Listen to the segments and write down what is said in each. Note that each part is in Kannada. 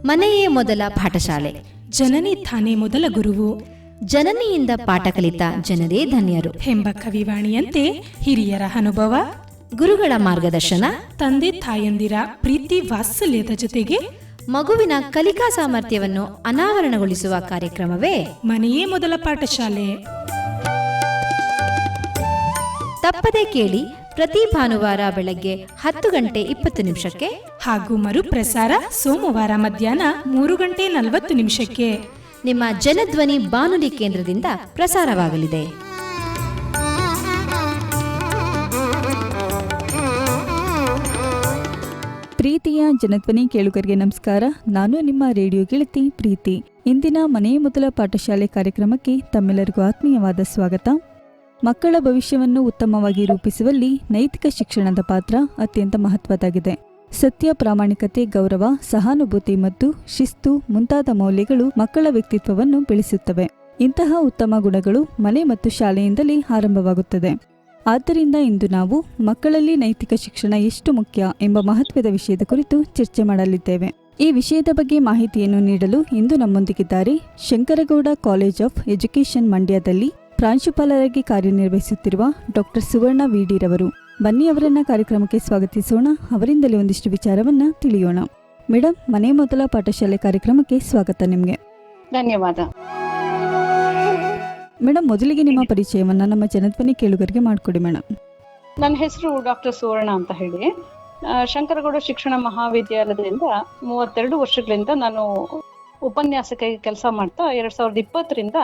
ಮನೆಯೇ ಮೊದಲ ಪಾಠಶಾಲೆ, ಜನನಿ ತಾನೇ ಮೊದಲ ಗುರುವು, ಜನನಿಯಿಂದ ಪಾಠ ಕಲಿತ ಜನರೇ ಧನ್ಯರು ಎಂಬ ಕವಿವಾಣಿಯಂತೆ ಹಿರಿಯರ ಅನುಭವ, ಗುರುಗಳ ಮಾರ್ಗದರ್ಶನ, ತಂದೆ ತಾಯಂದಿರ ಪ್ರೀತಿ ವಾತ್ಸಲ್ಯದ ಜೊತೆಗೆ ಮಗುವಿನ ಕಲಿಕಾ ಸಾಮರ್ಥ್ಯವನ್ನು ಅನಾವರಣಗೊಳಿಸುವ ಕಾರ್ಯಕ್ರಮವೇ ಮನೆಯೇ ಮೊದಲ ಪಾಠಶಾಲೆ. ತಪ್ಪದೆ ಕೇಳಿ, ಪ್ರತಿ ಭಾನುವಾರ ಬೆಳಗ್ಗೆ 10:20 ಹಾಗೂ ಮರುಪ್ರಸಾರ ಸೋಮವಾರ ಮಧ್ಯಾಹ್ನ 3:40 ನಿಮ್ಮ ಜನಧ್ವನಿ ಬಾನುಲಿ ಕೇಂದ್ರದಿಂದ ಪ್ರಸಾರವಾಗಲಿದೆ. ಪ್ರೀತಿಯ ಜನಧ್ವನಿ ಕೇಳುಗರಿಗೆ ನಮಸ್ಕಾರ. ನಾನು ನಿಮ್ಮ ರೇಡಿಯೋ ಗೆಳತಿ ಪ್ರೀತಿ. ಇಂದಿನ ಮನೆಯ ಮೊದಲ ಪಾಠಶಾಲೆ ಕಾರ್ಯಕ್ರಮಕ್ಕೆ ತಮ್ಮೆಲ್ಲರಿಗೂ ಆತ್ಮೀಯವಾದ ಸ್ವಾಗತ. ಮಕ್ಕಳ ಭವಿಷ್ಯವನ್ನು ಉತ್ತಮವಾಗಿ ರೂಪಿಸುವಲ್ಲಿ ನೈತಿಕ ಶಿಕ್ಷಣದ ಪಾತ್ರ ಅತ್ಯಂತ ಮಹತ್ವದಾಗಿದೆ. ಸತ್ಯ, ಪ್ರಾಮಾಣಿಕತೆ, ಗೌರವ, ಸಹಾನುಭೂತಿ ಮತ್ತು ಶಿಸ್ತು ಮುಂತಾದ ಮೌಲ್ಯಗಳು ಮಕ್ಕಳ ವ್ಯಕ್ತಿತ್ವವನ್ನು ಬೆಳೆಸುತ್ತವೆ. ಇಂತಹ ಉತ್ತಮ ಗುಣಗಳು ಮನೆ ಮತ್ತು ಶಾಲೆಯಿಂದಲೇ ಆರಂಭವಾಗುತ್ತದೆ. ಆದ್ದರಿಂದ ಇಂದು ನಾವು ಮಕ್ಕಳಲ್ಲಿ ನೈತಿಕ ಶಿಕ್ಷಣ ಎಷ್ಟು ಮುಖ್ಯ ಎಂಬ ಮಹತ್ವದ ವಿಷಯದ ಕುರಿತು ಚರ್ಚೆ ಮಾಡಲಿದ್ದೇವೆ. ಈ ವಿಷಯದ ಬಗ್ಗೆ ಮಾಹಿತಿಯನ್ನು ನೀಡಲು ಇಂದು ನಮ್ಮೊಂದಿಗಿದ್ದಾರೆ ಶಂಕರಗೌಡ ಕಾಲೇಜ್ ಆಫ್ ಎಜುಕೇಷನ್ ಮಂಡ್ಯದಲ್ಲಿ ಪ್ರಾಂಶುಪಾಲರಾಗಿ ಕಾರ್ಯನಿರ್ವಹಿಸುತ್ತಿರುವ ಡಾಕ್ಟರ್ ಸುವರ್ಣ ವಿಡಿರವರು. ಬನ್ನಿ ಅವರನ್ನ ಕಾರ್ಯಕ್ರಮಕ್ಕೆ ಸ್ವಾಗತಿಸೋಣ. ಅವರಿಂದಲೇ ಒಂದಿಷ್ಟು ವಿಚಾರವನ್ನ ತಿಳಿಯೋಣ. ಮೇಡಮ್, ಮನೆ ಮೊದಲ ಪಾಠಶಾಲೆ ಕಾರ್ಯಕ್ರಮಕ್ಕೆ ಸ್ವಾಗತ ನಿಮಗೆ. ಧನ್ಯವಾದ ಮೇಡಮ್. ಮೊದಲಿಗೆ ನಿಮ್ಮ ಪರಿಚಯವನ್ನ ನಮ್ಮ ಜನಧ್ವನಿ ಕೇಳುಗರಿಗೆ ಮಾಡಿಕೊಡಿ ಮೇಡಮ್. ನನ್ನ ಹೆಸರು ಡಾಕ್ಟರ್ ಸುವರ್ಣ ಅಂತ ಹೇಳಿ. ಶಂಕರಗೌಡ ಶಿಕ್ಷಣ ಮಹಾವಿದ್ಯಾಲಯದಿಂದ 32 ವರ್ಷಗಳಿಂದ ನಾನು ಉಪನ್ಯಾಸಕಾಗಿ ಕೆಲಸ ಮಾಡ್ತಾ 2020ರಿಂದ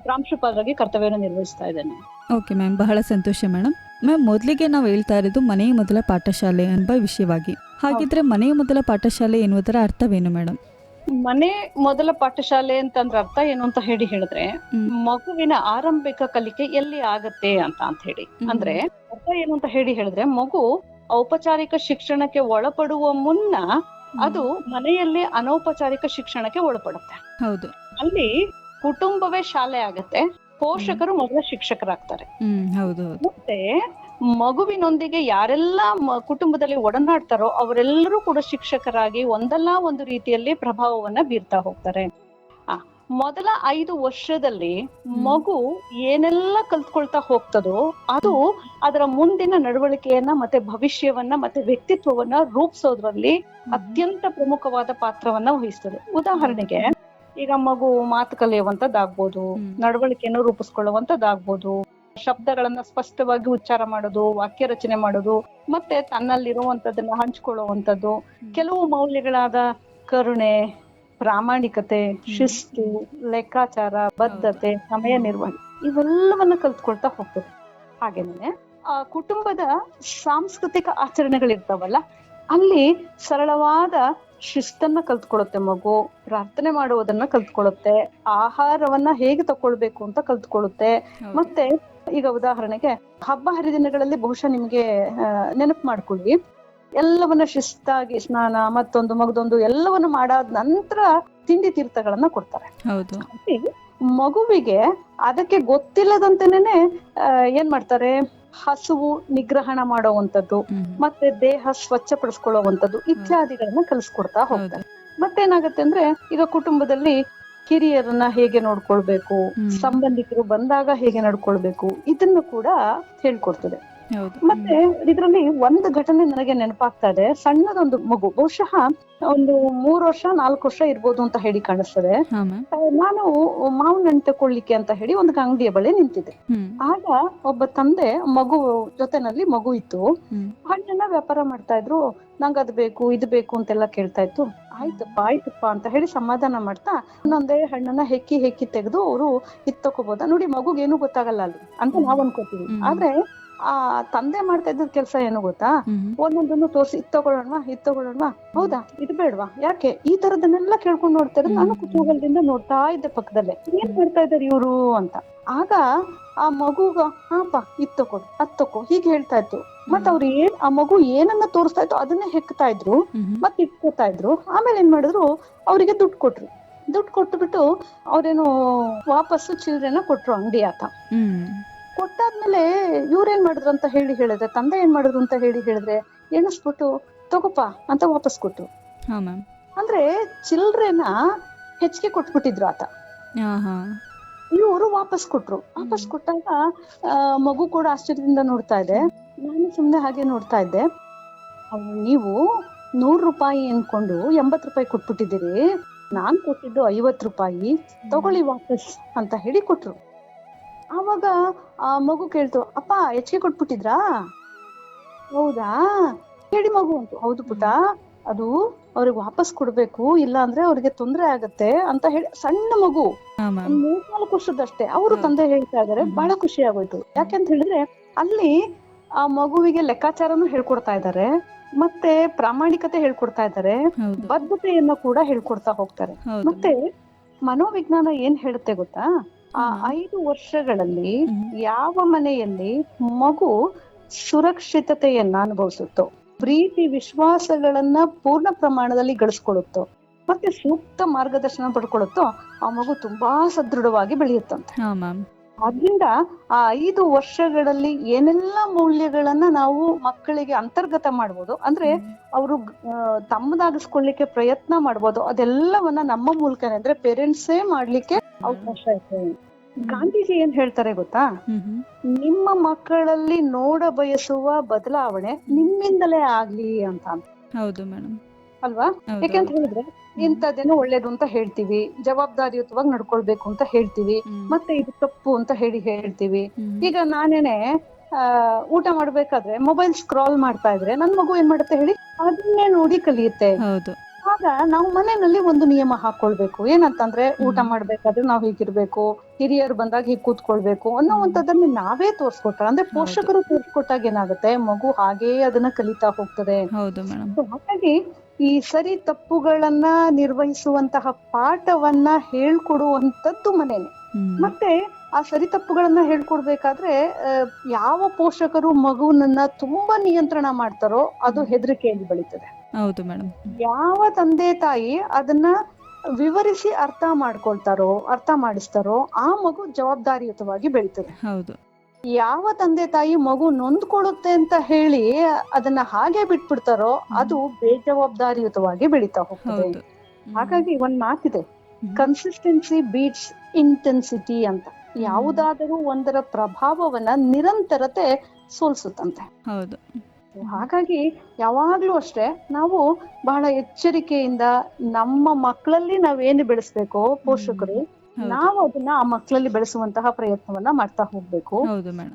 ಪ್ರಾಂಶುಪಾಲರಾಗಿ ಕರ್ತವ್ಯವನ್ನು ನಿರ್ವಹಿಸ್ತಾ ಇದ್ದೇನೆ. ಓಕೆ ಮ್ಯಾಮ್, ಬಹಳ ಸಂತೋಷ ಮೇಡಮ್. ಮ್ಯಾಮ್, ಮೊದಲಿಗೆ ನಾವು ಹೇಳ್ತಾ ಇರೋದು ಮನೆಯ ಮೊದಲ ಪಾಠಶಾಲೆ ಎಂಬ ವಿಷಯವಾಗಿ. ಹಾಗಿದ್ರೆ ಮನೆಯ ಮೊದಲ ಪಾಠಶಾಲೆ ಎನ್ನುವುದರ ಅರ್ಥವೇನು ಮೇಡಮ್? ಮನೆ ಮೊದಲ ಪಾಠಶಾಲೆ ಅಂತಂದ್ರ ಅರ್ಥ ಏನು ಅಂತ ಹೇಳಿದ್ರೆ, ಮಗುವಿನ ಆರಂಭಿಕ ಕಲಿಕೆ ಎಲ್ಲಿ ಆಗತ್ತೆ ಅಂತ ಹೇಳಿ. ಅಂದ್ರೆ ಅರ್ಥ ಏನು ಅಂತ ಹೇಳಿದ್ರೆ, ಮಗು ಔಪಚಾರಿಕ ಶಿಕ್ಷಣಕ್ಕೆ ಒಳಪಡುವ ಮುನ್ನ ಅದು ಮನೆಯಲ್ಲಿ ಅನೌಪಚಾರಿಕ ಶಿಕ್ಷಣಕ್ಕೆ ಒಳಪಡುತ್ತೆ. ಹೌದು. ಅಲ್ಲಿ ಕುಟುಂಬವೇ ಶಾಲೆ ಆಗತ್ತೆ, ಪೋಷಕರು ಮೊದಲ ಶಿಕ್ಷಕರಾಗ್ತಾರೆ. ಹೌದು. ಮತ್ತೆ ಮಗುವಿನೊಂದಿಗೆ ಯಾರೆಲ್ಲ ಕುಟುಂಬದಲ್ಲಿ ಒಡನಾಡ್ತಾರೋ ಅವರೆಲ್ಲರೂ ಕೂಡ ಶಿಕ್ಷಕರಾಗಿ ಒಂದಲ್ಲ ಒಂದು ರೀತಿಯಲ್ಲಿ ಪ್ರಭಾವವನ್ನ ಬೀರ್ತಾ ಹೋಗ್ತಾರೆ. ಮೊದಲ 5 ವರ್ಷದಲ್ಲಿ ಮಗು ಏನೆಲ್ಲ ಕಲ್ತ್ಕೊಳ್ತಾ ಹೋಗ್ತದೋ ಅದು ಅದರ ಮುಂದಿನ ನಡವಳಿಕೆಯನ್ನ ಮತ್ತೆ ಭವಿಷ್ಯವನ್ನ ಮತ್ತೆ ವ್ಯಕ್ತಿತ್ವವನ್ನ ರೂಪಿಸೋದ್ರಲ್ಲಿ ಅತ್ಯಂತ ಪ್ರಮುಖವಾದ ಪಾತ್ರವನ್ನ ವಹಿಸ್ತದೆ. ಉದಾಹರಣೆಗೆ, ಈಗ ಮಗು ಮಾತು ಕಲಿಯುವಂತದ್ದಾಗ್ಬೋದು, ನಡವಳಿಕೆಯನ್ನು ರೂಪಿಸ್ಕೊಳ್ಳುವಂತದ್ದಾಗ್ಬೋದು, ಶಬ್ದಗಳನ್ನ ಸ್ಪಷ್ಟವಾಗಿ ಉಚ್ಚಾರ ಮಾಡೋದು, ವಾಕ್ಯ ರಚನೆ ಮಾಡೋದು, ಮತ್ತೆ ತನ್ನಲ್ಲಿರುವಂತದನ್ನ ಹಂಚ್ಕೊಳ್ಳುವಂಥದ್ದು, ಕೆಲವು ಮೌಲ್ಯಗಳಾದ ಕರುಣೆ, ಪ್ರಾಮಾಣಿಕತೆ, ಶಿಸ್ತು, ಲೆಕ್ಕಾಚಾರ, ಬದ್ಧತೆ, ಸಮಯ ನಿರ್ವಹಣೆ ಇವೆಲ್ಲವನ್ನ ಕಲ್ತ್ಕೊಳ್ತಾ ಹೋಗ್ತದೆ. ಹಾಗೇನೆ ಆ ಕುಟುಂಬದ ಸಾಂಸ್ಕೃತಿಕ ಆಚರಣೆಗಳಿರ್ತಾವಲ್ಲ, ಅಲ್ಲಿ ಸರಳವಾದ ಶಿಸ್ತನ್ನ ಕಲ್ತ್ಕೊಳ್ಳುತ್ತೆ ಮಗು, ಪ್ರಾರ್ಥನೆ ಮಾಡುವುದನ್ನ ಕಲ್ತ್ಕೊಳ್ಳುತ್ತೆ, ಆಹಾರವನ್ನ ಹೇಗೆ ತಕೊಳ್ಬೇಕು ಅಂತ ಕಲ್ತ್ಕೊಳ್ಳುತ್ತೆ. ಮತ್ತೆ ಈಗ ಉದಾಹರಣೆಗೆ ಹಬ್ಬ ಹರಿದಿನಗಳಲ್ಲಿ ಬಹುಶಃ ನಿಮ್ಗೆ ನೆನಪು ಮಾಡ್ಕೊಳ್ಳಿ, ಎಲ್ಲವನ್ನ ಶಿಸ್ತಾಗಿ ಸ್ನಾನ ಮತ್ತೊಂದು ಮಗದೊಂದು ಎಲ್ಲವನ್ನ ಮಾಡಾದ ನಂತರ ತಿಂಡಿ ತೀರ್ಥಗಳನ್ನ ಕೊಡ್ತಾರೆ. ಹೌದು. ಮಗುವಿಗೆ ಅದಕ್ಕೆ ಗೊತ್ತಿಲ್ಲದಂತೆನೆ ಏನ್ ಮಾಡ್ತಾರೆ, ಹಸುವು ನಿಗ್ರಹಣ ಮಾಡುವಂತದ್ದು, ಮತ್ತೆ ದೇಹ ಸ್ವಚ್ಛಪಡಿಸ್ಕೊಳ್ಳುವಂಥದ್ದು ಇತ್ಯಾದಿಗಳನ್ನ ಕಲಿಸ್ಕೊಡ್ತಾ ಹೋಗ್ತಾರೆ. ಮತ್ತೇನಾಗತ್ತೆ ಅಂದ್ರೆ, ಈಗ ಕುಟುಂಬದಲ್ಲಿ ಹಿರಿಯರನ್ನ ಹೇಗೆ ನೋಡ್ಕೊಳ್ಬೇಕು, ಸಂಬಂಧಿಕರು ಬಂದಾಗ ಹೇಗೆ ನಡ್ಕೊಳ್ಬೇಕು, ಇದನ್ನು ಕೂಡ ಹೇಳ್ಕೊಡ್ತದೆ. ಮತ್ತೆ ಇದರಲ್ಲಿ ಒಂದು ಘಟನೆ ನನಗೆ ನೆನಪಾಗ್ತಾ ಇದೆ. ಸಣ್ಣದೊಂದು ಮಗು, ಬಹುಶಃ ಒಂದು 3 ವರ್ಷ 4 ವರ್ಷ ಇರ್ಬೋದು ಅಂತ ಹೇಳಿ ಕಾಣಿಸ್ತದೆ. ನಾನು ಮಾವಿನ ಹಣ್ಣು ತಕೊಳ್ಳಿಕ್ಕೆ ಅಂತ ಹೇಳಿ ಒಂದು ಅಂಗಡಿಯ ಬಳಿ ನಿಂತಿದ್ದೆ. ಆಗ ಒಬ್ಬ ತಂದೆ ಮಗು ಜೊತೆನಲ್ಲಿ ಮಗು ಇತ್ತು, ಹಣ್ಣನ್ನ ವ್ಯಾಪಾರ ಮಾಡ್ತಾ ಇದ್ರು. ನಂಗೆ ಅದು ಬೇಕು ಇದು ಬೇಕು ಅಂತೆಲ್ಲ ಕೇಳ್ತಾ ಇತ್ತು. ಆಯ್ತಪ್ಪ ಅಂತ ಹೇಳಿ ಸಮಾಧಾನ ಮಾಡ್ತಾ ಒಂದೊಂದೇ ಹಣ್ಣನ್ನ ಹೆಕ್ಕಿ ತೆಗೆದು ಅವರು ಇದ್ ತಕೋಬೋದ ನೋಡಿ, ಮಗುಗೇನು ಗೊತ್ತಾಗಲ್ಲ ಅಲ್ಲಿ ಅಂತ ನಾವ್ ಅನ್ಕೋತೀವಿ. ಆದ್ರೆ ಆ ತಂದೆ ಮಾಡ್ತಾ ಇದ್ದ ಕೆಲ್ಸ ಏನು ಗೊತ್ತಾ, ಒಂದೊಂದನ್ನು ತೋರ್ಸಿ ಇದ್ ತಗೊಳ್ಳೋಣ, ಹೌದಾ ಇದು ಬೇಡವಾ, ಯಾಕೆ, ಈ ತರದನ್ನೆಲ್ಲ ಕೇಳ್ಕೊಂಡು ನೋಡ್ತಾ ಇದ್ರೆ ನಾನು ಕುತೂಹಲದಿಂದ ನೋಡ್ತಾ ಇದ್ದೆ ಪಕ್ಕದಲ್ಲೇ, ಏನ್ ಮಾಡ್ತಾ ಇದಾರೆ ಇವ್ರು ಅಂತ. ಆಗ ಆ ಮಗುಗ ಹಾಪ ಇದ್ ತಕೊಡು ಅದ್ ತಕೋ ಹೀಗೆ ಹೇಳ್ತಾ ಇತ್ತು. ಮತ್ ಅವ್ರು ಆ ಮಗು ಏನನ್ನ ತೋರಿಸ್ತಾ ಇತ್ತು ಅದನ್ನೇ ಹೆಕ್ತಾ ಇದ್ರು, ಮತ್ ಇಟ್ಕೋತಾ ಇದ್ರು. ಆಮೇಲೆ ಏನ್ ಮಾಡಿದ್ರು, ಅವ್ರಿಗೆ ದುಡ್ಡು ಕೊಟ್ಬಿಟ್ಟು ಅವ್ರೇನು ವಾಪಸ್ಸು ಚಿಲ್ಡ್ರನ್ನ ಕೊಟ್ರು ಅಂಗಡಿ ಆತ. ಕೊಟ್ಟಾದ್ಮೇಲೆ ಇವ್ರೇನ್ ಮಾಡಿದ್ರು ಅಂತ ಹೇಳಿದ್ರೆ, ತಂದೆ ಏನ್ ಮಾಡಿದ್ರು ಅಂತ ಹೇಳಿದ್ರೆ, ಎಣಿಸ್ಬಿಟ್ಟು ತಗೋಪಾ ಅಂತ ವಾಪಸ್ ಕೊಟ್ರು. ಅಂದ್ರೆ ಚಿಲ್ಡ್ರೆನ ಹೆಚ್ಚಿಗೆ ಕೊಟ್ಬಿಟ್ಟಿದ್ರು ಆತ. ಹಾ ಹಾ ಇವರು ವಾಪಸ್ ಕೊಟ್ಟಾಗ ಮಗು ಕೂಡ ಆಶ್ಚರ್ಯದಿಂದ ನೋಡ್ತಾ ಇದೆ. ನಾನು ಸುಮ್ನೆ ಹಾಗೆ ನೋಡ್ತಾ ಇದ್ದೆ. ನೀವು 100 ರೂಪಾಯಿ ಅನ್ಕೊಂಡು 80 ರೂಪಾಯಿ ಕೊಟ್ಬಿಟ್ಟಿದ್ದೀರಿ, ನಾನ್ ಕೊಟ್ಟಿದ್ದು 50 ರೂಪಾಯಿ, ತಗೊಳ್ಳಿ ವಾಪಸ್ ಅಂತ ಹೇಳಿ ಕೊಟ್ರು. ಆವಾಗ ಆ ಮಗು ಕೇಳ್ತು, ಅಪ್ಪ ಹೆಚ್ಚಿಗೆ ಕೊಟ್ಬಿಟ್ಟಿದ್ರಾ? ಹೌದಾ, ಹೇಳಿ ಮಗು ಅಂತು. ಹೌದು ಪುಟ, ಅದು ಅವ್ರಿಗೆ ವಾಪಸ್ ಕೊಡ್ಬೇಕು, ಇಲ್ಲ ಅಂದ್ರೆ ಅವ್ರಿಗೆ ತೊಂದ್ರೆ ಆಗತ್ತೆ ಅಂತ ಹೇಳಿ. ಸಣ್ಣ ಮಗು, 3-4 ವರ್ಷದಷ್ಟೇ. ಅವರು ತಂದೆ ಹೇಳ್ತಾ ಇದಾರೆ. ಬಹಳ ಖುಷಿ ಆಗೋಯ್ತು. ಯಾಕೆಂತ ಹೇಳಿದ್ರೆ ಅಲ್ಲಿ ಆ ಮಗುವಿಗೆ ಲೆಕ್ಕಾಚಾರನು ಹೇಳ್ಕೊಡ್ತಾ ಇದ್ದಾರೆ, ಮತ್ತೆ ಪ್ರಾಮಾಣಿಕತೆ ಹೇಳ್ಕೊಡ್ತಾ ಇದ್ದಾರೆ, ಬದ್ಧತೆಯನ್ನು ಕೂಡ ಹೇಳ್ಕೊಡ್ತಾ ಹೋಗ್ತಾರೆ. ಮತ್ತೆ ಮನೋವಿಜ್ಞಾನ ಏನ್ ಹೇಳುತ್ತೆ ಗೊತ್ತಾ, ಆ 5 ವರ್ಷಗಳಲ್ಲಿ ಯಾವ ಮನೆಯಲ್ಲಿ ಮಗು ಸುರಕ್ಷಿತತೆಯನ್ನ ಅನುಭವಿಸುತ್ತೋ, ಪ್ರೀತಿ ವಿಶ್ವಾಸಗಳನ್ನ ಪೂರ್ಣ ಪ್ರಮಾಣದಲ್ಲಿ ಗಳಿಸ್ಕೊಳ್ಳುತ್ತೋ, ಮತ್ತೆ ಸೂಕ್ತ ಮಾರ್ಗದರ್ಶನ ಪಡ್ಕೊಳ್ಳುತ್ತೋ, ಆ ಮಗು ತುಂಬಾ ಸದೃಢವಾಗಿ ಬೆಳೆಯುತ್ತಂತೆ. ಆದ್ರಿಂದ ಆ 5 ವರ್ಷಗಳಲ್ಲಿ ಏನೆಲ್ಲ ಮೌಲ್ಯಗಳನ್ನ ನಾವು ಮಕ್ಕಳಿಗೆ ಅಂತರ್ಗತ ಮಾಡ್ಬೋದು, ಅಂದ್ರೆ ಅವರು ತಮ್ಮದಾಗಿಸ್ಕೊಳ್ಳಿಕ್ಕೆ ಪ್ರಯತ್ನ ಮಾಡ್ಬೋದು, ಅದೆಲ್ಲವನ್ನ ನಮ್ಮ ಮೂಲಕನೇ, ಅಂದ್ರೆ ಪೇರೆಂಟ್ಸೇ ಮಾಡ್ಲಿಕ್ಕೆ ಅವಕಾಶ ಇದೆ. ಗಾಂಧೀಜಿ ಏನ್ ಹೇಳ್ತಾರೆ ಗೊತ್ತಾ, ನಿಮ್ಮ ಮಕ್ಕಳಲ್ಲಿ ನೋಡ ಬಯಸುವ ಬದಲಾವಣೆ ನಿಮ್ಮಿಂದಲೇ ಆಗ್ಲಿ ಅಂತ. ಹೌದು ಮೇಡಮ್ ಅಲ್ವಾ? ಯಾಕೆಂತ ಹೇಳಿದ್ರೆ ಇಂಥದ್ದೇನೋ ಒಳ್ಳೇದು ಅಂತ ಹೇಳ್ತೀವಿ, ಜವಾಬ್ದಾರಿಯುತವಾಗಿ ನಡ್ಕೊಳ್ಬೇಕು ಅಂತ ಹೇಳ್ತೀವಿ, ಮತ್ತೆ ಇದು ತಪ್ಪು ಅಂತ ಹೇಳ್ತೀವಿ. ಈಗ ನಾನೇನೆ ಊಟ ಮಾಡ್ಬೇಕಾದ್ರೆ ಮೊಬೈಲ್ ಸ್ಕ್ರಾಲ್ ಮಾಡ್ತಾ ಇದ್ರೆ ನನ್ ಮಗು ಏನ್ ಮಾಡುತ್ತೆ ಹೇಳಿ, ಅದನ್ನೇ ನೋಡಿ ಕಲಿಯುತ್ತೆ. ಆಗ ನಾವು ಮನೆಯಲ್ಲಿ ಒಂದು ನಿಯಮ ಹಾಕೊಳ್ಬೇಕು. ಏನಂತಂದ್ರೆ, ಊಟ ಮಾಡ್ಬೇಕಾದ್ರೆ ನಾವ್ ಹೀಗಿರ್ಬೇಕು, ಹಿರಿಯರು ಬಂದಾಗ ಹೀಗ್ ಕೂತ್ಕೊಳ್ಬೇಕು ಅನ್ನೋವಂಥದ್ದನ್ನ ನಾವೇ ತೋರ್ಸ್ಕೊಟ್ಟ, ಅಂದ್ರೆ ಪೋಷಕರು ತೋರ್ಸ್ಕೊಟ್ಟಾಗ ಏನಾಗುತ್ತೆ, ಮಗು ಹಾಗೇ ಅದನ್ನ ಕಲಿತಾ ಹೋಗ್ತದೆ. ಹಾಗಾಗಿ ಈ ಸರಿ ತಪ್ಪುಗಳನ್ನ ನಿರ್ವಹಿಸುವಂತಹ ಪಾಠವನ್ನ ಹೇಳ್ಕೊಡುವಂತದ್ದು ಮನೇನೆ. ಮತ್ತೆ ಆ ಸರಿ ತಪ್ಪುಗಳನ್ನ ಹೇಳ್ಕೊಡ್ಬೇಕಾದ್ರೆ ಯಾವ ಪೋಷಕರು ಮಗುವನ್ನ ತುಂಬಾ ನಿಯಂತ್ರಣ ಮಾಡ್ತಾರೋ ಅದು ಹೆದರಿಕೆಯಲ್ಲಿ ಬೆಳೀತದೆ. ಹೌದು ಮೇಡಮ್. ಯಾವ ತಂದೆ ತಾಯಿ ಅದನ್ನ ವಿವರಿಸಿ ಅರ್ಥ ಮಾಡಿಸ್ತಾರೋ ಆ ಮಗು ಜವಾಬ್ದಾರಿಯುತವಾಗಿ ಬೆಳೀತದೆ. ಹೌದು. ಯಾವ ತಂದೆ ತಾಯಿ ಮಗು ನೊಂದ್ಕೊಳ್ಳುತ್ತೆ ಅಂತ ಹೇಳಿ ಅದನ್ನ ಹಾಗೆ ಬಿಟ್ಬಿಡ್ತಾರೋ ಅದು ಬೇಜವಾಬ್ದಾರಿಯುತವಾಗಿ ಬೆಳೀತಾ ಹೋಗ್ತದೆ. ಹಾಗಾಗಿ ಒಂದ್ ಮಾತಿದೆ, ಕನ್ಸಿಸ್ಟೆನ್ಸಿ ಬೀಟ್ಸ್ ಇಂಟೆನ್ಸಿಟಿ ಅಂತ. ಯಾವುದಾದರೂ ಒಂದರ ಪ್ರಭಾವವನ್ನ ನಿರಂತರತೆ ಸೋಲ್ಸುತ್ತಂತೆ. ಹೌದು. ಹಾಗಾಗಿ ಯಾವಾಗ್ಲೂ ಅಷ್ಟೇ ನಾವು ಬಹಳ ಎಚ್ಚರಿಕೆಯಿಂದ ನಮ್ಮ ಮಕ್ಕಳಲ್ಲಿ ನಾವೇನು ಬೆಳೆಸ್ಬೇಕೋ ಪೋಷಕರು, ನಾವು ಅದನ್ನ ಆ ಮಕ್ಕಳಲ್ಲಿ ಬೆಳೆಸುವಂತಹ ಪ್ರಯತ್ನವನ್ನ ಮಾಡ್ತಾ ಹೋಗ್ಬೇಕು.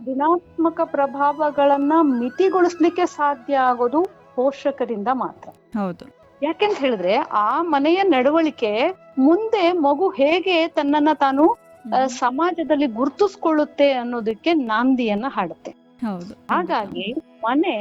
ಋಣಾತ್ಮಕ ಪ್ರಭಾವಗಳನ್ನ ಮಿತಿಗೊಳಿಸ್ಲಿಕ್ಕೆ ಸಾಧ್ಯ ಆಗೋದು ಪೋಷಕರಿಂದ ಮಾತ್ರ. ಹೌದು. ಯಾಕೆಂತ ಹೇಳಿದ್ರೆ ಆ ಮನೆಯ ನಡವಳಿಕೆ ಮುಂದೆ ಮಗು ಹೇಗೆ ತನ್ನನ್ನ ತಾನು ಸಮಾಜದಲ್ಲಿ ಗುರುತಿಸ್ಕೊಳ್ಳುತ್ತೆ ಅನ್ನೋದಕ್ಕೆ ನಾಂದಿಯನ್ನ ಹಾಡುತ್ತೆ. ಹಾಗಾಗಿ ಮನೆ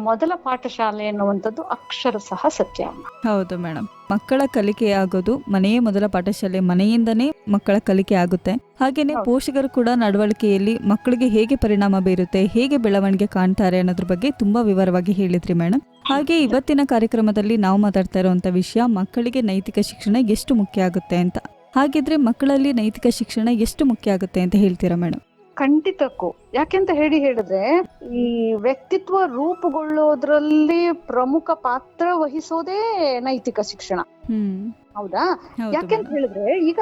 ಮೊದಲ ಪಾಠಶಾಲೆ ಎನ್ನುವಂಥದ್ದು ಅಕ್ಷರ ಸಹ ಸತ್ಯ. ಹೌದು ಮೇಡಮ್. ಮಕ್ಕಳ ಕಲಿಕೆ ಆಗೋದು ಮನೆಯೇ ಮೊದಲ ಪಾಠಶಾಲೆ, ಮನೆಯಿಂದನೇ ಮಕ್ಕಳ ಕಲಿಕೆ ಆಗುತ್ತೆ. ಹಾಗೇನೆ ಪೋಷಕರು ಕೂಡ ನಡವಳಿಕೆಯಲ್ಲಿ ಮಕ್ಕಳಿಗೆ ಹೇಗೆ ಪರಿಣಾಮ ಬೀರುತ್ತೆ, ಹೇಗೆ ಬೆಳವಣಿಗೆ ಕಾಣ್ತಾರೆ ಅನ್ನೋದ್ರ ಬಗ್ಗೆ ತುಂಬಾ ವಿವರವಾಗಿ ಹೇಳಿದ್ರಿ ಮೇಡಮ್. ಹಾಗೆ ಇವತ್ತಿನ ಕಾರ್ಯಕ್ರಮದಲ್ಲಿ ನಾವು ಮಾತಾಡ್ತಾ ಇರುವಂತ ವಿಷಯ ಮಕ್ಕಳಿಗೆ ನೈತಿಕ ಶಿಕ್ಷಣ ಎಷ್ಟು ಮುಖ್ಯ ಆಗುತ್ತೆ ಅಂತ. ಹಾಗಿದ್ರೆ ಮಕ್ಕಳಲ್ಲಿ ನೈತಿಕ ಶಿಕ್ಷಣ ಎಷ್ಟು ಮುಖ್ಯ ಆಗುತ್ತೆ ಅಂತ ಹೇಳ್ತೀರಾ ಮೇಡಮ್? ಖಂಡಿತಕ್ಕೂ. ಯಾಕೆಂತ ಹೇಳಿದ್ರೆ ಈ ವ್ಯಕ್ತಿತ್ವ ರೂಪುಗೊಳ್ಳೋದ್ರಲ್ಲಿ ಪ್ರಮುಖ ಪಾತ್ರ ವಹಿಸೋದೇ ನೈತಿಕ ಶಿಕ್ಷಣ. ಹೌದಾ? ಯಾಕೆಂತ ಹೇಳಿದ್ರೆ ಈಗ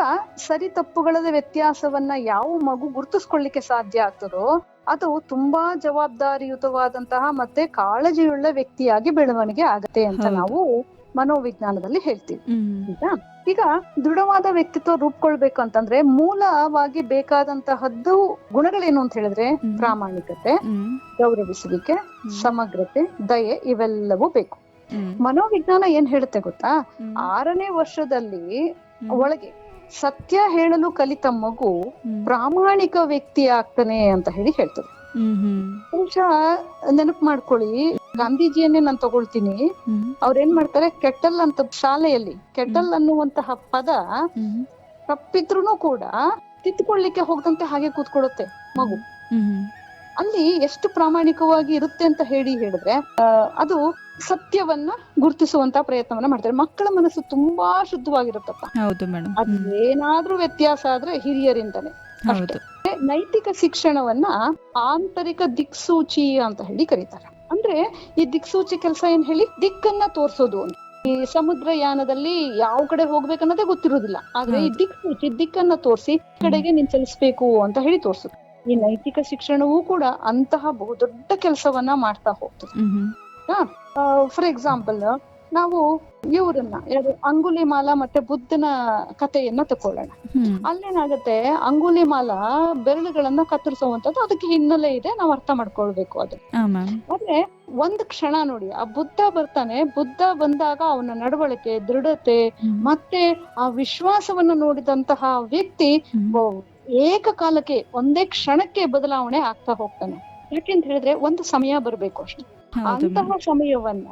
ಸರಿ ತಪ್ಪುಗಳ ವ್ಯತ್ಯಾಸವನ್ನ ಯಾವ ಮಗು ಗುರುತಿಸ್ಕೊಳ್ಳಿಕ್ಕೆ ಸಾಧ್ಯ ಆಗ್ತದೋ ಅದು ತುಂಬಾ ಜವಾಬ್ದಾರಿಯುತವಾದಂತಹ ಮತ್ತೆ ಕಾಳಜಿಯುಳ್ಳ ವ್ಯಕ್ತಿಯಾಗಿ ಬೆಳವಣಿಗೆ ಆಗತ್ತೆ ಅಂತ ನಾವು ಮನೋವಿಜ್ಞಾನದಲ್ಲಿ ಹೇಳ್ತೀವಿ. ಈಗ ದೃಢವಾದ ವ್ಯಕ್ತಿತ್ವ ರೂಪುಕೊಳ್ಬೇಕು ಅಂತಂದ್ರೆ ಮೂಲವಾಗಿ ಬೇಕಾದಂತಹದ್ದು ಗುಣಗಳೇನು ಅಂತ ಹೇಳಿದ್ರೆ ಪ್ರಾಮಾಣಿಕತೆ, ಗೌರವಿಸುವಿಕೆ, ಸಮಗ್ರತೆ, ದಯೆ ಇವೆಲ್ಲವೂ ಬೇಕು. ಮನೋವಿಜ್ಞಾನ ಏನ್ ಹೇಳುತ್ತೆ ಗೊತ್ತಾ, 6ನೇ ವರ್ಷದಲ್ಲಿ ಒಳಗೆ ಸತ್ಯ ಹೇಳಲು ಕಲಿತ ಮಗು ಪ್ರಾಮಾಣಿಕ ವ್ಯಕ್ತಿ ಆಗ್ತಾನೆ ಅಂತ ಹೇಳಿ ಹೇಳ್ತದೆ. ಬಹುಶಃ ನೆನಪು ಮಾಡ್ಕೊಳ್ಳಿ, ಗಾಂಧೀಜಿಯನ್ನೇ ನಾನು ತಗೊಳ್ತೀನಿ. ಅವ್ರೇನ್ ಮಾಡ್ತಾರೆ, ಕೆಟಲ್ ಅಂತ ಶಾಲೆಯಲ್ಲಿ ಕೆಟಲ್ ಅನ್ನುವಂತಹ ಪದ ತಪ್ಪಿದ್ರೂ ಕೂಡ ತಿದ್ದುಕೊಳ್ಳಿಕ್ಕೆ ಹೋಗದಂತೆ ಹಾಗೆ ಕೂತ್ಕೊಳ್ಳುತ್ತೆ ಮಗು. ಅಲ್ಲಿ ಎಷ್ಟು ಪ್ರಾಮಾಣಿಕವಾಗಿ ಇರುತ್ತೆ ಅಂತ ಹೇಳಿದ್ರೆ ಅದು ಸತ್ಯವನ್ನ ಗುರುತಿಸುವಂತ ಪ್ರಯತ್ನವನ್ನ ಮಾಡ್ತಾರೆ. ಮಕ್ಕಳ ಮನಸ್ಸು ತುಂಬಾ ಶುದ್ಧವಾಗಿರುತ್ತಪ್ಪ. ಅದು ಏನಾದ್ರೂ ವ್ಯತ್ಯಾಸ ಆದ್ರೆ ಹಿರಿಯರಿಂದನೇ. ನೈತಿಕ ಶಿಕ್ಷಣವನ್ನ ಆಂತರಿಕ ದಿಕ್ಸೂಚಿ ಅಂತ ಹೇಳಿ ಕರೀತಾರೆ. ಅಂದ್ರೆ ಈ ದಿಕ್ಸೂಚಿ ಕೆಲಸ ಏನ್ ಹೇಳಿ, ದಿಕ್ಕನ್ನ ತೋರ್ಸೋದು ಅಂತ. ಈ ಸಮುದ್ರಯಾನದಲ್ಲಿ ಯಾವ ಕಡೆ ಹೋಗ್ಬೇಕನ್ನೋದೇ ಗೊತ್ತಿರೋದಿಲ್ಲ. ಆದ್ರೆ ಈ ದಿಕ್ಕನ್ನ ತೋರಿಸಿ ಕಡೆಗೆ ನೀನ್ ಚಲಿಸ್ಬೇಕು ಅಂತ ಹೇಳಿ ತೋರ್ಸುತ್ತೆ. ಈ ನೈತಿಕ ಶಿಕ್ಷಣವೂ ಕೂಡ ಅಂತಹ ಬಹುದೊಡ್ಡ ಕೆಲಸವನ್ನ ಮಾಡ್ತಾ ಹೋಗ್ತದೆ. ಫಾರ್ ಎಕ್ಸಾಂಪಲ್, ನಾವು ಇವ್ರನ್ನ ಅಂಗುಲಿಮಾಲ ಮತ್ತೆ ಬುದ್ಧನ ಕಥೆಯನ್ನ ತಕೊಳ್ಳೋಣ. ಅಲ್ಲೇನಾಗತ್ತೆ, ಅಂಗುಲಿಮಾಲ ಬೆರಳುಗಳನ್ನ ಕತ್ತರಿಸುವಂತದ್ದು, ಅದಕ್ಕೆ ಹಿನ್ನೆಲೆ ಇದೆ, ನಾವು ಅರ್ಥ ಮಾಡ್ಕೊಳ್ಬೇಕು ಅದು. ಆದ್ರೆ ಒಂದ್ ಕ್ಷಣ ನೋಡಿ, ಆ ಬುದ್ಧ ಬರ್ತಾನೆ, ಬುದ್ಧ ಬಂದಾಗ ಅವನ ನಡವಳಿಕೆ, ದೃಢತೆ ಮತ್ತೆ ಆ ವಿಶ್ವಾಸವನ್ನ ನೋಡಿದಂತಹ ವ್ಯಕ್ತಿ ಏಕಕಾಲಕ್ಕೆ ಒಂದೇ ಕ್ಷಣಕ್ಕೆ ಬದಲಾವಣೆ ಆಗ್ತಾ ಹೋಗ್ತಾನೆ. ಯಾಕೆಂತ ಹೇಳಿದ್ರೆ ಒಂದು ಸಮಯ ಬರ್ಬೇಕು ಅಷ್ಟೆ. ಅಂತಹ ಸಮಯವನ್ನ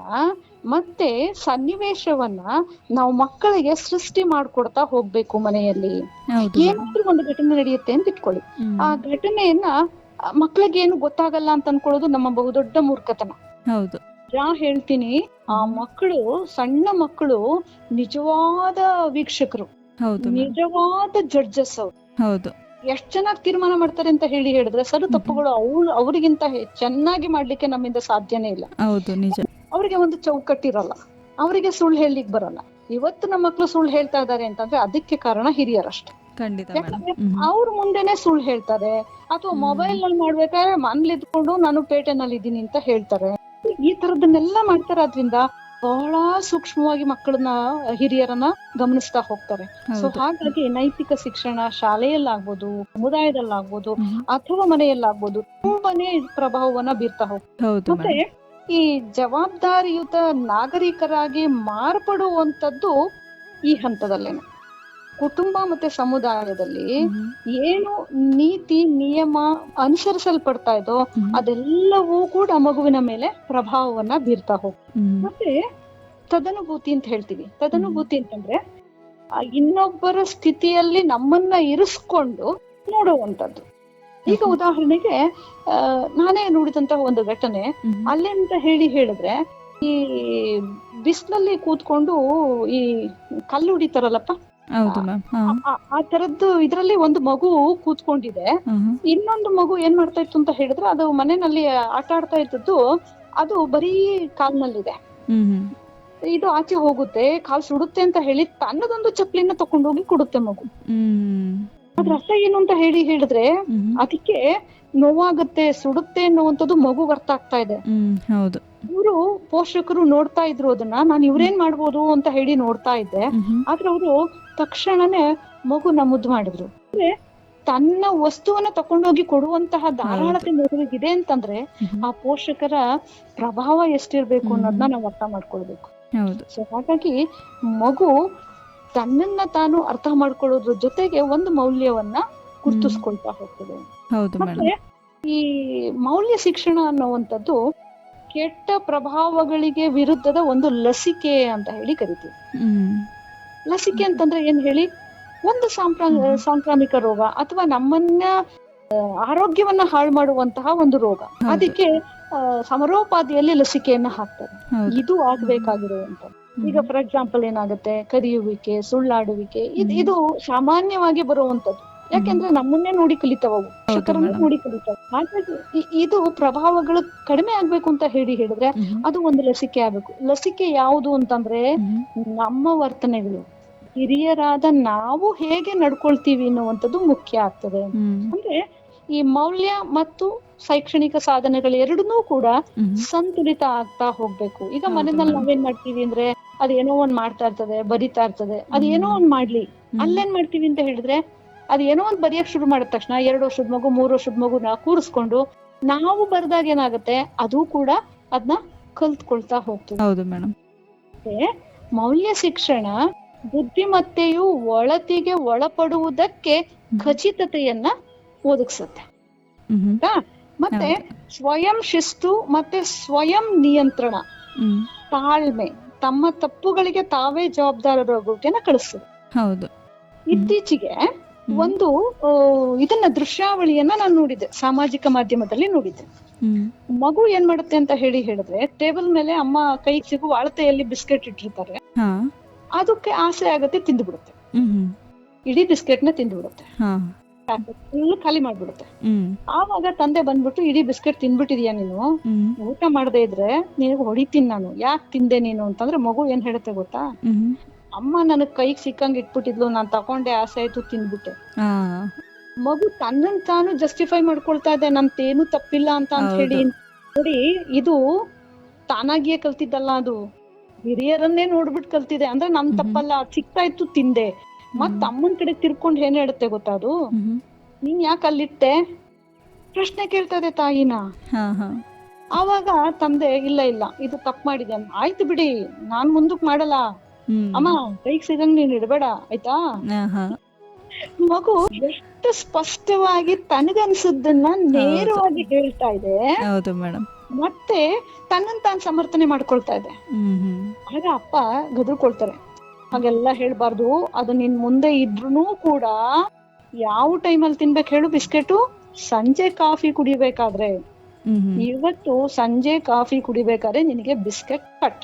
ಮತ್ತೆ ಸನ್ನಿವೇಶವನ್ನ ನಾವು ಮಕ್ಕಳಿಗೆ ಸೃಷ್ಟಿ ಮಾಡ್ಕೊಡ್ತಾ ಹೋಗ್ಬೇಕು. ಮನೆಯಲ್ಲಿ ಏನಾದ್ರೂ ಒಂದು ಘಟನೆ ನಡೆಯುತ್ತೆ ಅಂತ ಇಟ್ಕೊಳ್ಳಿ, ಆ ಘಟನೆಯನ್ನ ಮಕ್ಕಳಿಗೆ ಏನು ಗೊತ್ತಾಗಲ್ಲ ಅಂತ ಅನ್ಕೊಳ್ಳೋದು ನಮ್ಮ ಬಹುದೊಡ್ಡ ಮೂರ್ಖತನ. ಹೌದು, ಹೇಳ್ತೀನಿ, ಆ ಮಕ್ಕಳು, ಸಣ್ಣ ಮಕ್ಕಳು ನಿಜವಾದ ವೀಕ್ಷಕರು, ನಿಜವಾದ ಜಡ್ಜಸ್. ಅವ್ರು ಹೌದು, ಎಷ್ಟ್ ಚೆನ್ನಾಗಿ ತೀರ್ಮಾನ ಮಾಡ್ತಾರೆ ಅಂತ ಹೇಳಿದ್ರೆ ಸರಿ ತಪ್ಪುಗಳು ಅವ್ರಿಗಿಂತ ಚೆನ್ನಾಗಿ ಮಾಡ್ಲಿಕ್ಕೆ ನಮ್ಮಿಂದ ಸಾಧ್ಯನೇ ಇಲ್ಲ. ಹೌದು, ನಿಜ. ಅವ್ರಿಗೆ ಒಂದು ಚೌಕಟ್ಟಿರಲ್ಲ, ಅವರಿಗೆ ಸುಳ್ಳು ಹೇಳಲಿಕ್ಕೆ ಬರಲ್ಲ. ಇವತ್ತು ನಮ್ಮ ಮಕ್ಳು ಸುಳ್ಳು ಹೇಳ್ತಾ ಇದಾರೆ ಅಂತಂದ್ರೆ ಅದಕ್ಕೆ ಕಾರಣ ಹಿರಿಯರಷ್ಟೇ. ಅವ್ರ ಮುಂದೆನೆ ಸುಳ್ಳು ಹೇಳ್ತಾರೆ, ಅಥವಾ ಮೊಬೈಲ್ ನಲ್ಲಿ ಮಾಡ್ಬೇಕಾದ್ರೆ ಮನೇಲಿ ಇದ್ಕೊಂಡು ನಾನು ಪೇಟೆನಲ್ಲಿ ಇದ್ದೀನಿ ಅಂತ ಹೇಳ್ತಾರೆ. ಈ ತರದನ್ನೆಲ್ಲ ಮಾಡ್ತಾರೆ. ಅದ್ರಿಂದ ಬಹಳ ಸೂಕ್ಷ್ಮವಾಗಿ ಮಕ್ಕಳನ್ನ, ಹಿರಿಯರನ್ನ ಗಮನಿಸ್ತಾ ಹೋಗ್ತಾರೆ. ಸೊ ಹಾಗಾಗಿ ನೈತಿಕ ಶಿಕ್ಷಣ ಶಾಲೆಯಲ್ಲಾಗ್ಬೋದು, ಸಮುದಾಯದಲ್ಲಾಗ್ಬೋದು, ಅಥವಾ ಮನೆಯಲ್ಲಾಗ್ಬೋದು ತುಂಬಾನೇ ಪ್ರಭಾವವನ್ನ ಬೀರ್ತಾ ಹೋಗ್ತಾರೆ. ಮತ್ತೆ ಈ ಜವಾಬ್ದಾರಿಯುತ ನಾಗರಿಕರಾಗಿ ಮಾರ್ಪಡುವಂತದ್ದು ಈ ಹಂತದಲ್ಲೇನೆ. ಕುಟುಂಬ ಮತ್ತೆ ಸಮುದಾಯದಲ್ಲಿ ಏನು ನೀತಿ ನಿಯಮ ಅನುಸರಿಸಲ್ಪಡ್ತಾ ಇದೋ ಅದೆಲ್ಲವೂ ಕೂಡ ಮಗುವಿನ ಮೇಲೆ ಪ್ರಭಾವವನ್ನ ಬೀರ್ತಾ ಹೋಗ್ತದೆ. ಮತ್ತೆ ತದನುಭೂತಿ ಅಂತ ಹೇಳ್ತೀವಿ. ತದನುಭೂತಿ ಅಂತಂದ್ರೆ ಇನ್ನೊಬ್ಬರ ಸ್ಥಿತಿಯಲ್ಲಿ ನಮ್ಮನ್ನ ಇರಿಸ್ಕೊಂಡು ನೋಡುವಂತದ್ದು. ಈಗ ಉದಾಹರಣೆಗೆ ನಾನೇ ನೋಡಿದಂತಹ ಒಂದು ಘಟನೆ, ಅಲ್ಲೇ ಅಂತ ಹೇಳಿದ್ರೆ, ಈ ಬಿಸಿಲಲ್ಲಿ ಕೂತ್ಕೊಂಡು ಈ ಕಲ್ಲು ಹೊಡಿತಾರಲ್ಲಪ್ಪ, ಆ ತರದ್ದು ಇದ್ರಲ್ಲಿ ಒಂದು ಮಗು ಕೂತ್ಕೊಂಡಿದೆ. ಇನ್ನೊಂದು ಮಗು ಏನ್ ಮಾಡ್ತಾ ಇತ್ತು ಅಂತ ಹೇಳಿದ್ರೆ, ಅದು ಮನೆಯಲ್ಲಿ ಆಟ ಆಡ್ತಾ ಇದ್ದದ್ದು ಅದು ಬರೀ ಕಾಲ್ನಲ್ಲಿದೆ. ಇದು ಆಚೆ ಹೋಗುತ್ತೆ, ಕಾಲ್ ಸುಡುತ್ತೆ ಅಂತ ಹೇಳಿ ತನ್ನದೊಂದು ಚಪ್ಪಲಿನ ತಕೊಂಡೋಗಿ ಕೊಡುತ್ತೆ ಮಗು. ಅದ್ರ ಅರ್ಥ ಏನು ಅಂತ ಹೇಳಿದ್ರೆ, ಅದಕ್ಕೆ ನೋವಾಗುತ್ತೆ, ಸುಡುತ್ತೆ ಅನ್ನುವಂಥದ್ದು ಮಗು ಅರ್ಥ ಆಗ್ತಾ ಇದೆ. ಇವರು ಪೋಷಕರು ನೋಡ್ತಾ ಇದ್ರು ಅದನ್ನ, ನಾನು ಇವ್ರೇನ್ ಮಾಡ್ಬೋದು ಅಂತ ಹೇಳಿ ನೋಡ್ತಾ ಇದ್ದೆ. ಆದ್ರೆ ಅವರು ತಕ್ಷಣನೇ ಮಗುನ ಮುದ್ದು ಮಾಡಿದ್ರು. ಅಂದ್ರೆ ತನ್ನ ವಸ್ತುವನ್ನ ತಕೊಂಡೋಗಿ ಕೊಡುವಂತಹ ಧಾರಾಳತೆ ಮಗುವಿಗಿದೆ ಅಂತಂದ್ರೆ ಆ ಪೋಷಕರ ಪ್ರಭಾವ ಎಷ್ಟಿರ್ಬೇಕು ಅನ್ನೋದನ್ನ ನಾವು ಅರ್ಥ ಮಾಡ್ಕೊಳ್ಬೇಕು. ಸೊ ಹಾಗಾಗಿ ಮಗು ತನ್ನನ್ನ ತಾನು ಅರ್ಥ ಮಾಡ್ಕೊಳ್ಳೋದ್ರ ಜೊತೆಗೆ ಒಂದು ಮೌಲ್ಯವನ್ನ ಗುರ್ತಿಸ್ಕೊಳ್ತಾ ಹೋಗ್ತದೆ. ಮತ್ತೆ ಈ ಮೌಲ್ಯ ಶಿಕ್ಷಣ ಅನ್ನುವಂಥದ್ದು ಕೆಟ್ಟ ಪ್ರಭಾವಗಳಿಗೆ ವಿರುದ್ಧದ ಒಂದು ಲಸಿಕೆ ಅಂತ ಹೇಳಿ ಕರಿತೀವಿ. ಲಸಿಕೆ ಅಂತಂದ್ರೆ ಏನ್ ಹೇಳಿ, ಒಂದು ಸಾಂಕ್ರಾಮಿಕ ರೋಗ ಅಥವಾ ನಮ್ಮನ್ನ ಆರೋಗ್ಯವನ್ನ ಹಾಳು ಮಾಡುವಂತಹ ಒಂದು ರೋಗ, ಅದಕ್ಕೆ ಸಮರೋಪಾದಿಯಲ್ಲಿ ಲಸಿಕೆಯನ್ನ ಹಾಕ್ತಾರೆ. ಇದು ಆಗ್ಬೇಕಾಗಿರುವಂತದ್ದು. ಈಗ ಫಾರ್ ಎಕ್ಸಾಂಪಲ್ ಏನಾಗುತ್ತೆ, ಕರಿಯುವಿಕೆ, ಸುಳ್ಳಾಡುವಿಕೆ, ಇದು ಸಾಮಾನ್ಯವಾಗಿ ಬರುವಂತದ್ದು. ಯಾಕೆಂದ್ರೆ ನಮ್ಮನ್ನೇ ನೋಡಿ ಕಲಿತಾವು, ಶಿಕ್ಷಕರನ್ನ ನೋಡಿ ಕಲಿತಾವ. ಹಾಗಾಗಿ ಇದು ಪ್ರಭಾವಗಳು ಕಡಿಮೆ ಆಗ್ಬೇಕು ಅಂತ ಹೇಳಿದ್ರೆ ಅದು ಒಂದು ಲಸಿಕೆ ಆಗ್ಬೇಕು. ಲಸಿಕೆ ಯಾವುದು ಅಂತಂದ್ರೆ ನಮ್ಮ ವರ್ತನೆಗಳು, ಹಿರಿಯರಾದ ನಾವು ಹೇಗೆ ನಡ್ಕೊಳ್ತೀವಿ ಅನ್ನುವಂಥದ್ದು ಮುಖ್ಯ ಆಗ್ತದೆ. ಅಂದ್ರೆ ಈ ಮೌಲ್ಯ ಮತ್ತು ಶೈಕ್ಷಣಿಕ ಸಾಧನೆಗಳು ಎರಡನ್ನೂ ಕೂಡ ಸಂತುಲಿತ ಆಗ್ತಾ ಹೋಗ್ಬೇಕು. ಈಗ ಮನೆಯಲ್ಲಿ ನಾವೇನ್ ಮಾಡ್ತೀವಿ ಅಂದ್ರೆ ಅದೇನೋ ಒಂದ್ ಮಾಡ್ತಾ ಇರ್ತದೆ, ಬರಿತಾ ಇರ್ತದೆ, ಅದೇನೋ ಒಂದ್ ಮಾಡ್ಲಿ, ಅಲ್ಲೇನ್ ಮಾಡ್ತೀವಿ ಅಂತ ಹೇಳಿದ್ರೆ ಅದೇನೋ ಒಂದ್ ಬರೆಯಕ್ ಶುರು ಮಾಡಿದ ತಕ್ಷಣ 2 ವರ್ಷದ ಮಗು 3 ವರ್ಷದ ಮಗುನ ಕೂರಿಸ್ಕೊಂಡು ನಾವು ಬರ್ದಾಗ ಏನಾಗುತ್ತೆ, ಅದು ಕೂಡ ಅದನ್ನ ಕಲ್ತ್ಕೊಳ್ತಾ ಹೋಗ್ತದೆ. ಹೌದು ಮೇಡಮ್. ಮೌಲ್ಯ ಶಿಕ್ಷಣ ಬುದ್ಧಿಮತ್ತೆಯು ಒಳತಿಗೆ ಒಳಪಡುವುದಕ್ಕೆ ಖಚಿತತೆಯನ್ನ ಒದಗಿಸುತ್ತೆ. ಮತ್ತೆ ಸ್ವಯಂ ಶಿಸ್ತು ಮತ್ತೆ ಸ್ವಯಂ ನಿಯಂತ್ರಣ, ತಾಳ್ಮೆ, ತಮ್ಮ ತಪ್ಪುಗಳಿಗೆ ತಾವೇ ಜವಾಬ್ದಾರರಾಗೋಕೆನ ಕಳಿಸ್ತದೆ. ಹೌದು. ಇತ್ತೀಚೆಗೆ ಒಂದು ಇದನ್ನ ದೃಶ್ಯಾವಳಿಯನ್ನ ನಾನು ನೋಡಿದ್ದೆ, ಸಾಮಾಜಿಕ ಮಾಧ್ಯಮದಲ್ಲಿ ನೋಡಿದ್ದೆ. ಮಗು ಏನ್ ಮಾಡುತ್ತೆ ಅಂತ ಹೇಳಿದ್ರೆ, ಟೇಬಲ್ ಮೇಲೆ ಅಮ್ಮ ಕೈಗೆ ಸಿಗುವ ಅಳತೆಯಲ್ಲಿ ಬಿಸ್ಕೆಟ್ ಇಟ್ಟಿರ್ತಾರೆ, ಅದಕ್ಕೆ ಆಸೆ ಆಗತ್ತೆ, ತಿಂದು ಬಿಡುತ್ತೆ, ಇಡೀ ಬಿಸ್ಕೆಟ್ ನ ತಿಂದು ಬಿಡುತ್ತೆ. ಫುಲ್ ಖಾಲಿ ಮಾಡ್ಬಿಡುತ್ತೆ. ಹ್ಮ್ ಆವಾಗ ತಂದೆ ಬಂದ್ಬಿಟ್ಟು ಇಡೀ ಬಿಸ್ಕೆಟ್ ತಿನ್ಬಿಟ್ಟಿದ್ಯಾ ನೀನು, ಹ್ಮ್ ಊಟ ಮಾಡದೇ ಇದ್ರೆ ನಿನಗೆ ಹೊಡಿತೀನಿ ನಾನು, ಯಾಕೆ ತಿಂದೆ ನೀನು ಅಂತಂದ್ರೆ ಮಗು ಏನ್ ಹೇಳುತ್ತೆ ಗೊತ್ತಾ, ಹ್ಮ್ ಅಮ್ಮ ನನಗ್ ಕೈಗೆ ಸಿಕ್ಕಂಗ್ ಇಟ್ಬಿಟ್ಟಿದ್ಲು, ನಾನ್ ತಕೊಂಡೆ, ಆಸೆ ಆಯ್ತು ತಿನ್ಬಿಟ್ಟೆ. ಹಾ ಮಗು ತನ್ನನ್ ತಾನು ಜಸ್ಟಿಫೈ ಮಾಡ್ಕೊಳ್ತಾ ಇದೆ, ನಮ್ದೇನು ತಪ್ಪಿಲ್ಲ ಅಂತ ಹೇಳಿ. ನೋಡಿ, ಇದು ತಾನಾಗಿಯೇ ಕಲ್ತಿದ್ದಲ್ಲ, ಅದು ಹಿರಿಯರನ್ನೇ ನೋಡ್ಬಿಟ್ಟು ಕಲ್ತಿದೆ. ಅಂದ್ರೆ ನಮ್ ತಪ್ಪಲ್ಲ, ಸಿಕ್ತಾ ಇತ್ತು ತಿಂದೆ. ಮತ್ ಅಮ್ಮನ್ ಕಡೆ ತಿರ್ಕೊಂಡ್ ಏನ್ ಹೇಳುತ್ತೆ ಗೊತ್ತಾ ಅದು, ಹ್ಮ್ ನೀನ್ ಯಾಕೆ ಅಲ್ಲಿಟ್ಟೆ ಪ್ರಶ್ನೆ ಕೇಳ್ತಾ ಇದೆ ತಾಯಿನ. ಹಾ ಹಾ ಆವಾಗ ತಂದೆ ಇಲ್ಲ ಇಲ್ಲ ಇದು ತಪ್ಪು ಮಾಡಿದೆ, ಆಯ್ತು ಬಿಡಿ ನಾನ್ ಮುಂದಕ್ ಮಾಡಲ್ಲ, ಹ್ಮ್ ಅಮ್ಮ ಕೈಗೆ ಸಿಗಂಗ್ ನೀನ್ ಇಡ್ಬೇಡ ಆಯ್ತಾ. ಹಾ ಹಾ ಮಗು ಎಷ್ಟು ಸ್ಪಷ್ಟವಾಗಿ ತನಗನ್ಸದ್ದನ್ನ ನೇರವಾಗಿ ಹೇಳ್ತಾ ಇದೆ, ಹೌದು ಮೇಡಮ್. ಮತ್ತೆ ತನ್ನನ್ ತಾನ್ ಸಮರ್ಥನೆ ಮಾಡ್ಕೊಳ್ತಾ ಇದೆ. ಹ್ಮ್ ಹ್ಮ್ ಆಗ ಅಪ್ಪ ಗದರ್ಕೊಳ್ತಾರೆ, ಹಾಗೆಲ್ಲ ಹೇಳ್ಬಾರ್ದು, ಅದು ನಿನ್ ಮುಂದೆ ಇದ್ರೂ ಕೂಡ ಯಾವ ಟೈಮಲ್ಲಿ ತಿನ್ಬೇಕು ಹೇಳು ಬಿಸ್ಕೆಟು, ಸಂಜೆ ಕಾಫಿ ಕುಡಿಬೇಕಾದ್ರೆ, ಹ್ಮ್ ಇವತ್ತು ಸಂಜೆ ಕಾಫಿ ಕುಡಿಬೇಕಾದ್ರೆ ನಿನಗೆ ಬಿಸ್ಕೆಟ್ ಕಟ್.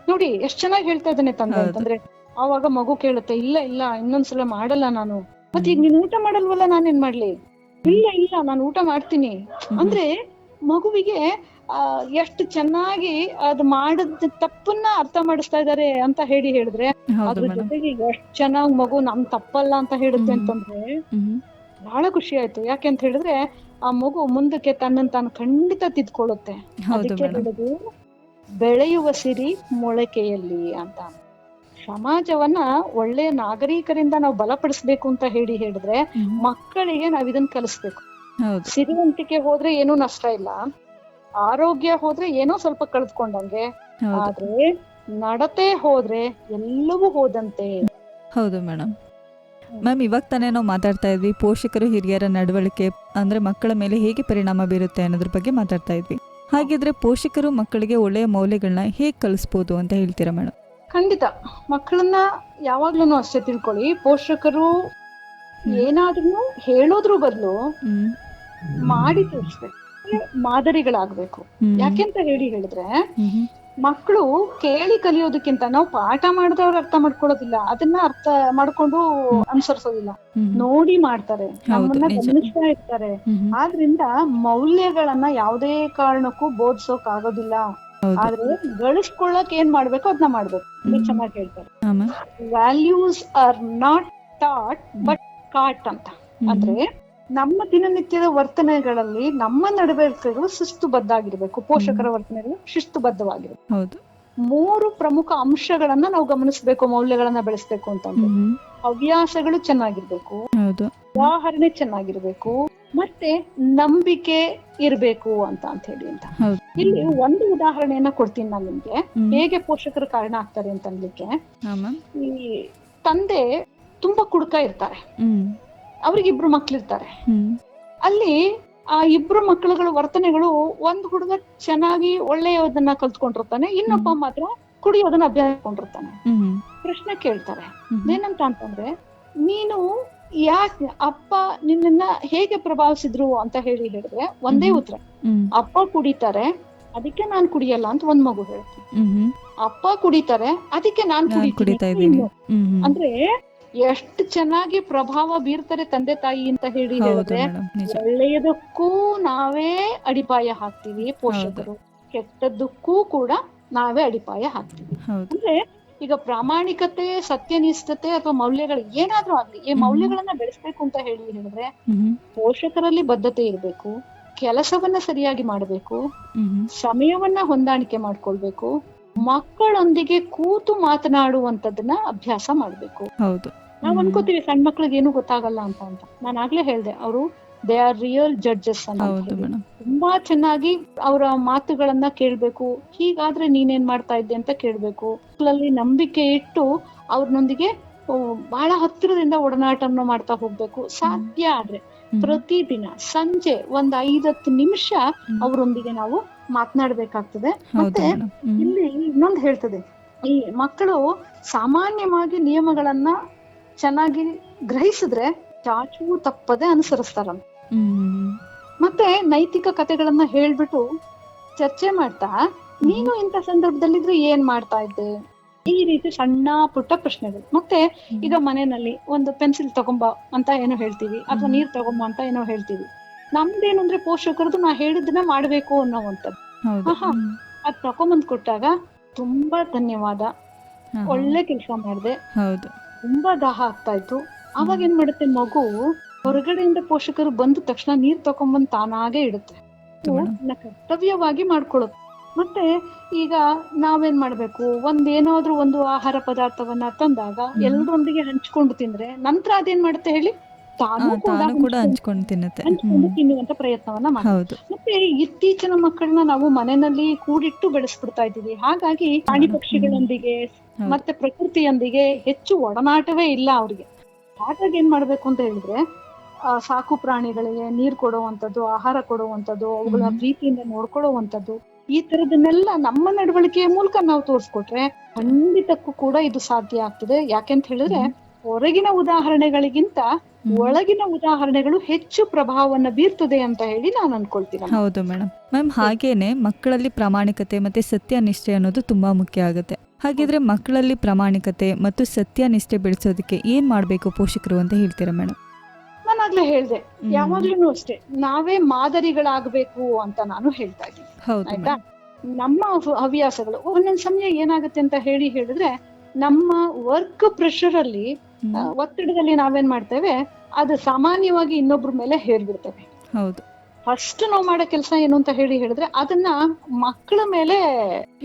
ನೋಡಿ ಎಷ್ಟ್ ಚೆನ್ನಾಗಿ ಹೇಳ್ತಾ ಇದ್ದಾನೆ ತಂದೆ ಅಂತಂದ್ರೆ. ಆವಾಗ ಮಗು ಕೇಳುತ್ತೆ, ಇಲ್ಲ ಇಲ್ಲ ಇನ್ನೊಂದ್ಸಲ ಮಾಡಲ್ಲ ನಾನು. ಮತ್ತೆ ಈಗ ನೀನ್ ಊಟ ಮಾಡಲ್ವಲ್ಲ, ನಾನೇನ್ ಮಾಡ್ಲಿ, ಇಲ್ಲ ಇಲ್ಲ ನಾನು ಊಟ ಮಾಡ್ತೀನಿ ಅಂದ್ರೆ ಮಗುವಿಗೆ ಎಷ್ಟು ಚೆನ್ನಾಗಿ ಅದು ಮಾಡದ ತಪ್ಪನ್ನ ಅರ್ಥ ಮಾಡಿಸ್ತಾ ಇದಾರೆ ಅಂತ ಹೇಳಿದ್ರೆ, ಅದ್ರ ಜೊತೆಗೆ ಎಷ್ಟ್ ಚೆನ್ನಾಗ್ ಮಗು ನಮ್ ತಪ್ಪಲ್ಲ ಅಂತ ಹೇಳುತ್ತೆ ಅಂತಂದ್ರೆ ಬಹಳ ಖುಷಿ ಆಯ್ತು. ಯಾಕೆ ಅಂತ ಹೇಳಿದ್ರೆ ಆ ಮಗು ಮುಂದಕ್ಕೆ ತನ್ನನ್ ತಾನು ಖಂಡಿತ ತಿದ್ಕೊಳ್ಳುತ್ತೆ. ಅದಕ್ಕೆ ಹೇಳುದು ಬೆಳೆಯುವ ಸಿರಿ ಮೊಳಕೆಯಲ್ಲಿ ಅಂತ. ಸಮಾಜವನ್ನ ಒಳ್ಳೆಯ ನಾಗರಿಕರಿಂದ ನಾವು ಬಲಪಡಿಸ್ಬೇಕು ಅಂತ ಹೇಳಿದ್ರೆ ಮಕ್ಕಳಿಗೆ ನಾವ್ ಇದನ್ನ ಕಲಿಸ್ಬೇಕು. ಸಿರಿವಂತಿಕೆ ಹೋದ್ರೆ ಏನೂ ನಷ್ಟ ಇಲ್ಲ, ಆರೋಗ್ಯ ಹೋದ್ರೆ ಏನೋ ಸ್ವಲ್ಪ ಕಳೆದುಕೊಂಡಂಗೆ, ಆದ್ರೆ ನಡತೆ ಹೋದ್ರೆ ಎಲ್ಲವೂ ಹೋದಂತೆ. ಹೌದು ಮೇಡಮ್. ಮ್ಯಾಮ್, ಇವಾಗ ತಾನೇ ನಾವು ಮಾತಾಡ್ತಾ ಇದ್ವಿ ಪೋಷಕರು ಹಿರಿಯರ ನಡವಳಿಕೆ ಅಂದ್ರೆ ಮಕ್ಕಳ ಮೇಲೆ ಹೇಗೆ ಪರಿಣಾಮ ಬೀರುತ್ತೆ ಅನ್ನೋದ್ರ ಬಗ್ಗೆ ಮಾತಾಡ್ತಾ ಇದ್ವಿ. ಹಾಗಿದ್ರೆ ಪೋಷಕರು ಮಕ್ಕಳಿಗೆ ಒಳ್ಳೆಯ ಮೌಲ್ಯಗಳನ್ನ ಹೇಗೆ ಕಲಿಸ್ಬೋದು ಅಂತ ಹೇಳ್ತೀರಾ ಮೇಡಮ್? ಖಂಡಿತ. ಮಕ್ಕಳನ್ನ ಯಾವಾಗ್ಲೂ ಅಷ್ಟೇ ತಿಳ್ಕೊಳ್ಳಿ, ಪೋಷಕರು ಏನಾದ್ರೂ ಹೇಳೋದ್ರ ಬದಲು ಮಾಡಿ ತೋರಿಸ್ಬೇಕು, ಮಾದರಿಗಳಾಗ್ಬೇಕು. ಯಾಕೆಂತ ಹೇಳಿದ್ರೆ ಮಕ್ಕಳು ಕೇಳಿ ಕಲಿಯೋದಕ್ಕಿಂತ ನಾವು ಪಾಠ ಮಾಡಿದವ್ರು ಅರ್ಥ ಮಾಡ್ಕೊಳ್ಳೋದಿಲ್ಲ, ಅದನ್ನ ಅರ್ಥ ಮಾಡ್ಕೊಂಡು ಅನುಸರಿಸೋದಿಲ್ಲ, ನೋಡಿ ಮಾಡ್ತಾರೆ, ನಮ್ಮನ್ನ ಗಮನಿಸ್ತಾ ಇರ್ತಾರೆ. ಆದ್ರಿಂದ ಮೌಲ್ಯಗಳನ್ನ ಯಾವುದೇ ಕಾರಣಕ್ಕೂ ಬೋಧಿಸೋಕ್ ಆಗೋದಿಲ್ಲ. ಆದ್ರೆ ಗಳಿಸ್ಕೊಳ್ಳಕ್ ಏನ್ ಮಾಡ್ಬೇಕು ಅದನ್ನ ಮಾಡ್ಬೇಕು. ಚೆನ್ನಾಗಿ ಹೇಳ್ತಾರೆ, values are not taught but caught ಅಂತ. ಅಂದ್ರೆ ನಮ್ಮ ದಿನನಿತ್ಯದ ವರ್ತನೆಗಳಲ್ಲಿ ನಮ್ಮ ನಡವಳಿಕೆಗಳು ಶಿಸ್ತುಬದ್ಧ ಆಗಿರ್ಬೇಕು, ಪೋಷಕರ ವರ್ತನೆಗಳು ಶಿಸ್ತುಬದ್ಧವಾಗಿರ್ಬೇಕು. 3 ಪ್ರಮುಖ ಅಂಶಗಳನ್ನ ನಾವು ಗಮನಿಸ್ಬೇಕು ಮೌಲ್ಯಗಳನ್ನ ಬೆಳೆಸ್ಬೇಕು ಅಂತಂದ್ರೆ. ಹವ್ಯಾಸಗಳು ಚೆನ್ನಾಗಿರ್ಬೇಕು, ಉದಾಹರಣೆ ಚೆನ್ನಾಗಿರ್ಬೇಕು, ಮತ್ತೆ ನಂಬಿಕೆ ಇರ್ಬೇಕು ಅಂತ ಹೇಳಿ ಅಂತ. ಇಲ್ಲಿ ಒಂದು ಉದಾಹರಣೆಯನ್ನ ಕೊಡ್ತೀನಿ ನಾನು ನಿಮ್ಗೆ, ಹೇಗೆ ಪೋಷಕರು ಕಾರಣ ಆಗ್ತಾರೆ ಅಂತ ಅನ್ಲಿಕ್ಕೆ. ಈ ತಂದೆ ತುಂಬಾ ಕುಡುಕ ಇರ್ತಾರೆ, ಅವ್ರಿಗೆ 2 ಮಕ್ಳಿರ್ತಾರೆ. ಅಲ್ಲಿ ಆ 2 ಮಕ್ಕಳುಗಳ ವರ್ತನೆಗಳು, ಒಂದ್ ಹುಡುಗ ಚೆನ್ನಾಗಿ ಒಳ್ಳೆಯದನ್ನ ಕಲ್ತ್ಕೊಂಡಿರ್ತಾನೆ, ಇನ್ನೊಬ್ಬ ಮಾತ್ರ ಕುಡಿಯೋದನ್ನ ಅಭ್ಯಾಸ ಕೊಂಡಿರ್ತಾನೆ. ಪ್ರಶ್ನೆ ಕೇಳ್ತಾರೆ ಏನಂತ ಅಂತಂದ್ರೆ, ನೀನು ಯಾಕೆ ಅಪ್ಪ ನಿನ್ನ ಹೇಗೆ ಪ್ರಭಾವಿಸಿದ್ರು ಅಂತ ಹೇಳಿದ್ರೆ ಒಂದೇ ಉತ್ತರ, ಅಪ್ಪ ಕುಡಿತಾರೆ ಅದಕ್ಕೆ ನಾನ್ ಕುಡಿಯಲ್ಲ ಅಂತ ಒಂದ್ ಮಗು ಹೇಳುತ್ತೆ, ಅಪ್ಪ ಕುಡಿತಾರೆ ಅದಕ್ಕೆ ನಾನ್ ಕುಡಿತಾ ಇದ್ದೀನಿ. ಅಂದ್ರೆ ಎಷ್ಟು ಚೆನ್ನಾಗಿ ಪ್ರಭಾವ ಬೀರ್ತಾರೆ ತಂದೆ ತಾಯಿ ಅಂತ ಹೇಳಿದ್ರೆ. ಒಳ್ಳೆಯದಕ್ಕೂ ನಾವೇ ಅಡಿಪಾಯ ಹಾಕ್ತಿವಿ ಪೋಷಕರು, ಕೆಟ್ಟದ್ದಕ್ಕೂ ಕೂಡ ನಾವೇ ಅಡಿಪಾಯ ಹಾಕ್ತಿವಿ. ಅಂದ್ರೆ ಈಗ ಪ್ರಾಮಾಣಿಕತೆ, ಸತ್ಯನಿಷ್ಠತೆ ಅಥವಾ ಮೌಲ್ಯಗಳು ಏನಾದ್ರೂ ಆಗ್ಲಿ, ಈ ಮೌಲ್ಯಗಳನ್ನ ಬೆಳೆಸ್ಬೇಕು ಅಂತ ಹೇಳಿದ್ರೆ ಪೋಷಕರಲ್ಲಿ ಬದ್ಧತೆ ಇರ್ಬೇಕು, ಕೆಲಸವನ್ನ ಸರಿಯಾಗಿ ಮಾಡ್ಬೇಕು, ಸಮಯವನ್ನ ಹೊಂದಾಣಿಕೆ ಮಾಡ್ಕೊಳ್ಬೇಕು, ಮಕ್ಕಳೊಂದಿಗೆ ಕೂತು ಮಾತನಾಡುವಂತದನ್ನ ಅಭ್ಯಾಸ ಮಾಡ್ಬೇಕು. ನಾವ್ ಅನ್ಕೋತೀವಿ ಸಣ್ಣ ಮಕ್ಳಿಗೆ ಏನು ಗೊತ್ತಾಗಲ್ಲ ಅಂತ. ನಾನು ಆಗ್ಲೇ ಹೇಳ್ದೆ, ಅವರು ದೇ ಆರ್ ರಿಯಲ್ ಜಡ್ಜಸ್ ಅಂತ. ತುಂಬಾ ಚೆನ್ನಾಗಿ ಅವರ ಮಾತುಗಳನ್ನ ಕೇಳ್ಬೇಕು, ಹೀಗಾದ್ರೆ ನೀನೇನ್ ಮಾಡ್ತಾ ಇದ್ದೆ ಅಂತ ಕೇಳ್ಬೇಕು. ಮಕ್ಕಳಲ್ಲಿ ನಂಬಿಕೆ ಇಟ್ಟು ಅವ್ರನ್ನೊಂದಿಗೆ ಬಹಳ ಹತ್ತಿರದಿಂದ ಒಡನಾಟವನ್ನು ಮಾಡ್ತಾ ಹೋಗ್ಬೇಕು. ಸಾಧ್ಯ ಆದ್ರೆ ಪ್ರತಿದಿನ ಸಂಜೆ 5-10 ನಿಮಿಷ ಅವರೊಂದಿಗೆ ನಾವು ಮಾತನಾಡ್ಬೇಕಾಗ್ತದೆ. ಮತ್ತೆ ಇಲ್ಲಿ ಇನ್ನೊಂದು ಹೇಳ್ತದೆ, ಈ ಮಕ್ಕಳು ಸಾಮಾನ್ಯವಾಗಿ ನಿಯಮಗಳನ್ನ ಚೆನ್ನಾಗಿ ಗ್ರಹಿಸಿದ್ರೆ ಚಾಚು ತಪ್ಪದೆ ಅನುಸರಿಸ್ತಾರಂತ. ಮತ್ತೆ ನೈತಿಕ ಕಥೆಗಳನ್ನ ಹೇಳ್ಬಿಟ್ಟು ಚರ್ಚೆ ಮಾಡ್ತಾ, ನೀನು ಇಂಥ ಸಂದರ್ಭದಲ್ಲಿದ್ರೆ ಏನ್ ಮಾಡ್ತಾ ಇದ್ದೆ, ಈ ರೀತಿ ಸಣ್ಣ ಪುಟ್ಟ ಪ್ರಶ್ನೆಗಳು. ಮತ್ತೆ ಈಗ ಮನೆಯಲ್ಲಿ ಒಂದು ಪೆನ್ಸಿಲ್ ತಗೊಂಬ ಅಂತ ಏನೋ ಹೇಳ್ತೀವಿ, ಅಥವಾ ನೀರ್ ತಗೊಂಬ ಅಂತ ಏನೋ ಹೇಳ್ತೀವಿ. ನಮ್ದೇನು ಅಂದ್ರೆ ಪೋಷಕರದು ನಾ ಹೇಳಿದ್ದನ್ನ ಮಾಡ್ಬೇಕು ಅನ್ನೋವಂಥದ್ದು. ಹೌದು. ಅದ್ ತಗೊಂಬಂದ್ ಕೊಟ್ಟಾಗ ತುಂಬಾ ಧನ್ಯವಾದ, ಒಳ್ಳೆ ಕೆಲ್ಸ ಮಾಡ್ದೆ, ಹೌದು. ತುಂಬಾ ದಾಹ ಆಗ್ತಾ ಇತ್ತು. ಅವಾಗ ಏನ್ ಮಾಡುತ್ತೆ ಮಗು, ಹೊರಗಡೆಯಿಂದ ಪೋಷಕರು ಬಂದ ತಕ್ಷಣ ನೀರ್ ತಗೊಂಬಂದ್ ತಾನಾಗೆ ಇಡುತ್ತೆ, ಕರ್ತವ್ಯವಾಗಿ ಮಾಡ್ಕೊಳುತ್ತೆ. ಮತ್ತೆ ಈಗ ನಾವೇನ್ ಮಾಡ್ಬೇಕು, ಏನಾದ್ರೂ ಒಂದು ಆಹಾರ ಪದಾರ್ಥವನ್ನ ತಂದಾಗ ಎಲ್ಲರೊಂದಿಗೆ ಹಂಚ್ಕೊಂಡು ತಿಂದ್ರೆ ನಂತರ ಅದೇನ್ ಮಾಡುತ್ತೆ ಹೇಳಿ, ತಾನು ಕೂಡ ಹಂಚ್ಕೊಂಡು ತಿನ್ನುತ್ತೆ, ಹಂಚ್ಕೊಂಡು ತಿನ್ನುವಂತ ಪ್ರಯತ್ನವನ್ನ ಮಾಡುತ್ತೆ. ಮತ್ತೆ ಇತ್ತೀಚಿನ ಮಕ್ಕಳನ್ನ ನಾವು ಮನೆಯಲ್ಲಿ ಕೂಡಿಟ್ಟು ಬೆಳೆಸ್ಬಿಡ್ತಾ ಇದ್ದೀವಿ. ಹಾಗಾಗಿ ಪ್ರಾಣಿ ಪಕ್ಷಿಗಳೊಂದಿಗೆ ಮತ್ತೆ ಪ್ರಕೃತಿಯೊಂದಿಗೆ ಹೆಚ್ಚು ಒಡನಾಟವೇ ಇಲ್ಲ ಅವ್ರಿಗೆ. ಹಾಗಾಗಿ ಏನ್ ಮಾಡ್ಬೇಕು ಅಂತ ಹೇಳಿದ್ರೆ, ಸಾಕು ಪ್ರಾಣಿಗಳಿಗೆ ನೀರ್ ಕೊಡುವಂಥದ್ದು, ಆಹಾರ ಕೊಡುವಂಥದ್ದು, ಅವುಗಳ ಪ್ರೀತಿಯಿಂದ ನೋಡ್ಕೊಳ್ಳುವಂಥದ್ದು, ಈ ತರದನ್ನೆಲ್ಲ ನಮ್ಮ ನಡವಳಿಕೆಯ ಮೂಲಕ ನಾವು ತೋರಿಸ್ಕೊಟ್ರೆ ಖಂಡಿತಕ್ಕೂ ಕೂಡ ಇದು ಸಾಧ್ಯ ಆಗ್ತದೆ. ಯಾಕೆಂತ ಹೇಳಿದ್ರೆ, ಹೊರಗಿನ ಉದಾಹರಣೆಗಳಿಗಿಂತ ಒಳಗಿನ ಉದಾಹರಣೆಗಳು ಹೆಚ್ಚು ಪ್ರಭಾವವನ್ನ ಬೀರ್ತದೆ ಅಂತ ಹೇಳಿ ನಾನು ಅನ್ಕೊಳ್ತೀನಿ. ಹೌದು ಮೇಡಮ್. ಮ್ಯಾಮ್, ಹಾಗೇನೆ ಮಕ್ಕಳಲ್ಲಿ ಪ್ರಾಮಾಣಿಕತೆ ಮತ್ತೆ ಸತ್ಯನಿಷ್ಠೆ ಅನ್ನೋದು ತುಂಬಾ ಮುಖ್ಯ ಆಗುತ್ತೆ. ಹಾಗಿದ್ರೆ ಮಕ್ಕಳಲ್ಲಿ ಪ್ರಾಮಾಣಿಕತೆ ಮತ್ತು ಸತ್ಯನಿಷ್ಠೆ ಬೆಳೆಸೋದಕ್ಕೆ ಏನ್ ಮಾಡ್ಬೇಕು ಪೋಷಕರು ಅಂತ ಹೇಳ್ತೀರಾ ಮೇಡಮ್? ನಾನಾಗ್ಲೇ ಹೇಳ್ದೆ, ಯಾವಾಗ್ಲೂ ಅಷ್ಟೇ ನಾವೇ ಮಾದರಿಗಳಾಗಬೇಕು ಅಂತ ನಾನು ಹೇಳ್ತಾ ಇದ್ದೀನಿ. ಆಯ್ತಾ? ನಮ್ಮ ಹವ್ಯಾಸಗಳು ಒಂದೊಂದ್ ಸಮಯ ಏನಾಗುತ್ತೆ ಅಂತ ಹೇಳಿದ್ರೆ, ನಮ್ಮ ವರ್ಕ್ ಪ್ರೆಷರ್ ಅಲ್ಲಿ, ಒತ್ತಡದಲ್ಲಿ ನಾವೇನ್ ಮಾಡ್ತೇವೆ, ಅದು ಸಾಮಾನ್ಯವಾಗಿ ಇನ್ನೊಬ್ರ ಮೇಲೆ ಹೇರ್ಬಿಡ್ತೇವೆ. ಹೌದು. ಫಸ್ಟ್ ನಾವು ಮಾಡೋ ಕೆಲಸ ಏನು ಅಂತ ಹೇಳಿದ್ರೆ, ಅದನ್ನ ಮಕ್ಕಳ ಮೇಲೆ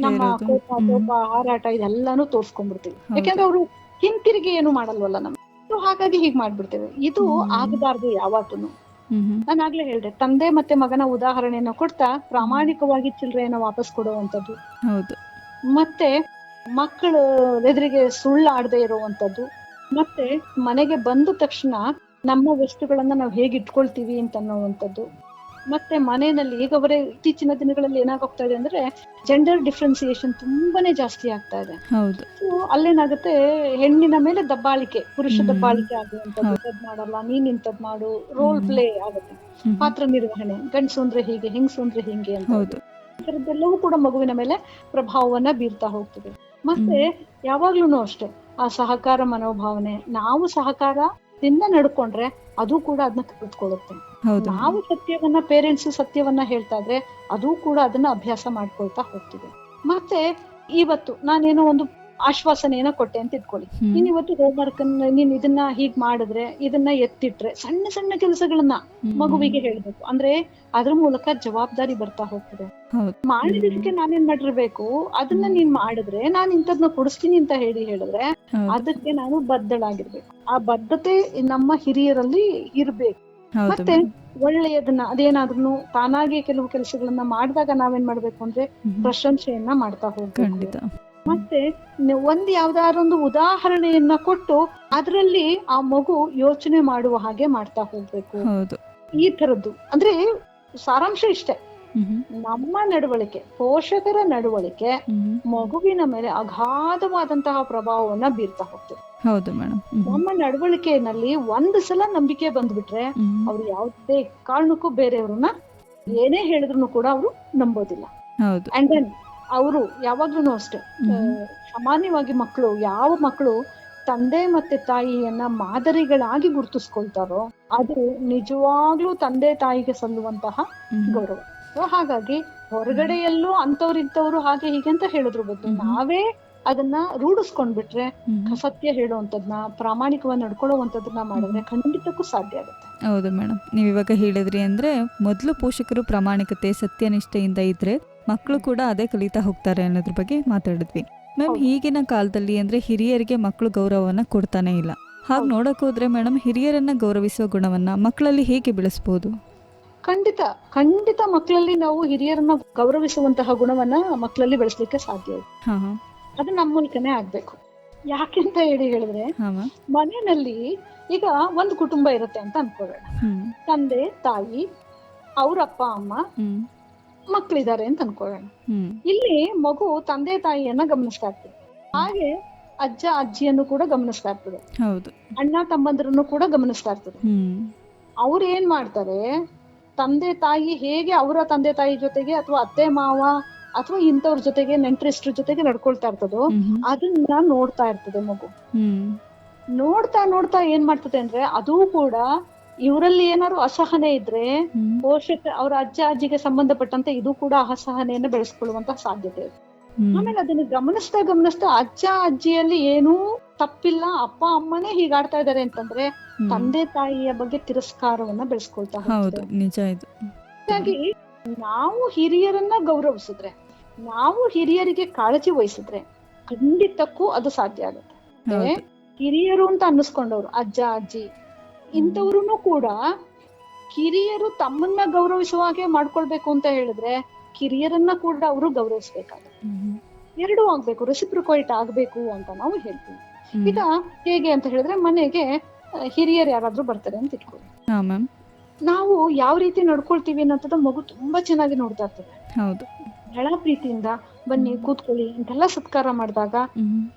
ನಮ್ಮ ಕೋಪ ಹಾರಾಟ ಇದೆಲ್ಲಾನು ತೋರ್ಸ್ಕೊಂಡ್ಬಿಡ್ತೀವಿ. ಯಾಕೆಂದ್ರೆ ಅವರು ಹಿಂತಿರುಗಿ ಏನು ಮಾಡಲ್ವಲ್ಲ ನಮ್ಗೆ. ಹಾಗಾಗಿ ಹೀಗ್ ಮಾಡ್ಬಿಡ್ತೇವೆ. ಇದು ಆಗಬಾರ್ದು ಯಾವತ್ತೂ. ನಾನು ಆಗ್ಲೇ ಹೇಳ್ದೆ, ತಂದೆ ಮತ್ತೆ ಮಗನ ಉದಾಹರಣೆಯನ್ನು ಕೊಡ್ತಾ ಪ್ರಾಮಾಣಿಕವಾಗಿ ಚಿಲ್ಲರೆಯನ್ನು ವಾಪಸ್ ಕೊಡುವಂಥದ್ದು, ಮತ್ತೆ ಮಕ್ಕಳು ಎದುರಿಗೆ ಸುಳ್ಳಾಡದೆ ಇರುವಂತದ್ದು, ಮತ್ತೆ ಮನೆಗೆ ಬಂದ ತಕ್ಷಣ ನಮ್ಮ ವಸ್ತುಗಳನ್ನ ನಾವು ಹೇಗೆ ಇಟ್ಕೊಳ್ತೀವಿ ಅಂತ ಅನ್ನುವಂಥದ್ದು, ಮತ್ತೆ ಮನೆಯಲ್ಲಿ ಈಗ ಇತ್ತೀಚಿನ ದಿನಗಳಲ್ಲಿ ಏನಾಗೋಗ್ತಾ ಇದೆ ಅಂದ್ರೆ, ಜೆಂಡರ್ ಡಿಫ್ರೆನ್ಸಿಯೇಷನ್ ತುಂಬಾನೇ ಜಾಸ್ತಿ ಆಗ್ತಾ ಇದೆ. ಅಲ್ಲೇನಾಗುತ್ತೆ, ಹೆಣ್ಣಿನ ಮೇಲೆ ದಬ್ಬಾಳಿಕೆ, ಪುರುಷ ದಬ್ಬಾಳಿಕೆ ಆಗುವಂಥದ್ದು, ಇಂಥದ್ ಮಾಡಲ್ಲ, ನೀನ್ ಇಂಥದ್ ಮಾಡು, ರೋಲ್ ಪ್ಲೇ ಆಗುತ್ತೆ, ಪಾತ್ರ ನಿರ್ವಹಣೆ, ಗಂಡ್ಸು ಅಂದ್ರೆ ಹೀಗೆ, ಹೆಂಗ್ಸು ಅಂದ್ರೆ ಹಿಂಗೆ ಅಂತ. ಇದರದ್ದೆಲ್ಲವೂ ಕೂಡ ಮಗುವಿನ ಮೇಲೆ ಪ್ರಭಾವವನ್ನ ಬೀರ್ತಾ ಹೋಗ್ತದೆ. ಮತ್ತೆ ಯಾವಾಗ್ಲೂ ಅಷ್ಟೇ, ಆ ಸಹಕಾರ ಮನೋಭಾವನೆ, ನಾವು ಸಹಕಾರದಿಂದ ನಡ್ಕೊಂಡ್ರೆ ಅದು ಕೂಡ ಅದನ್ನ ಕಲಿತ್ಕೊಳ್ಳುತ್ತೆ. ನಾವು ಸತ್ಯವನ್ನ, ಪೇರೆಂಟ್ಸ್ ಸತ್ಯವನ್ನ ಹೇಳ್ತಾ ಇದ್ರೆ ಅದು ಕೂಡ ಅದನ್ನ ಅಭ್ಯಾಸ ಮಾಡ್ಕೊಳ್ತಾ ಹೋಗ್ತಿದೆ. ಮತ್ತೆ ಇವತ್ತು ನಾನೇನೋ ಒಂದು ಆಶ್ವಾಸನೆಯನ್ನ ಕೊಟ್ಟೆ ಅಂತ ಇಟ್ಕೊಳ್ಳಿ, ನೀನ್ ಇವತ್ತು ಹೋಮ್ವರ್ಕ್ ನೀನ್ ಇದನ್ನ ಹೀಗ್ ಮಾಡಿದ್ರೆ, ಇದನ್ನ ಎತ್ತಿಟ್ರೆ, ಸಣ್ಣ ಸಣ್ಣ ಕೆಲಸಗಳನ್ನ ಮಗುವಿಗೆ ಹೇಳ್ಬೇಕು. ಅಂದ್ರೆ ಅದ್ರ ಮೂಲಕ ಜವಾಬ್ದಾರಿ ಬರ್ತಾ ಹೋಗ್ತದೆ. ಮಾಡಿದಕ್ಕೆ ನಾನೇನ್ ಮಾಡಿರ್ಬೇಕು, ಅದನ್ನ ನೀನ್ ಮಾಡಿದ್ರೆ ನಾನು ಇಂಥದ್ನ ಕೊಡಿಸ್ತೀನಿ ಅಂತ ಹೇಳಿದ್ರೆ ಅದಕ್ಕೆ ನಾನು ಬದ್ಧಳಾಗಿರ್ಬೇಕು. ಆ ಬದ್ಧತೆ ನಮ್ಮ ಹಿರಿಯರಲ್ಲಿ ಇರ್ಬೇಕು. ಮತ್ತೆ ಒಳ್ಳೆಯದನ್ನ, ಅದೇನಾದ್ರೂ ತಾನಾಗೆ ಕೆಲವು ಕೆಲಸಗಳನ್ನ ಮಾಡಿದಾಗ ನಾವೇನ್ ಮಾಡ್ಬೇಕು ಅಂದ್ರೆ ಪ್ರಶಂಸೆಯನ್ನ ಮಾಡ್ತಾ ಹೋಗ್ಬೇಕು. ಮತ್ತೆ ಯಾವ್ದಾರೊಂದು ಉದಾಹರಣೆಯನ್ನ ಕೊಟ್ಟು ಅದರಲ್ಲಿ ಆ ಮಗು ಯೋಚನೆ ಮಾಡುವ ಹಾಗೆ ಮಾಡ್ತಾ ಹೋಗ್ಬೇಕು. ಈ ತರದ್ದು ಅಂದ್ರೆ ಸಾರಾಂಶ ಇಷ್ಟೇ, ನಮ್ಮ ನಡವಳಿಕೆ, ಪೋಷಕರ ನಡವಳಿಕೆ ಮಗುವಿನ ಮೇಲೆ ಅಗಾಧವಾದಂತಹ ಪ್ರಭಾವವನ್ನ ಬೀರ್ತಾ ಹೋಗ್ತದೆ. ನಮ್ಮ ನಡವಳಿಕೆಯಲ್ಲಿ ಒಂದು ಸಲ ನಂಬಿಕೆ ಬಂದ್ಬಿಟ್ರೆ ಅವ್ರು ಯಾವುದೇ ಕಾರಣಕ್ಕೂ ಬೇರೆಯವ್ರನ್ನ ಏನೇ ಹೇಳಿದ್ರು ಕೂಡ ಅವರು ನಂಬೋದಿಲ್ಲ. ಅಂಡ್ ದೆನ್ ಅವರು ಯಾವಾಗ್ಲೂ ಅಷ್ಟೇ, ಸಾಮಾನ್ಯವಾಗಿ ಯಾವ ಮಕ್ಕಳು ತಂದೆ ಮತ್ತೆ ತಾಯಿಯನ್ನ ಮಾದರಿಗಳಾಗಿ ಗುರುತಿಸ್ಕೊಳ್ತಾರೋ ಅದು ನಿಜವಾಗ್ಲೂ ತಂದೆ ತಾಯಿಗೆ ಸಲ್ಲುವಂತಹ ಗೌರವ. ಹಾಗಾಗಿ ಹೊರಗಡೆಯಲ್ಲೂ ಅಂತವ್ರಿಂತವ್ರು ಹಾಗೆ ಹೀಗೆ ಅಂತ ಹೇಳಿದ್ರು ಬದಲು ನಾವೇ ಅದನ್ನ ರೂಢಿಸ್ಕೊಂಡ್ಬಿಟ್ರೆ, ಸತ್ಯ ಹೇಳುವಂತದ್ನ, ಪ್ರಾಮಾಣಿಕವಾಗಿ ನಡ್ಕೊಳ್ಳುವಂತದನ್ನ ಮಾಡಿದ್ರೆ ಖಂಡಿತಕ್ಕೂ ಸಾಧ್ಯ ಆಗುತ್ತೆ. ಹೌದು ಮೇಡಮ್, ನೀವ್ ಇವಾಗ ಹೇಳಿದ್ರಿ ಅಂದ್ರೆ ಮೊದಲು ಪೋಷಕರು ಪ್ರಾಮಾಣಿಕತೆ, ಸತ್ಯನಿಷ್ಠೆಯಿಂದ ಇದ್ರೆ ಮಕ್ಕಳು ಕೂಡ ಅದೇ ಕಲಿತಾ ಹೋಗ್ತಾರೆ ಅನ್ನೋದ್ರ ಬಗ್ಗೆ ಮಾತಾಡಿದ್ವಿ. ಮ್ಯಾಮ್, ಈಗಿನ ಕಾಲದಲ್ಲಿ ಅಂದ್ರೆ ಹಿರಿಯರಿಗೆ ಮಕ್ಕಳು ಗೌರವವನ್ನ ಕೊಡ್ತಾನೆ ಇಲ್ಲ. ಹಾಗೆ ನೋಡಕ್ ಹೋದ್ರೆ ಮೇಡಮ್, ಹಿರಿಯರನ್ನ ಗೌರವಿಸುವ ಗುಣವನ್ನ ಮಕ್ಕಳಲ್ಲಿ ಹೇಗೆ ಬೆಳೆಸಬಹುದು? ಖಂಡಿತ ಮಕ್ಕಳಲ್ಲಿ ನಾವು ಹಿರಿಯರನ್ನ ಗೌರವಿಸುವಂತಹ ಗುಣವನ್ನ ಮಕ್ಕಳಲ್ಲಿ ಬೆಳೆಸಲಿಕ್ಕೆ ಸಾಧ್ಯ ಇದೆ. ಅದು ನಮ್ಮ ಮೂಲಕನೇ ಆಗ್ಬೇಕು. ಯಾಕೆಂತ ಹೇಳಿದ್ರೆ, ಮನೆಯಲ್ಲಿ ಈಗ ಒಂದು ಕುಟುಂಬ ಇರುತ್ತೆ ಅಂತ ಅನ್ಕೋಬೇಡ. ತಂದೆ ತಾಯಿ, ಅವ್ರ ಅಪ್ಪ ಅಮ್ಮ, ಮಕ್ಕಳಿದ್ದಾರೆ ಅಂತ ಅನ್ಕೋಬೇಡ. ಇಲ್ಲಿ ಮಗು ತಂದೆ ತಾಯಿಯನ್ನ ಗಮನಿಸ್ತಾ ಇರ್ತದೆ, ಹಾಗೆ ಅಜ್ಜ ಅಜ್ಜಿಯನ್ನು ಕೂಡ ಗಮನಿಸ್ತಾ ಇರ್ತದೆ, ಅಣ್ಣ ತಮ್ಮಂದ್ರನ್ನು ಕೂಡ ಗಮನಿಸ್ತಾ ಇರ್ತದೆ. ಅವ್ರು ಏನ್ ಮಾಡ್ತಾರೆ, ತಂದೆ ತಾಯಿ ಹೇಗೆ ಅವರ ತಂದೆ ತಾಯಿ ಜೊತೆಗೆ ಅಥವಾ ಅತ್ತೆ ಮಾವ ಅಥವಾ ಇಂಥವ್ರ ಜೊತೆಗೆ ನೆಂಟರಿಷ್ಟ್ರ ಜೊತೆಗೆ ನಡ್ಕೊಳ್ತಾ ಇರ್ತದೋ ಅದನ್ನ ನೋಡ್ತಾ ಇರ್ತದೆ ಮಗು. ನೋಡ್ತಾ ನೋಡ್ತಾ ಏನ್ ಮಾಡ್ತದೆ ಅಂದ್ರೆ ಅದು ಕೂಡ ಇವರಲ್ಲಿ ಏನಾದ್ರು ಅಸಹನೆ ಇದ್ರೆ ಅವ್ರ ಅಜ್ಜ ಅಜ್ಜಿಗೆ ಸಂಬಂಧಪಟ್ಟಂತೆ ಇದು ಕೂಡ ಅಸಹನೆಯನ್ನು ಬೆಳೆಸ್ಕೊಳ್ಳುವಂತ ಸಾಧ್ಯತೆ ಇದೆ. ಆಮೇಲೆ ಅದನ್ನ ಗಮನಿಸ್ತಾ ಅಜ್ಜ ಅಜ್ಜಿಯಲ್ಲಿ ಏನೂ ತಪ್ಪಿಲ್ಲ, ಅಪ್ಪ ಅಮ್ಮನೇ ಹೀಗಾಡ್ತಾ ಇದಾರೆ ಅಂತಂದ್ರೆ ತಂದೆ ತಾಯಿಯ ಬಗ್ಗೆ ತಿರಸ್ಕಾರವನ್ನ ಬೆಳೆಸ್ಕೊಳ್ತಾ ಹೋಗ್ತದೆ. ನಿಜ ಇದು. ಹಾಗಾಗಿ ನಾವು ಹಿರಿಯರನ್ನ ಗೌರವಿಸಿದ್ರೆ, ನಾವು ಹಿರಿಯರಿಗೆ ಕಾಳಜಿ ವಹಿಸಿದ್ರೆ ಖಂಡಿತಕ್ಕೂ ಅದು ಸಾಧ್ಯ ಆಗುತ್ತೆ. ಹಿರಿಯರು ಅಂತ ಅನ್ನಿಸ್ಕೊಂಡವ್ರು ಅಜ್ಜ ಅಜ್ಜಿ ಇಂಥವ್ರು ಕೂಡ ಕಿರಿಯರು ತಮ್ಮನ್ನ ಗೌರವಿಸುವ ಹಾಗೆ ಮಾಡ್ಕೊಳ್ಬೇಕು ಅಂತ ಹೇಳಿದ್ರೆ ಕಿರಿಯರನ್ನ ಕೂಡ ಅವರು ಗೌರವಿಸ್ಬೇಕಾಗುತ್ತೆ. ಎರಡೂ ಆಗ್ಬೇಕು, ರೆಸಿಪ್ರಿಕೋಯಿಟ್ ಆಗ್ಬೇಕು ಅಂತ ನಾವು ಹೇಳ್ತೀವಿ. ಈಗ ಹೇಗೆ ಅಂತ ಹೇಳಿದ್ರೆ, ಮನೆಗೆ ಹಿರಿಯರು ಯಾರಾದ್ರೂ ಬರ್ತಾರೆ ಅಂತ ಇಟ್ಕೊಳ್ಳಿ, ನಾವು ಯಾವ ರೀತಿ ನಡ್ಕೊಳ್ತೀವಿ ಅನ್ನೋದ ಮಗು ತುಂಬಾ ಚೆನ್ನಾಗಿ ನೋಡ್ತಾ ಇರ್ತದೆ. ಹೌದು, ಬಹಳ ಪ್ರೀತಿಯಿಂದ ಬನ್ನಿ ಕೂತ್ಕೊಳ್ಳಿ ಅಂತೆಲ್ಲ ಸತ್ಕಾರ ಮಾಡಿದಾಗ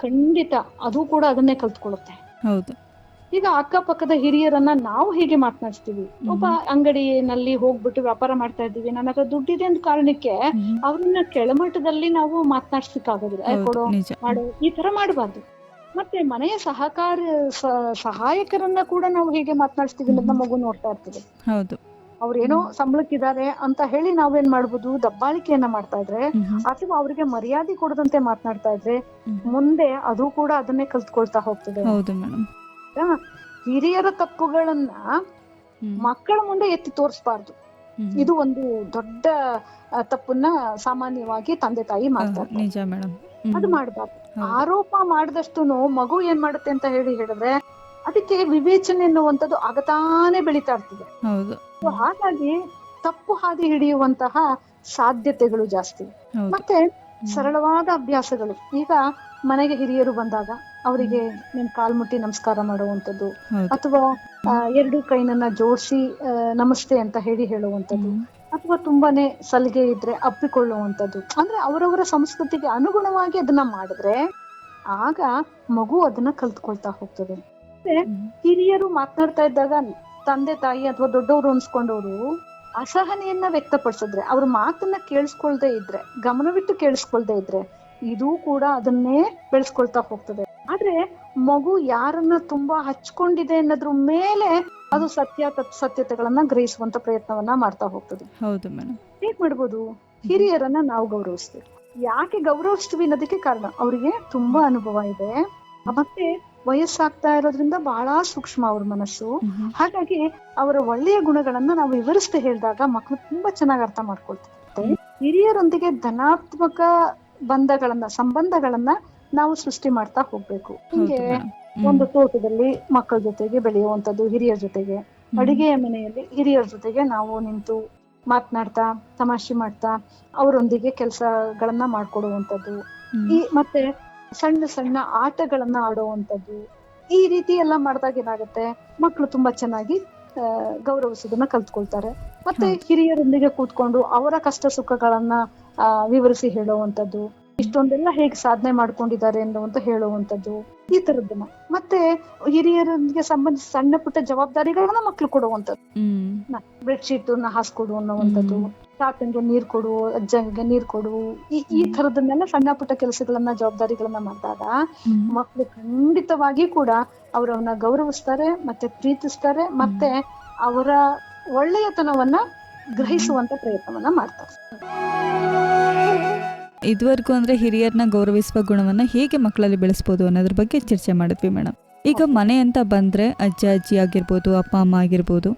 ಖಂಡಿತ ಅದು ಕೂಡ ಅದನ್ನೇ ಕಲ್ತ್ಕೊಳ್ಳುತ್ತೆ. ಹೌದು. ಈಗ ಅಕ್ಕಪಕ್ಕದ ಹಿರಿಯರನ್ನ ನಾವು ಹೇಗೆ ಮಾತನಾಡಿಸ್ತೀವಿ, ಒಬ್ಬ ಅಂಗಡಿನಲ್ಲಿ ಹೋಗ್ಬಿಟ್ಟು ವ್ಯಾಪಾರ ಮಾಡ್ತಾ ಇದ್ದೀವಿ, ನನ್ನ ಹತ್ರ ದುಡ್ಡಿದೆ ಅಂತ ಕಾರಣಕ್ಕೆ ಅವ್ರನ್ನ ಕೆಳಮಟ್ಟದಲ್ಲಿ ನಾವು ಮಾತನಾಡ್ಸ್ಲಿಕ್ಕಾಗೋದಿಲ್ಲ. ಕೊಡೋ ಮಾಡೋ ಈ ತರ ಮಾಡಬಾರ್ದು. ಮತ್ತೆ ಮನೆಯ ಸಹಾಯಕರನ್ನ ಕೂಡ ನಾವು ಹೇಗೆ ಮಾತನಾಡಿಸ್ತೀವಿ ಅನ್ನೋದನ್ನ ಮಗು ನೋಡ್ತಾ ಇರ್ತದೆ. ಹೌದು. ಅವ್ರೇನೋ ಸಂಬಳಕ್ಕಿದ್ದಾರೆ ಅಂತ ಹೇಳಿ ನಾವೇನ್ ಮಾಡ್ಬೋದು, ದಬ್ಬಾಳಿಕೆಯನ್ನ ಮಾಡ್ತಾ ಇದ್ರೆ ಅಥವಾ ಅವ್ರಿಗೆ ಮರ್ಯಾದೆ ಕೊಡದಂತೆ ಮಾತನಾಡ್ತಾ ಇದ್ರೆ ಮುಂದೆ ಅದು ಕೂಡ ಅದನ್ನೇ ಕಲ್ತ್ಕೊಳ್ತಾ ಹೋಗ್ತದೆ. ಹೌದು ಮೇಡಮ್. ಹಿರಿಯರ ತಪ್ಪುಗಳನ್ನ ಮಕ್ಕಳ ಮುಂದೆ ಎತ್ತಿ ತೋರಿಸಬಾರ್ದು. ಇದು ಒಂದು ದೊಡ್ಡ ತಪ್ಪನ್ನ ಸಾಮಾನ್ಯವಾಗಿ ತಂದೆ ತಾಯಿ ಮಾಡ್ತಾರೆ. ನಿಜ ಮೇಡಮ್. ಅದು ಮಾಡಬಾರ್ದು. ಆರೋಪ ಮಾಡಿದಷ್ಟು ಮಗು ಏನ್ ಮಾಡುತ್ತೆ ಅಂತ ಹೇಳಿದ್ರೆ ಅದಕ್ಕೆ ವಿವೇಚನೆ ಎನ್ನುವಂಥದ್ದು ಆಗತಾನೆ ಬೆಳೀತಾ ಇರ್ತದೆ. ಹಾಗಾಗಿ ತಪ್ಪು ಹಾದಿ ಹಿಡಿಯುವಂತಹ ಸಾಧ್ಯತೆಗಳು ಜಾಸ್ತಿ. ಮತ್ತೆ ಸರಳವಾದ ಅಭ್ಯಾಸಗಳು, ಈಗ ಮನೆಗೆ ಹಿರಿಯರು ಬಂದಾಗ ಅವರಿಗೆ ನಿಮ್ ಕಾಲ್ ಮುಟ್ಟಿ ನಮಸ್ಕಾರ ಮಾಡುವಂಥದ್ದು, ಅಥವಾ ಎರಡು ಕೈನನ್ನ ಜೋಡಿಸಿ ನಮಸ್ತೆ ಅಂತ ಹೇಳುವಂಥದ್ದು, ಅಥವಾ ತುಂಬಾನೇ ಸಲಿಗೆ ಇದ್ರೆ ಅಪ್ಪಿಕೊಳ್ಳುವಂಥದ್ದು. ಅಂದ್ರೆ ಅವರವರ ಸಂಸ್ಕೃತಿಗೆ ಅನುಗುಣವಾಗಿ ಅದನ್ನ ಮಾಡಿದ್ರೆ ಆಗ ಮಗು ಅದನ್ನ ಕಲ್ತ್ಕೊಳ್ತಾ ಹೋಗ್ತದೆ. ಮತ್ತೆ ಹಿರಿಯರು ಮಾತನಾಡ್ತಾ ಇದ್ದಾಗ ತಂದೆ ತಾಯಿ ಅಥವಾ ದೊಡ್ಡವರು ಅನ್ಸ್ಕೊಂಡವ್ರು ಅಸಹನೆಯನ್ನ ವ್ಯಕ್ತಪಡಿಸಿದ್ರೆ, ಅವ್ರ ಮಾತನ್ನ ಕೇಳಿಸ್ಕೊಳ್ದೆ ಇದ್ರೆ, ಗಮನವಿಟ್ಟು ಕೇಳಿಸ್ಕೊಳ್ದೆ ಇದ್ರೆ ಇದು ಕೂಡ ಅದನ್ನೇ ಬೆಳೆಸ್ಕೊಳ್ತಾ ಹೋಗ್ತದೆ. ಆದ್ರೆ ಮಗು ಯಾರನ್ನ ತುಂಬಾ ಹಚ್ಕೊಂಡಿದೆ ಅನ್ನೋದ್ರ ಮೇಲೆ ಅದು ಸತ್ಯತೆಗಳನ್ನ ಗ್ರಹಿಸುವಂತ ಪ್ರಯತ್ನವನ್ನ ಮಾಡ್ತಾ ಹೋಗ್ತದೆ. ಹೌದು ಮೇಡಮ್. ಹೇಗ್ ಮಾಡ್ಬೋದು? ಹಿರಿಯರನ್ನ ನಾವು ಗೌರವಿಸ್ತೀವಿ. ಯಾಕೆ ಗೌರವಿಸ್ತೀವಿ ಅನ್ನೋದಕ್ಕೆ ಕಾರಣ ಅವರಿಗೆ ತುಂಬಾ ಅನುಭವ ಇದೆ, ಮತ್ತೆ ವಯಸ್ಸಾಗ್ತಾ ಇರೋದ್ರಿಂದ ಬಹಳ ಸೂಕ್ಷ್ಮ ಅವ್ರ ಮನಸ್ಸು. ಹಾಗಾಗಿ ಅವರ ಒಳ್ಳೆಯ ಗುಣಗಳನ್ನ ನಾವು ವಿವರಿಸ್ತಾ ಹೇಳಿದಾಗ ಮಕ್ಕಳು ತುಂಬಾ ಚೆನ್ನಾಗಿ ಅರ್ಥ ಮಾಡ್ಕೊಳ್ತಾರೆ. ಹಿರಿಯರೊಂದಿಗೆ ಧನಾತ್ಮಕ ಸಂಬಂಧಗಳನ್ನ ನಾವು ಸೃಷ್ಟಿ ಮಾಡ್ತಾ ಹೋಗ್ಬೇಕು. ಹಿಂಗೆ ಒಂದು ತೋಟದಲ್ಲಿ ಮಕ್ಕಳ ಜೊತೆಗೆ ಬೆಳೆಯುವಂಥದ್ದು, ಹಿರಿಯರ ಜೊತೆಗೆ, ಅಡಿಗೆಯ ಮನೆಯಲ್ಲಿ ಹಿರಿಯರ ಜೊತೆಗೆ ನಾವು ನಿಂತು ಮಾತನಾಡ್ತಾ ತಮಾಷೆ ಮಾಡ್ತಾ ಅವರೊಂದಿಗೆ ಕೆಲಸಗಳನ್ನ ಮಾಡ್ಕೊಡುವಂಥದ್ದು, ಮತ್ತೆ ಸಣ್ಣ ಸಣ್ಣ ಆಟಗಳನ್ನ ಆಡುವಂಥದ್ದು, ಈ ರೀತಿ ಎಲ್ಲ ಮಾಡಿದಾಗ ಏನಾಗುತ್ತೆ, ಮಕ್ಕಳು ತುಂಬಾ ಚೆನ್ನಾಗಿ ಗೌರವಿಸೋದನ್ನ ಕಲ್ತ್ಕೊಳ್ತಾರೆ. ಮತ್ತೆ ಹಿರಿಯರೊಂದಿಗೆ ಕೂತ್ಕೊಂಡು ಅವರ ಕಷ್ಟ ಸುಖಗಳನ್ನ ವಿವರಿಸಿ ಹೇಳುವಂಥದ್ದು, ಇಷ್ಟೊಂದೆಲ್ಲ ಹೇಗೆ ಸಾಧನೆ ಮಾಡ್ಕೊಂಡಿದ್ದಾರೆ ಅನ್ನುವಂತ ಹೇಳುವಂಥದ್ದು, ಈ ತರದ್ದನ್ನ. ಮತ್ತೆ ಹಿರಿಯರೊಂದಿಗೆ ಸಂಬಂಧಿಸಿ ಸಣ್ಣ ಪುಟ್ಟ ಜವಾಬ್ದಾರಿಗಳನ್ನ ಮಕ್ಳು ಕೊಡುವಂಥದ್ದು, ಬೆಡ್ಶೀಟ್ ಹಾಸ್ಕೊಡು ಅನ್ನುವಂಥದ್ದು, ತಾತಂಗೆ ನೀರ್ ಕೊಡು, ಅಜ್ಜಂಗೆ ನೀರ್ ಕೊಡು, ಈ ತರದನ್ನೆಲ್ಲ ಸಣ್ಣ ಪುಟ್ಟ ಕೆಲಸಗಳನ್ನ ಜವಾಬ್ದಾರಿಗಳನ್ನ ಮಾಡಿದಾಗ ಮಕ್ಳು ಖಂಡಿತವಾಗಿ ಕೂಡ ಅವರನ್ನ ಗೌರವಿಸ್ತಾರೆ, ಮತ್ತೆ ಪ್ರೀತಿಸ್ತಾರೆ, ಮತ್ತೆ ಅವರ ಒಳ್ಳೆಯತನವನ್ನ ಗ್ರಹಿಸುವಂತ ಪ್ರಯತ್ನವನ್ನ ಮಾಡ್ತಾರೆ. ಇದುವರೆಗೂ ಅಂದ್ರೆ ಹಿರಿಯರನ್ನ ಗೌರವಿಸುವ ಗುಣವನ್ನ ಹೇಗೆ ಮಕ್ಕಳಲ್ಲಿ ಬೆಳೆಸ್ಬೋದು ಅನ್ನೋದ್ರ ಬಗ್ಗೆ ಚರ್ಚೆ ಮಾಡಿದ್ವಿ ಮೇಡಮ್. ಈಗ ಮನೆ ಅಂತ ಬಂದ್ರೆ ಅಜ್ಜ ಅಜ್ಜಿ ಆಗಿರ್ಬೋದು, ಅಪ್ಪ ಅಮ್ಮ ಆಗಿರ್ಬೋದು,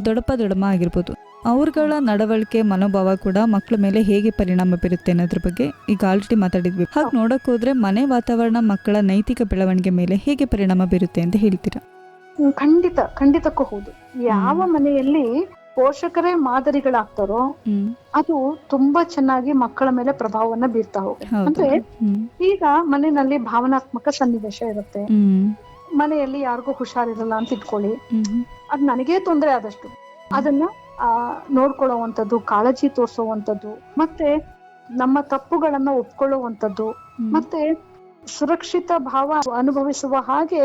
ದೊಡ್ಡಮ್ಮ ಆಗಿರ್ಬೋದು, ಅವ್ರಗಳ ನಡವಳಿಕೆ ಮನೋಭಾವ ಕೂಡ ಮಕ್ಕಳ ಮೇಲೆ ಹೇಗೆ ಪರಿಣಾಮ ಬೀರುತ್ತೆ ಅನ್ನೋದ್ರ ಬಗ್ಗೆ ಈಗ ಆಲ್ರೆಡಿ ಮಾತಾಡಿದ್ವಿ. ಹಾಗೆ ನೋಡಕ್ ಹೋದ್ರೆ ಮನೆ ವಾತಾವರಣ ಮಕ್ಕಳ ನೈತಿಕ ಬೆಳವಣಿಗೆ ಮೇಲೆ ಹೇಗೆ ಪರಿಣಾಮ ಬೀರುತ್ತೆ ಅಂತ ಹೇಳ್ತೀರಾ? ಖಂಡಿತಕ್ಕೂ ಹೌದು. ಯಾವ ಮನೆಯಲ್ಲಿ ಪೋಷಕರೇ ಮಾದರಿಗಳಾಗ್ತಾರೋ ಅದು ತುಂಬಾ ಚೆನ್ನಾಗಿ ಮಕ್ಕಳ ಮೇಲೆ ಪ್ರಭಾವವನ್ನ ಬೀರ್ತಾ ಹೋಗುತ್ತೆ. ಅಂದ್ರೆ ಈಗ ಮನೆಯಲ್ಲಿ ಭಾವನಾತ್ಮಕ ಸನ್ನಿವೇಶ ಇರುತ್ತೆ, ಮನೆಯಲ್ಲಿ ಯಾರಿಗೂ ಹುಷಾರಿರಲ್ಲ ಅಂತ ಇಟ್ಕೊಳ್ಳಿ, ಅದ್ ನನಗೇ ತೊಂದರೆ ಆದಷ್ಟು ಅದನ್ನ ನೋಡ್ಕೊಳ್ಳುವಂಥದ್ದು, ಕಾಳಜಿ ತೋರಿಸುವಂಥದ್ದು, ಮತ್ತೆ ನಮ್ಮ ತಪ್ಪುಗಳನ್ನ ಒಪ್ಕೊಳ್ಳುವಂಥದ್ದು, ಮತ್ತೆ ಸುರಕ್ಷಿತ ಭಾವ ಅನುಭವಿಸುವ ಹಾಗೆ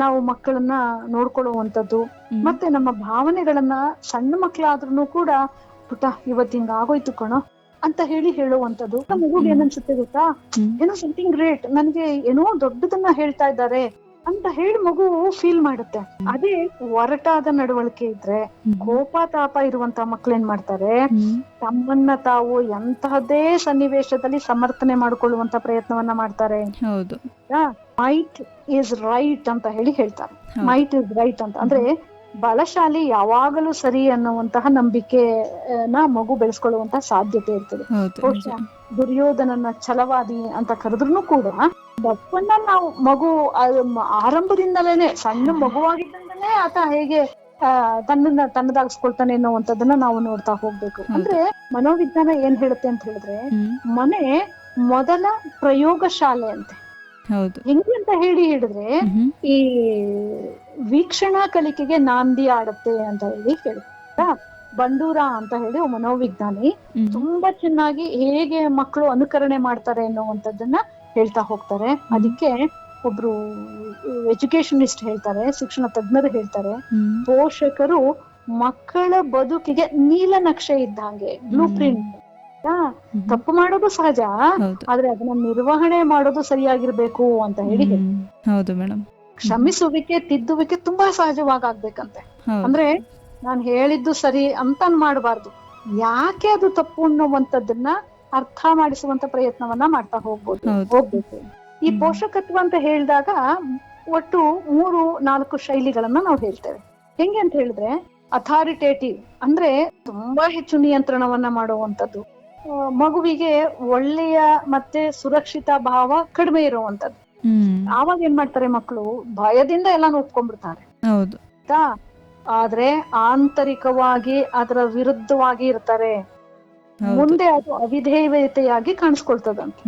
ನಾವು ಮಕ್ಕಳನ್ನ ನೋಡ್ಕೊಳ್ಳುವಂಥದ್ದು, ಮತ್ತೆ ನಮ್ಮ ಭಾವನೆಗಳನ್ನ ಸಣ್ಣ ಮಕ್ಕಳಾದ್ರೂ ಕೂಡ ಪುಟ್ಟ ಇವತ್ತು ಹಿಂಗ ಆಗೋಯ್ತು ಕಣೋ, ಅಂತ ಹೇಳುವಂಥದ್ದು. ನಮ್ಮ ಮಗುಗೆ ಏನನ್ಸುತ್ತೆ ಗೊತ್ತಾ, ಏನೋ ಸಮಥಿಂಗ್ ಗ್ರೇಟ್, ನನ್ಗೆ ಏನೋ ದೊಡ್ಡದನ್ನ ಹೇಳ್ತಾ ಇದ್ದಾರೆ ಅಂತ ಹೇಳಿ ಮಗು ಫೀಲ್ ಮಾಡುತ್ತೆ. ಅದೇ ಒರಟಾದ ನಡವಳಿಕೆ ಇದ್ರೆ, ಕೋಪ ತಾಪ ಇರುವಂತ ಮಕ್ಳು ಏನ್ ಮಾಡ್ತಾರೆ, ತಮ್ಮನ್ನ ತಾವು ಎಂತಹದ್ದೇ ಸನ್ನಿವೇಶದಲ್ಲಿ ಸಮರ್ಥನೆ ಮಾಡ್ಕೊಳ್ಳುವಂತ ಪ್ರಯತ್ನವನ್ನ ಮಾಡ್ತಾರೆ. ಹೌದು, ಮೈಟ್ ಈಸ್ ರೈಟ್ ಅಂತ ಹೇಳ್ತಾರೆ. ಮೈಟ್ ಇಸ್ ರೈಟ್ ಅಂತ ಅಂದ್ರೆ ಬಲಶಾಲಿ ಯಾವಾಗಲೂ ಸರಿ ಅನ್ನುವಂತಹ ನಂಬಿಕೆನ ಮಗು ಬೆಳೆಸ್ಕೊಳ್ಳುವಂತಹ ಸಾಧ್ಯತೆ ಇರ್ತದೆ. ಬಹುಶಃ ದುರ್ಯೋಧನನ ಛಲವಾದಿ ಅಂತ ಕರೆದ್ರು ಕೂಡ ತಪ್ಪನ್ನ ನಾವು ಮಗು ಆರಂಭದಿಂದಲೇನೆ, ಸಣ್ಣ ಮಗುವಾಗಿದ್ದಂದಲೇ ಆತ ಹೇಗೆ ತನ್ನದಾಗಿಸ್ಕೊಳ್ತಾನೆ ಅನ್ನುವಂಥದ್ದನ್ನ ನಾವು ನೋಡ್ತಾ ಹೋಗ್ಬೇಕು. ಅಂದ್ರೆ ಮನೋವಿಜ್ಞಾನ ಏನ್ ಹೇಳುತ್ತೆ ಅಂತ ಹೇಳಿದ್ರೆ, ಮನೆ ಮೊದಲ ಪ್ರಯೋಗ ಶಾಲೆ ಅಂತೆ. ಹೆಂಗೆ ಅಂತ ಹೇಳಿದ್ರೆ, ಈ ವೀಕ್ಷಣಾ ಕಲಿಕೆಗೆ ನಾಂದಿ ಆಡುತ್ತೆ ಅಂತ ಹೇಳ್ತಾ, ಬಂಡೂರ ಅಂತ ಹೇಳಿ ಮನೋವಿಜ್ಞಾನಿ ತುಂಬಾ ಚೆನ್ನಾಗಿ ಹೇಗೆ ಮಕ್ಕಳು ಅನುಕರಣೆ ಮಾಡ್ತಾರೆ ಅನ್ನುವಂಥದ್ದನ್ನ ಹೇಳ್ತಾ ಹೋಗ್ತಾರೆ. ಅದಕ್ಕೆ ಒಬ್ರು ಎಜುಕೇಶನಿಸ್ಟ್ ಹೇಳ್ತಾರೆ, ಶಿಕ್ಷಣ ತಜ್ಞರು ಹೇಳ್ತಾರೆ, ಪೋಷಕರು ಮಕ್ಕಳ ಬದುಕಿಗೆ ನೀಲನಕ್ಷೆ ಇದ್ದಂಗೆ, ಬ್ಲೂ ಪ್ರಿಂಟ್. ತಪ್ಪು ಮಾಡೋದು ಸಹಜ, ಆದ್ರೆ ಅದನ್ನ ನಿರ್ವಹಣೆ ಮಾಡೋದು ಸರಿಯಾಗಿರ್ಬೇಕು ಅಂತ ಹೇಳಿ. ಹೌದು ಮೇಡಮ್. ಕ್ಷಮಿಸುವಿಕೆ, ತಿದ್ದುವಿಕೆ ತುಂಬಾ ಸಹಜವಾಗಿ ಆಗ್ಬೇಕಂತೆ. ಅಂದ್ರೆ ನಾನ್ ಹೇಳಿದ್ದು ಸರಿ ಅಂತ ಮಾಡಬಾರ್ದು, ಯಾಕೆ ಅದು ತಪ್ಪು ಅನ್ನುವಂಥದ್ದನ್ನ ಅರ್ಥ ಮಾಡಿಸುವಂತ ಪ್ರಯತ್ನವನ್ನ ಮಾಡ್ತಾ ಹೋಗ್ಬೇಕು. ಈ ಪೋಷಕತ್ವ ಅಂತ ಹೇಳಿದಾಗ ಒಟ್ಟು 3-4 ಶೈಲಿಗಳನ್ನ ನಾವು ಹೇಳ್ತೇವೆ. ಹೆಂಗೆ ಅಂತ ಹೇಳಿದ್ರೆ, ಅಥಾರಿಟೇಟಿವ್ ಅಂದ್ರೆ ತುಂಬಾ ಹೆಚ್ಚು ನಿಯಂತ್ರಣವನ್ನ ಮಾಡುವಂಥದ್ದು, ಮಗುವಿಗೆ ಒಳ್ಳೆಯ ಮತ್ತೆ ಸುರಕ್ಷಿತ ಭಾವ ಕಡಿಮೆ ಇರುವಂತದ್ದು. ಆವಾಗ ಏನ್ ಮಾಡ್ತಾರೆ ಮಕ್ಕಳು, ಭಯದಿಂದ ಎಲ್ಲಾನು ಒಪ್ಕೊಂಡ್ಬಿಡ್ತಾರೆ. ಆದ್ರೆ ಆಂತರಿಕವಾಗಿ ಅದರ ವಿರುದ್ಧವಾಗಿ ಇರ್ತಾರೆ. ಮುಂದೆ ಅದು ಅವಿಧೇಯತೆಯಾಗಿ ಕಾಣಿಸ್ಕೊಳ್ತದಂತೆ.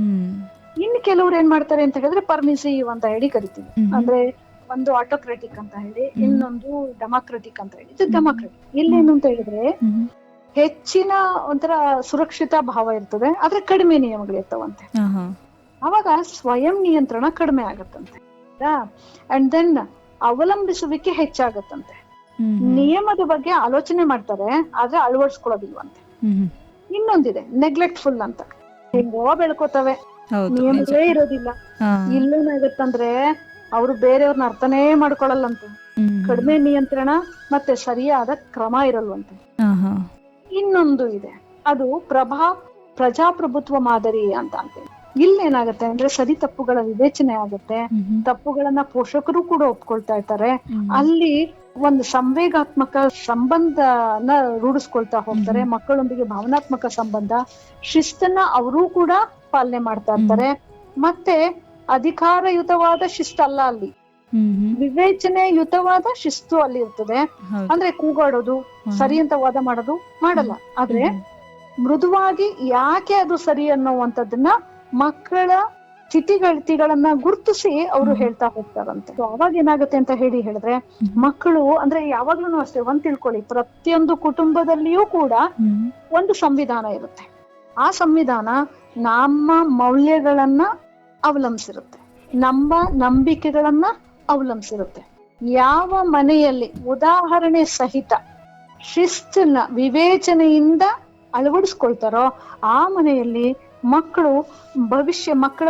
ಇನ್ನು ಕೆಲವ್ರು ಏನ್ ಮಾಡ್ತಾರೆ ಅಂತ ಹೇಳಿದ್ರೆ, ಪರ್ಮಿಸಿವ್ ಅಂತ ಹೇಳಿ ಕರಿತೀವಿ. ಅಂದ್ರೆ ಒಂದು ಆಟೋಕ್ರೆಟಿಕ್ ಅಂತ ಹೇಳಿ, ಇನ್ನೊಂದು ಡೆಮಾಕ್ರೆಟಿಕ್ ಅಂತ ಹೇಳಿ. ಇದು ಡೆಮಾಕ್ರೆಟಿಕ್. ಇಲ್ಲೇನು ಅಂತ ಹೇಳಿದ್ರೆ, ಹೆಚ್ಚಿನ ಒಂಥರ ಸುರಕ್ಷಿತ ಭಾವ ಇರ್ತದೆ, ಆದ್ರೆ ಕಡಿಮೆ ನಿಯಮಗಳಿರ್ತಾವಂತೆ. ಅವಾಗ ಸ್ವಯಂ ನಿಯಂತ್ರಣ ಕಡಿಮೆ ಆಗತ್ತಂತೆ. And then ಅವಲಂಬಿಸುವಿಕೆ ಹೆಚ್ಚಾಗತ್ತಂತೆ. ನಿಯಮದ ಬಗ್ಗೆ ಆಲೋಚನೆ ಮಾಡ್ತಾರೆ, ಆದ್ರೆ ಅಳವಡಿಸ್ಕೊಳ್ಳೋದಿಲ್ವಂತೆ. ಇನ್ನೊಂದಿದೆ ನೆಗ್ಲೆಕ್ಟ್ಫುಲ್ ಅಂತ, ಹೆಂಗೋ ಬೆಳ್ಕೋತವೆ, ನಿಯಮಗಳೇ ಇರೋದಿಲ್ಲ. ಇಲ್ಲೇನಾಗತ್ತಂದ್ರೆ ಅವ್ರು ಬೇರೆಯವ್ರನ್ನ ಅರ್ಥನೇ ಮಾಡ್ಕೊಳಲ್ಲಂತೆ. ಕಡಿಮೆ ನಿಯಂತ್ರಣ ಮತ್ತೆ ಸರಿಯಾದ ಕ್ರಮ ಇರಲ್ವಂತೆ. ಇನ್ನೊಂದು ಇದೆ, ಅದು ಪ್ರಜಾಪ್ರಭುತ್ವ ಮಾದರಿ ಅಂತ ಅಂತೇಳಿ. ಇಲ್ಲೇನಾಗತ್ತೆ ಅಂದ್ರೆ ಸರಿ ತಪ್ಪುಗಳ ವಿವೇಚನೆ ಆಗತ್ತೆ, ತಪ್ಪುಗಳನ್ನ ಪೋಷಕರು ಕೂಡ ಒಪ್ಕೊಳ್ತಾ ಇರ್ತಾರೆ. ಅಲ್ಲಿ ಒಂದು ಸಂವೇಗಾತ್ಮಕ ಸಂಬಂಧನ ರೂಢಿಸ್ಕೊಳ್ತಾ ಹೋಗ್ತಾರೆ, ಮಕ್ಕಳೊಂದಿಗೆ ಭಾವನಾತ್ಮಕ ಸಂಬಂಧ, ಶಿಸ್ತನ್ನ ಅವರೂ ಕೂಡ ಪಾಲನೆ ಮಾಡ್ತಾ ಇರ್ತಾರೆ. ಮತ್ತೆ ಅಧಿಕಾರಯುತವಾದ ಶಿಸ್ತಲ್ಲ, ಅಲ್ಲಿ ವಿವೇಚನೆಯುತವಾದ ಶಿಸ್ತು ಅಲ್ಲಿ ಇರ್ತದೆ. ಅಂದ್ರೆ ಕೂಗಾಡೋದು, ಸರಿ ಅಂತ ವಾದ ಮಾಡೋದು ಮಾಡಲ್ಲ, ಆದ್ರೆ ಮೃದುವಾಗಿ ಯಾಕೆ ಅದು ಸರಿ ಅನ್ನುವಂಥದ್ದನ್ನ ಮಕ್ಕಳ ಸ್ಥಿತಿಗತಿಗಳನ್ನ ಗುರುತಿಸಿ ಅವರು ಹೇಳ್ತಾ ಹೋಗ್ತಾರಂತೆ. ಅವಾಗ ಏನಾಗುತ್ತೆ ಅಂತ ಹೇಳಿದ್ರೆ, ಮಕ್ಕಳು ಅಂದ್ರೆ ಯಾವಾಗ್ಲೂ ಅಷ್ಟೇ ಒಂದ್ ತಿಳ್ಕೊಳ್ಳಿ, ಪ್ರತಿಯೊಂದು ಕುಟುಂಬದಲ್ಲಿಯೂ ಕೂಡ ಒಂದು ಸಂವಿಧಾನ ಇರುತ್ತೆ. ಆ ಸಂವಿಧಾನ ನಮ್ಮ ಮೌಲ್ಯಗಳನ್ನ ಅವಲಂಬಿಸಿರುತ್ತೆ, ನಮ್ಮ ನಂಬಿಕೆಗಳನ್ನ ಅವಲಂಬಿಸಿರುತ್ತೆ. ಯಾವ ಮನೆಯಲ್ಲಿ ಉದಾಹರಣೆ ಸಹಿತ ಶಿಸ್ತನ್ನ ವಿವೇಚನೆಯಿಂದ ಅಳವಡಿಸ್ಕೊಳ್ತಾರೋ ಆ ಮನೆಯಲ್ಲಿ ಮಕ್ಕಳ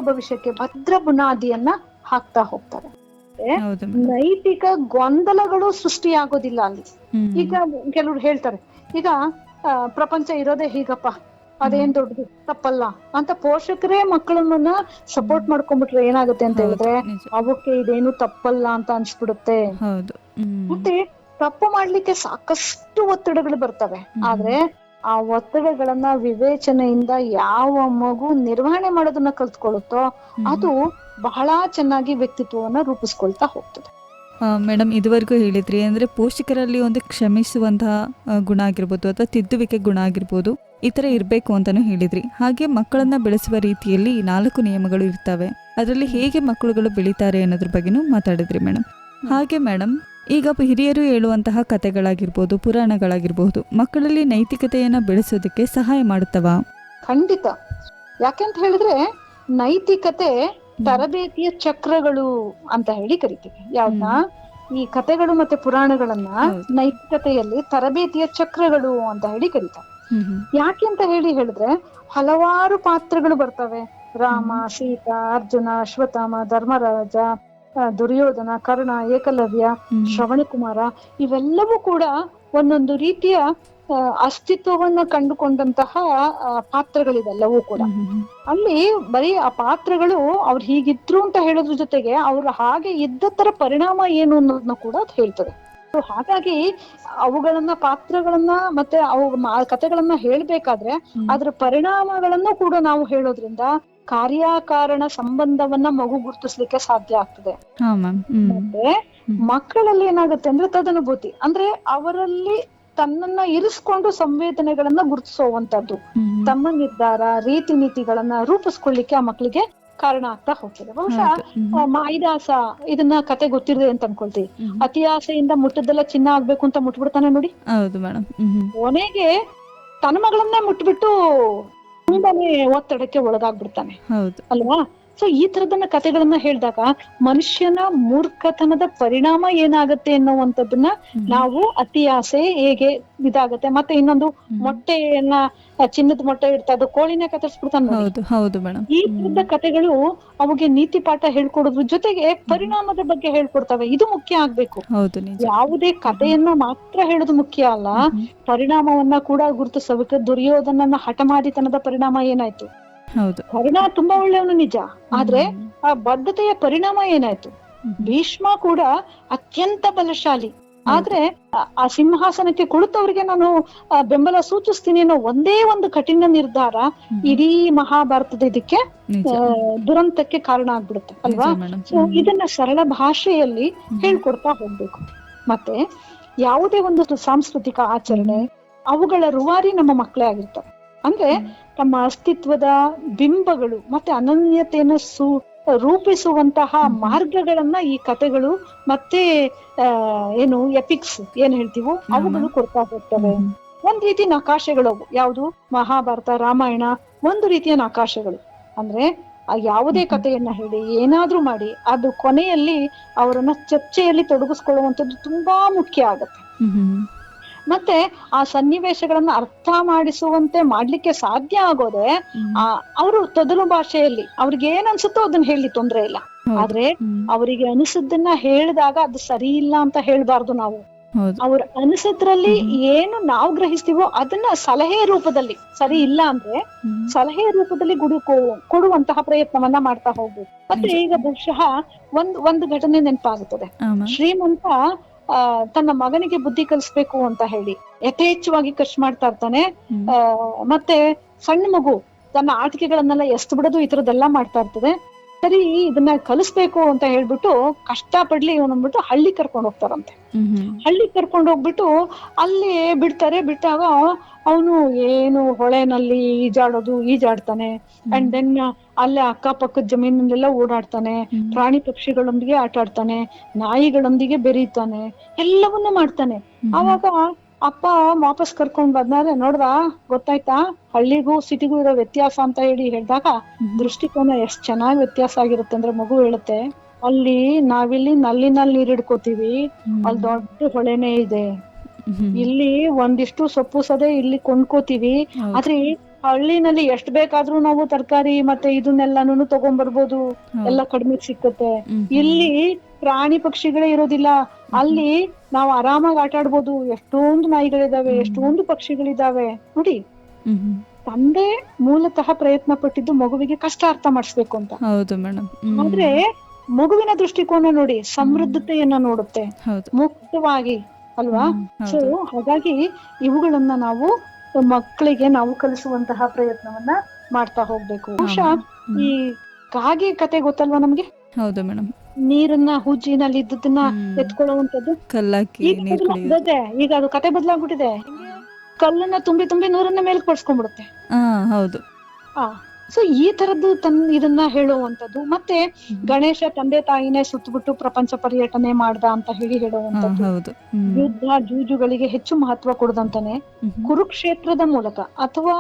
ಭವಿಷ್ಯಕ್ಕೆ ಭದ್ರ ಬುನಾದಿಯನ್ನ ಹಾಕ್ತಾ ಹೋಗ್ತಾರೆ. ನೈತಿಕ ಗೊಂದಲಗಳು ಸೃಷ್ಟಿಯಾಗೋದಿಲ್ಲ ಅಲ್ಲಿ. ಈಗ ಕೆಲವ್ರು ಹೇಳ್ತಾರೆ, ಈಗ ಪ್ರಪಂಚ ಇರೋದೇ ಹೀಗಪ್ಪ, ಅದೇನ್ ದೊಡ್ಡದು ತಪ್ಪಲ್ಲ ಅಂತ ಪೋಷಕರೇ ಮಕ್ಕಳನ್ನ ಸಪೋರ್ಟ್ ಮಾಡ್ಕೊಂಡ್ಬಿಟ್ರೆ ಏನಾಗುತ್ತೆ ಅಂತ ಹೇಳಿದ್ರೆ, ಅವಕ್ಕೆ ಇದೇನು ತಪ್ಪಲ್ಲ ಅಂತ ಅನ್ಸ್ಬಿಡುತ್ತೆ. ಮತ್ತೆ ತಪ್ಪು ಮಾಡ್ಲಿಕ್ಕೆ ಸಾಕಷ್ಟು ಒತ್ತಡಗಳು ಬರ್ತವೆ, ಆದ್ರೆ ಆ ಒತ್ತಡಗಳನ್ನ ವಿವೇಚನೆಯಿಂದ ಯಾವ ಮಗು ನಿರ್ವಹಣೆ ಮಾಡೋದನ್ನ ಕಲ್ತ್ಕೊಳ್ಳುತ್ತೋ ಅದು ಬಹಳ ಚೆನ್ನಾಗಿ ವ್ಯಕ್ತಿತ್ವವನ್ನ ರೂಪಿಸ್ಕೊಳ್ತಾ ಹೋಗ್ತದೆ. ಮೇಡಮ್, ಇದುವರೆಗೂ ಹೇಳಿದ್ರಿ ಅಂದ್ರೆ ಪೋಷಕರಲ್ಲಿ ಒಂದು ಕ್ಷಮಿಸುವಂತಹ ಗುಣ ಆಗಿರ್ಬೋದು ಅಥವಾ ತಿದ್ದುವಿಕೆ ಗುಣ ಆಗಿರ್ಬೋದು, ಈ ತರ ಇರ್ಬೇಕು ಅಂತಾನು ಹೇಳಿದ್ರಿ. ಹಾಗೆ ಮಕ್ಕಳನ್ನ ಬೆಳೆಸುವ ರೀತಿಯಲ್ಲಿ 4 ನಿಯಮಗಳು ಇರ್ತವೆ, ಅದರಲ್ಲಿ ಹೇಗೆ ಮಕ್ಕಳುಗಳು ಬೆಳೀತಾರೆ ಅನ್ನೋದ್ರ ಬಗ್ಗೆನೂ ಮಾತಾಡಿದ್ರಿ ಮೇಡಮ್. ಹಾಗೆ ಮೇಡಮ್, ಈಗ ಹಿರಿಯರು ಹೇಳುವಂತಹ ಕಥೆಗಳಾಗಿರ್ಬೋದು, ಪುರಾಣಗಳಾಗಿರ್ಬೋದು, ಮಕ್ಕಳಲ್ಲಿ ನೈತಿಕತೆಯನ್ನ ಬೆಳೆಸೋದಕ್ಕೆ ಸಹಾಯ ಮಾಡುತ್ತವಾ? ಖಂಡಿತ. ಯಾಕೆಂತ ಹೇಳಿದ್ರೆ ನೈತಿಕತೆ ತರಬೇತಿಯ ಚಕ್ರಗಳು ಅಂತ ಹೇಳಿ ಕರಿತೀವಿ. ಯಾವ್ದನ್ನ? ಈ ಕಥೆಗಳು ಮತ್ತೆ ಪುರಾಣಗಳನ್ನ ನೈತಿಕತೆಯಲ್ಲಿ ತರಬೇತಿಯ ಚಕ್ರಗಳು ಅಂತ ಹೇಳಿ ಕರೀತಾರೆ. ಯಾಕೆ ಅಂತ ಹೇಳಿದ್ರೆ ಹಲವಾರು ಪಾತ್ರಗಳು ಬರ್ತವೆ. ರಾಮ, ಸೀತಾ, ಅರ್ಜುನ, ಅಶ್ವತ್ಥಾಮ, ಧರ್ಮರಾಜ, ದುರ್ಯೋಧನ, ಕರ್ಣ, ಏಕಲವ್ಯ, ಶ್ರವಣಕುಮಾರ, ಇವೆಲ್ಲವೂ ಕೂಡ ಒಂದೊಂದು ರೀತಿಯ ಅಸ್ತಿತ್ವವನ್ನ ಕಂಡುಕೊಂಡಂತಹ ಪಾತ್ರಗಳಿವೆಲ್ಲವೂ ಕೂಡ. ಅಲ್ಲಿ ಬರೀ ಆ ಪಾತ್ರಗಳು ಅವ್ರು ಹೀಗಿದ್ರು ಅಂತ ಹೇಳೋದ್ರ ಜೊತೆಗೆ ಅವ್ರು ಹಾಗೆ ಇದ್ದ ತರ ಪರಿಣಾಮ ಏನು ಅನ್ನೋದನ್ನ ಕೂಡ ಅದು ಹೇಳ್ತದೆ. ಹಾಗಾಗಿ ಅವುಗಳನ್ನ, ಪಾತ್ರಗಳನ್ನ ಮತ್ತೆ ಕಥೆಗಳನ್ನ ಹೇಳ್ಬೇಕಾದ್ರೆ ಅದ್ರ ಪರಿಣಾಮಗಳನ್ನು ಕೂಡ ನಾವು ಹೇಳೋದ್ರಿಂದ ಕಾರ್ಯಕಾರಣ ಸಂಬಂಧವನ್ನ ಮಗು ಗುರುತಿಸ್ಲಿಕ್ಕೆ ಸಾಧ್ಯ ಆಗ್ತದೆ. ಮತ್ತೆ ಮಕ್ಕಳಲ್ಲಿ ಏನಾಗುತ್ತೆ ಅಂದ್ರೆ ತದನುಭೂತಿ, ಅಂದ್ರೆ ಅವರಲ್ಲಿ ತನ್ನನ್ನ ಇರಿಸ್ಕೊಂಡು ಸಂವೇದನೆಗಳನ್ನ ಗುರುತಿಸುವಂತದ್ದು, ತಮ್ಮ ನಿರ್ಧಾರ, ರೀತಿ ನೀತಿಗಳನ್ನ ರೂಪಿಸ್ಕೊಳ್ಳಿಕ್ಕೆ ಆ ಮಕ್ಕಳಿಗೆ ಕಾರಣ ಆಗ್ತಾ ಹೋಗ್ತದೆ. ಬಹುಶಃ ಮಾಯಿದಾಸ ಇದನ್ನ ಕತೆ ಗೊತ್ತಿರದೆ ಅಂತ ಅನ್ಕೊಳ್ತೀವಿ. ಅತಿ ಆಸೆಯಿಂದ ಮುಟ್ಟದೆಲ್ಲ ಚಿನ್ನ ಆಗ್ಬೇಕು ಅಂತ ಮುಟ್ಬಿಡ್ತಾನೆ ನೋಡಿ. ಹೌದು ಮೇಡಮ್. ಕೊನೆಗೆ ತನ್ನ ಮಗಳನ್ನೇ ಮುಟ್ಬಿಟ್ಟು ತುಂಬಾನೇ ಒತ್ತಡಕ್ಕೆ ಒಳಗಾಗ್ಬಿಡ್ತಾನೆ ಅಲ್ವಾ. ಸೊ ಈ ತರದನ್ನ ಕಥೆಗಳನ್ನ ಹೇಳಿದಾಗ ಮನುಷ್ಯನ ಮೂರ್ಖತನದ ಪರಿಣಾಮ ಏನಾಗತ್ತೆ ಅನ್ನುವಂಥದ್ದನ್ನ ನಾವು, ಅತಿ ಆಸೆ ಹೇಗೆ ಇದಾಗತ್ತೆ. ಮತ್ತೆ ಇನ್ನೊಂದು, ಮೊಟ್ಟೆಯನ್ನ, ಚಿನ್ನದ ಮೊಟ್ಟೆ ಇಡ್ತಾ ಅದು ಕೋಳಿನ ಕತ್ತರಿಸ್ಬಿಡ್ತಾನೆ. ಈ ತರದ ಕಥೆಗಳು ಅವುಗೆ ನೀತಿ ಪಾಠ ಹೇಳ್ಕೊಡೋದ್ರ ಜೊತೆಗೆ ಪರಿಣಾಮದ ಬಗ್ಗೆ ಹೇಳ್ಕೊಡ್ತವೆ. ಇದು ಮುಖ್ಯ ಆಗ್ಬೇಕು. ಯಾವುದೇ ಕಥೆಯನ್ನ ಮಾತ್ರ ಹೇಳೋದು ಮುಖ್ಯ ಅಲ್ಲ, ಪರಿಣಾಮವನ್ನ ಕೂಡ ಗುರುತಿಸಬೇಕು. ದುರ್ಯೋಧನನ ಹಠಮಾರಿತನದ ಪರಿಣಾಮ ಏನಾಯ್ತು? ಕರ್ಣ ತುಂಬಾ ಒಳ್ಳೆಯವನು ನಿಜ, ಆದ್ರೆ ಆ ಬದ್ಧತೆಯ ಪರಿಣಾಮ ಏನಾಯ್ತು? ಭೀಷ್ಮ ಕೂಡ ಅತ್ಯಂತ ಬಲಶಾಲಿ, ಆದ್ರೆ ಆ ಸಿಂಹಾಸನಕ್ಕೆ ಕುಳಿತವ್ರಿಗೆ ನಾನು ಬೆಂಬಲ ಸೂಚಿಸ್ತೀನಿ ಅನ್ನೋ ಒಂದೇ ಒಂದು ಕಠಿಣ ನಿರ್ಧಾರ ಇಡೀ ಮಹಾಭಾರತದ ಇದಕ್ಕೆ ದುರಂತಕ್ಕೆ ಕಾರಣ ಆಗ್ಬಿಡುತ್ತೆ ಅಲ್ವಾ. ಸೊ ಇದನ್ನ ಸರಳ ಭಾಷೆಯಲ್ಲಿ ಹೇಳ್ಕೊಡ್ತಾ ಹೋಗ್ಬೇಕು. ಮತ್ತೆ ಯಾವುದೇ ಒಂದು ಸಾಂಸ್ಕೃತಿಕ ಆಚರಣೆ, ಅವುಗಳ ರೂವಾರಿ ನಮ್ಮ ಮಕ್ಕಳೇ ಆಗಿರ್ತವೆ. ಅಂದ್ರೆ ತಮ್ಮ ಅಸ್ತಿತ್ವದ ಬಿಂಬಗಳು ಮತ್ತೆ ಅನನ್ಯತೆಯನ್ನು ರೂಪಿಸುವಂತಹ ಮಾರ್ಗಗಳನ್ನ ಈ ಕಥೆಗಳು ಮತ್ತೆ ಏನು ಎಪಿಕ್ಸ್ ಏನ್ ಹೇಳ್ತೀವೋ ಅವುಗಳು ಕೊಡ್ತಾ ಹೋಗ್ತವೆ. ಒಂದ್ ರೀತಿ ನಕಾಶೆಗಳು ಅವು. ಯಾವುದು? ಮಹಾಭಾರತ, ರಾಮಾಯಣ ಒಂದು ರೀತಿಯ ನಕಾಶೆಗಳು. ಅಂದ್ರೆ ಯಾವುದೇ ಕಥೆಯನ್ನ ಹೇಳಿ ಏನಾದ್ರೂ ಮಾಡಿ ಅದು ಕೊನೆಯಲ್ಲಿ ಅವರನ್ನ ಚರ್ಚೆಯಲ್ಲಿ ತೊಡಗಿಸ್ಕೊಳ್ಳುವಂಥದ್ದು ತುಂಬಾ ಮುಖ್ಯ ಆಗತ್ತೆ. ಮತ್ತೆ ಆ ಸನ್ನಿವೇಶಗಳನ್ನ ಅರ್ಥ ಮಾಡಿಸುವಂತೆ ಮಾಡ್ಲಿಕ್ಕೆ ಸಾಧ್ಯ ಆಗೋದೆ ಅವರು ತೊದಲು ಭಾಷೆಯಲ್ಲಿ ಅವ್ರಿಗೆ ಏನ್ ಅನ್ಸುತ್ತೋ ಅದನ್ನ ಹೇಳಿ ತೊಂದ್ರೆ ಇಲ್ಲ. ಆದ್ರೆ ಅವರಿಗೆ ಅನಿಸದನ್ನ ಹೇಳಿದಾಗ ಅದು ಸರಿ ಇಲ್ಲ ಅಂತ ಹೇಳ್ಬಾರ್ದು ನಾವು. ಅವ್ರ ಅನಿಸದ್ರಲ್ಲಿ ಏನು ನಾವು ಗ್ರಹಿಸ್ತೀವೋ ಅದನ್ನ ಸಲಹೆ ರೂಪದಲ್ಲಿ, ಸರಿ ಇಲ್ಲ ಅಂದ್ರೆ ಸಲಹೆ ರೂಪದಲ್ಲಿ ಕೊಡುವಂತಹ ಪ್ರಯತ್ನವನ್ನ ಮಾಡ್ತಾ ಹೋಗ್ಬೇಕು. ಮತ್ತೆ ಈಗ ಬಹುಶಃ ಒಂದು ಘಟನೆ ನೆನಪಾಗುತ್ತದೆ. ಶ್ರೀಮಂತ ತನ್ನ ಮಗನಿಗೆ ಬುದ್ಧಿ ಕಲಿಸ್ಬೇಕು ಅಂತ ಹೇಳಿ ಯಥೇಚ್ಛವಾಗಿ ಖರ್ಚು ಮಾಡ್ತಾ ಇರ್ತಾನೆ. ಮತ್ತೆ ಸಣ್ಣ ಮಗು ತನ್ನ ಆಟಿಕೆಗಳನ್ನೆಲ್ಲ ಎಸ್ತು ಬಿಡೋದು ಈ ತರದ್ದೆಲ್ಲ ಮಾಡ್ತಾ ಇರ್ತದೆ. ಸರಿ, ಇದನ್ನ ಕಲಿಸ್ಬೇಕು ಅಂತ ಹೇಳ್ಬಿಟ್ಟು ಕಷ್ಟ ಪಡ್ಲಿ ಇವನಂದ್ಬಿಟ್ಟು ಹಳ್ಳಿ ಕರ್ಕೊಂಡು ಹೋಗ್ತಾರಂತೆ. ಹಳ್ಳಿ ಕರ್ಕೊಂಡು ಹೋಗ್ಬಿಟ್ಟು ಅಲ್ಲಿ ಬಿಡ್ತಾರೆ. ಬಿಟ್ಟಾಗ ಅವನು ಏನು ಹೊಳೆನಲ್ಲಿ ಈಜಾಡ್ತಾನೆ. ಅಂಡ್ ದೆನ್ ಅಲ್ಲೇ ಅಕ್ಕಪಕ್ಕದ ಜಮೀನಲ್ಲೆಲ್ಲ ಓಡಾಡ್ತಾನೆ, ಪ್ರಾಣಿ ಪಕ್ಷಿಗಳೊಂದಿಗೆ ಆಟ ಆಡ್ತಾನೆ, ನಾಯಿಗಳೊಂದಿಗೆ ಬೆರೀತಾನೆ, ಎಲ್ಲವನ್ನೂ ಮಾಡ್ತಾನೆ. ಆವಾಗ ಅಪ್ಪ ವಾಪಸ್ ಕರ್ಕೊಂಡ್ ಬಂದ್ರೆ ಗೊತ್ತಾಯ್ತಾ ಹಳ್ಳಿಗೂ ಸಿಟಿಗೂ ಇರೋ ವ್ಯತ್ಯಾಸ ಅಂತ ಹೇಳಿದಾಗ ದೃಷ್ಟಿಕೋನ ಎಷ್ಟ್ ಚೆನ್ನಾಗಿ ವ್ಯತ್ಯಾಸ ಆಗಿರುತ್ತೆ ಅಂದ್ರೆ ಮಗು ಹೇಳುತ್ತೆ, ಅಲ್ಲಿ ನಾವಿಲ್ಲಿ ನಲ್ಲಿನಲ್ಲಿ ನೀರ್ ಹಿಡ್ಕೋತೀವಿ, ಅಲ್ಲಿ ದೊಡ್ಡ ಹೊಳೆನೇ ಇದೆ. ಇಲ್ಲಿ ಒಂದಿಷ್ಟು ಸೊಪ್ಪು ಸದೆ ಇಲ್ಲಿ ಕೊಂಡ್ಕೋತೀವಿ, ಆದ್ರೆ ಹಳ್ಳಿನಲ್ಲಿ ಎಷ್ಟ್ ಬೇಕಾದ್ರೂ ನಾವು ತರಕಾರಿ ಮತ್ತೆ ಇದನ್ನೆಲ್ಲಾನು ತಗೊಂಡ್ಬರ್ಬೋದು, ಎಲ್ಲ ಕಡಿಮೆ ಸಿಕ್ಕತ್ತೆ. ಇಲ್ಲಿ ಪ್ರಾಣಿ ಪಕ್ಷಿಗಳೇ ಇರೋದಿಲ್ಲ, ಅಲ್ಲಿ ನಾವು ಆರಾಮಾಗಿ ಆಟ ಆಡ್ಬೋದು. ಎಷ್ಟೊಂದು ನಾಯಿಗಳಿದಾವೆ, ಎಷ್ಟೊಂದು ಪಕ್ಷಿಗಳಿದಾವೆ. ನೋಡಿ, ತಂದೆ ಮೂಲತಃ ಪ್ರಯತ್ನ ಪಟ್ಟಿದ್ದು ಮಗುವಿಗೆ ಕಷ್ಟ ಅರ್ಥ ಮಾಡಿಸ್ಬೇಕು ಅಂತ. ಹೌದು ಮೇಡಮ್. ಆದ್ರೆ ಮಗುವಿನ ದೃಷ್ಟಿಕೋನ ನೋಡಿ ಸಮೃದ್ಧತೆಯನ್ನ ನೋಡುತ್ತೆ ಮುಕ್ತವಾಗಿ ಅಲ್ವಾ. ಸೊ ಹಾಗಾಗಿ ಇವುಗಳನ್ನ ನಾವು ಮಕ್ಕಳಿಗೆ ನಾವು ಕಲಿಸುವಂತಹ ಪ್ರಯತ್ನವನ್ನ ಮಾಡ್ತಾ ಹೋಗ್ಬೇಕು. ಬಹುಶಃ ಈ ಕಾಗೆ ಕತೆ ಗೊತ್ತಲ್ವಾ ನಮ್ಗೆ? ಹೌದು ಮೇಡಮ್. ನೀರನ್ನ ಹುಜ್ಜಿನಲ್ಲಿ ಇದ್ದದನ್ನ ಎತ್ಕೊಳ್ಳುವಂತದ್ದು, ಈಗ ಅದು ಕತೆ ಬದಲಾಗ್ಬಿಟ್ಟಿದೆ. ಕಲ್ಲನ್ನ ತುಂಬಿ ತುಂಬಿ ನೂರನ್ನ ಮೇಲಕ್ಕೆ ಪಡ್ಸ್ಕೊಂಡ್ಬಿಡುತ್ತೆ. ಹೌದು. ಸೊ ಈ ತರದ್ದು ಇದನ್ನ ಹೇಳುವಂತದ್ದು. ಮತ್ತೆ ಗಣೇಶ ತಂದೆ ತಾಯಿನೇ ಸುತ್ತಬಿಟ್ಟು ಪ್ರಪಂಚ ಪರ್ಯಟನೆ ಮಾಡ್ದ ಅಂತ ಹೇಳುವಂತದ್ದು. ಯುದ್ಧ ಜೂಜುಗಳಿಗೆ ಹೆಚ್ಚು ಮಹತ್ವ ಕೊಡದಂತಾನೆ ಕುರುಕ್ಷೇತ್ರದ ಮೂಲಕ ಅಥವಾ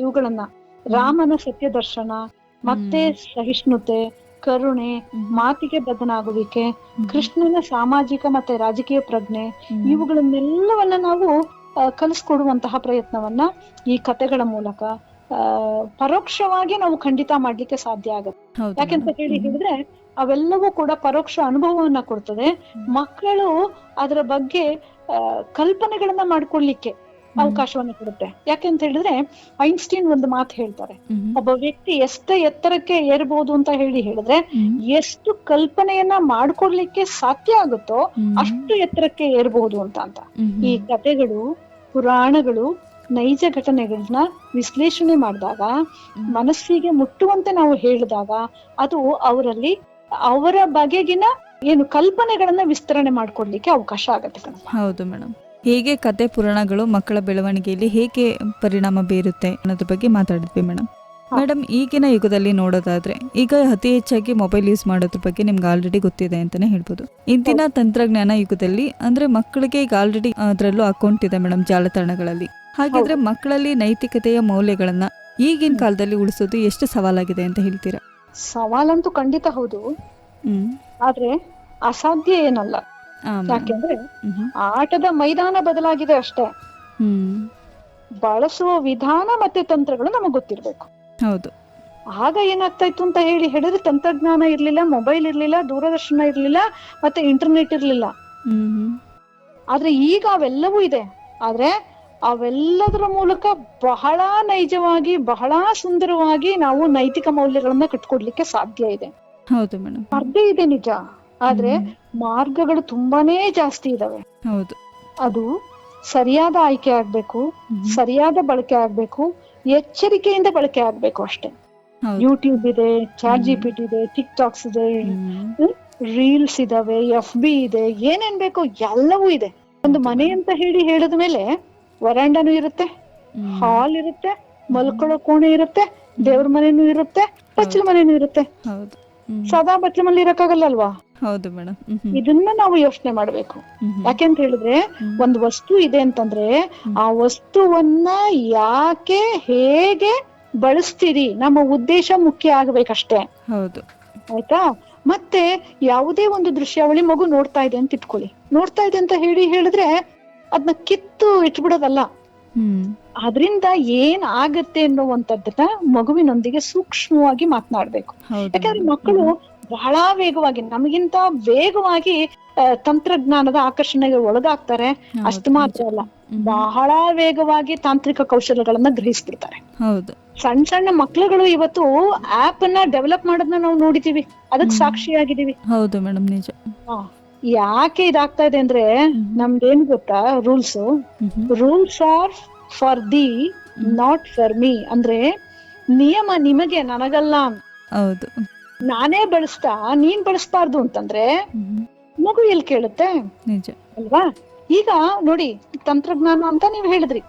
ಇವುಗಳನ್ನ ರಾಮನ ಸತ್ಯ ದರ್ಶನ, ಮತ್ತೆ ಸಹಿಷ್ಣುತೆ, ಕರುಣೆ, ಮಾತಿಗೆ ಬದ್ಧನಾಗುವಿಕೆ, ಕೃಷ್ಣನ ಸಾಮಾಜಿಕ ಮತ್ತೆ ರಾಜಕೀಯ ಪ್ರಜ್ಞೆ, ಇವುಗಳನ್ನೆಲ್ಲವನ್ನ ನಾವು ಕಲಿಸ್ಕೊಡುವಂತಹ ಪ್ರಯತ್ನವನ್ನ ಈ ಕಥೆಗಳ ಮೂಲಕ ಪರೋಕ್ಷವಾಗಿ ನಾವು ಖಂಡಿತ ಮಾಡ್ಲಿಕ್ಕೆ ಸಾಧ್ಯ ಆಗುತ್ತೆ. ಹೌದು ಯಾಕೆಂತ ಮೇಡಮ್. ಹೇಳಿದ್ರೆ ಅವೆಲ್ಲವೂ ಕೂಡ ಪರೋಕ್ಷ ಅನುಭವವನ್ನ ಕೊಡ್ತದೆ. ಮಕ್ಕಳು ಅದರ ಬಗ್ಗೆ ಕಲ್ಪನೆಗಳನ್ನ ಮಾಡ್ಕೊಳ್ಲಿಕ್ಕೆ ಅವಕಾಶವನ್ನ ಕೊಡುತ್ತೆ. ಯಾಕೆಂತ ಹೇಳಿದ್ರೆ ಐನ್ಸ್ಟೀನ್ ಒಂದು ಮಾತು ಹೇಳ್ತಾರೆ, ಒಬ್ಬ ವ್ಯಕ್ತಿ ಎಷ್ಟು ಎತ್ತರಕ್ಕೆ ಏರ್ಬಹುದು ಅಂತ ಹೇಳಿದ್ರೆ ಎಷ್ಟು ಕಲ್ಪನೆಯನ್ನ ಮಾಡ್ಕೊಡ್ಲಿಕ್ಕೆ ಸಾಧ್ಯ ಆಗುತ್ತೋ ಅಷ್ಟು ಎತ್ತರಕ್ಕೆ ಏರ್ಬಹುದು ಅಂತ. ಈ ಕಥೆಗಳು, ಪುರಾಣಗಳು, ನೈಜ ಘಟನೆಗಳನ್ನ ವಿಶ್ಲೇಷಣೆ ಮಾಡಿದಾಗ, ಮನಸ್ಸಿಗೆ ಮುಟ್ಟುವಂತೆ ನಾವು ಹೇಳಿದಾಗ ಅದು ಅವರಲ್ಲಿ ಅವರ ಬಗೆಗಿನ ಏನು ಕಲ್ಪನೆಗಳನ್ನ ವಿಸ್ತರಣೆ ಮಾಡ್ಕೊಡ್ಲಿಕ್ಕೆ ಅವಕಾಶ ಆಗತ್ತೆ ಕಣಪ್ಪ. ಹೌದು ಮೇಡಮ್. ಹೇಗೆ ಕತೆ ಪುರಾಣಗಳು ಮಕ್ಕಳ ಬೆಳವಣಿಗೆಯಲ್ಲಿ ಹೇಗೆ ಪರಿಣಾಮ ಬೀರುತ್ತೆ ಅನ್ನೋದ್ರ ಬಗ್ಗೆ ಮಾತಾಡಿದ್ವಿ ಮೇಡಮ್. ಮೇಡಮ್, ಈಗಿನ ಯುಗದಲ್ಲಿ ನೋಡೋದಾದ್ರೆ ಈಗ ಅತಿ ಹೆಚ್ಚಾಗಿ ಮೊಬೈಲ್ ಯೂಸ್ ಮಾಡೋದ್ರ ಬಗ್ಗೆ ನಿಮ್ಗೆ ಆಲ್ರೆಡಿ ಗೊತ್ತಿದೆ ಅಂತಾನೆ ಹೇಳ್ಬೋದು. ಇಂದಿನ ತಂತ್ರಜ್ಞಾನ ಯುಗದಲ್ಲಿ ಅಂದ್ರೆ ಮಕ್ಕಳಿಗೆ ಈಗ ಆಲ್ರೆಡಿ ಅದರಲ್ಲೂ ಅಕೌಂಟ್ ಇದೆ ಮೇಡಮ್ ಜಾಲತಾಣಗಳಲ್ಲಿ. ಹಾಗಿದ್ರೆ ಮಕ್ಕಳಲ್ಲಿ ನೈತಿಕತೆಯ ಮೌಲ್ಯಗಳನ್ನ ಈಗಿನ ಕಾಲದಲ್ಲಿ ಉಳಿಸೋದು ಎಷ್ಟು ಸವಾಲಾಗಿದೆ ಅಂತ ಹೇಳ್ತೀರಾ? ಸವಾಲಂತೂ ಖಂಡಿತ ಹೌದು, ಆದ್ರೆ ಅಸಾಧ್ಯ ಏನಲ್ಲ. ಯಾಕೆಂದ್ರೆ ಆಟದ ಮೈದಾನ ಬದಲಾಗಿದೆ ಅಷ್ಟೇ, ಬಳಸುವ ವಿಧಾನ ಮತ್ತೆ ತಂತ್ರಗಳು ನಮಗ್ ಗೊತ್ತಿರ್ಬೇಕು. ಹೌದು. ಆಗ ಏನಾಗ್ತಾ ಇತ್ತು ಅಂತ ಹೇಳಿದ್ರೆ ತಂತ್ರಜ್ಞಾನ ಇರ್ಲಿಲ್ಲ, ಮೊಬೈಲ್ ಇರ್ಲಿಲ್ಲ, ದೂರದರ್ಶನ ಇರ್ಲಿಲ್ಲ, ಮತ್ತೆ ಇಂಟರ್ನೆಟ್ ಇರ್ಲಿಲ್ಲ. ಆದ್ರೆ ಈಗ ಅವೆಲ್ಲವೂ ಇದೆ. ಆದ್ರೆ ಅವೆಲ್ಲದರ ಮೂಲಕ ಬಹಳ ನೈಜವಾಗಿ, ಬಹಳ ಸುಂದರವಾಗಿ ನಾವು ನೈತಿಕ ಮೌಲ್ಯಗಳನ್ನ ಕಟ್ಕೊಡ್ಲಿಕ್ಕೆ ಸಾಧ್ಯ ಇದೆ. ಹೌದು ಮೇಡಮ್. ಸ್ಪರ್ಧೆ ಇದೆ ನಿಜ, ಆದ್ರೆ ಮಾರ್ಗಗಳು ತುಂಬಾನೇ ಜಾಸ್ತಿ ಇದಾವೆ. ಹೌದು. ಅದು ಸರಿಯಾದ ಆಯ್ಕೆ ಆಗ್ಬೇಕು, ಸರಿಯಾದ ಬಳಕೆ ಆಗ್ಬೇಕು, ಎಚ್ಚರಿಕೆಯಿಂದ ಬಳಕೆ ಆಗ್ಬೇಕು ಅಷ್ಟೇ. ಯೂಟ್ಯೂಬ್ ಇದೆ, ಚಾಟ್ ಜಿಪಿಟಿ ಇದೆ, ಟಿಕ್ ಟಾಕ್ಸ್ ಇದೆ, ರೀಲ್ಸ್ ಇದಾವೆ, FB ಇದೆ, ಏನೇನ್ ಬೇಕು ಎಲ್ಲವೂ ಇದೆ. ಒಂದು ಮನೆ ಅಂತ ಹೇಳಿದ ಮೇಲೆ ವರಾಂಡನೂ ಇರುತ್ತೆ, ಹಾಲ್ ಇರುತ್ತೆ, ಮಲ್ಕೊಳ್ಳೋ ಕೋಣೆ ಇರುತ್ತೆ, ದೇವ್ರ ಮನೆನೂ ಇರುತ್ತೆ, ಬಚ್ಚಲ ಮನೆನೂ ಇರುತ್ತೆ. ಸದಾ ಬಚ್ಚಲ ಮನೆ ಇರಕ್ಕಾಗಲ್ಲ ಅಲ್ವಾ? ಹೌದು ಮೇಡಮ್. ಇದನ್ನ ನಾವು ಯೋಚನೆ ಮಾಡ್ಬೇಕು. ಯಾಕೆಂತ ಹೇಳಿದ್ರೆ ಒಂದು ವಸ್ತು ಇದೆ ಅಂತಂದ್ರೆ ಆ ವಸ್ತುವನ್ನ ಯಾಕೆ, ಹೇಗೆ ಬಳಸ್ತೀರಿ, ನಮ್ಮ ಉದ್ದೇಶ ಮುಖ್ಯ ಆಗ್ಬೇಕಷ್ಟೇ. ಹೌದು. ಆಯ್ತಾ? ಮತ್ತೆ ಯಾವುದೇ ಒಂದು ದೃಶ್ಯಾವಳಿ ಮಗು ನೋಡ್ತಾ ಇದೆ ಅಂತ ಇಟ್ಕೊಳ್ಳಿ, ನೋಡ್ತಾ ಇದೆ ಅಂತ ಹೇಳಿದ್ರೆ ಅದನ್ನ ಕಿತ್ತು ಇಟ್ಬಿಡೋದಲ್ಲ. ಅದರಿಂದ ಏನ್ ಆಗತ್ತೆ ಅನ್ನುವಂಥದ್ದನ್ನ ಮಗುವಿನೊಂದಿಗೆ ಸೂಕ್ಷ್ಮವಾಗಿ ಮಾತನಾಡ್ಬೇಕು. ಯಾಕಂದ್ರೆ ಮಕ್ಕಳು ಬಹಳ ವೇಗವಾಗಿ, ನಮಗಿಂತ ವೇಗವಾಗಿ ತಂತ್ರಜ್ಞಾನದ ಆಕರ್ಷಣೆಗೆ ಒಳಗಾಗ್ತಾರೆ. ಅಷ್ಟು ಮಾತ್ರ ಅಲ್ಲ, ಬಹಳ ವೇಗವಾಗಿ ತಾಂತ್ರಿಕ ಕೌಶಲ್ಯಗಳನ್ನ ಗ್ರಹಿಸ್ಬಿಡ್ತಾರೆ. ಹೌದು. ಸಣ್ಣ ಸಣ್ಣ ಮಕ್ಳುಗಳು ಇವತ್ತು ಆಪ್ ಅನ್ನ ಡೆವಲಪ್ ಮಾಡೋದನ್ನ ನಾವು ನೋಡಿದೀವಿ, ಅದಕ್ಕೆ ಸಾಕ್ಷಿಯಾಗಿದ್ದೀವಿ. ಹೌದು ಮೇಡಮ್, ನಿಜ. ಯಾಕೆ ಇದಾಗ್ತಾ ಇದೆ ಅಂದ್ರೆ ನಮ್ದೇನ್ ಗೊತ್ತಾ, rules are for the not for me. ಅಂದ್ರೆ ನಿಯಮ ನಿಮಗೆ, ನನಗಲ್ಲ. ಹೌದು. ನಾನೇ ಬಳಸ್ತಾ ನೀನ್ ಬಳಸ್ಬಾರ್ದು ಅಂತಂದ್ರೆ ಮಗು ಎಲ್ಲಿ ಕೇಳುತ್ತೆ? ನಿಜ ಅಲ್ವಾ? ಈಗ ನೋಡಿ, ತಂತ್ರಜ್ಞಾನ ಅಂತ ನೀವ್ ಹೇಳಿದ್ರಿ,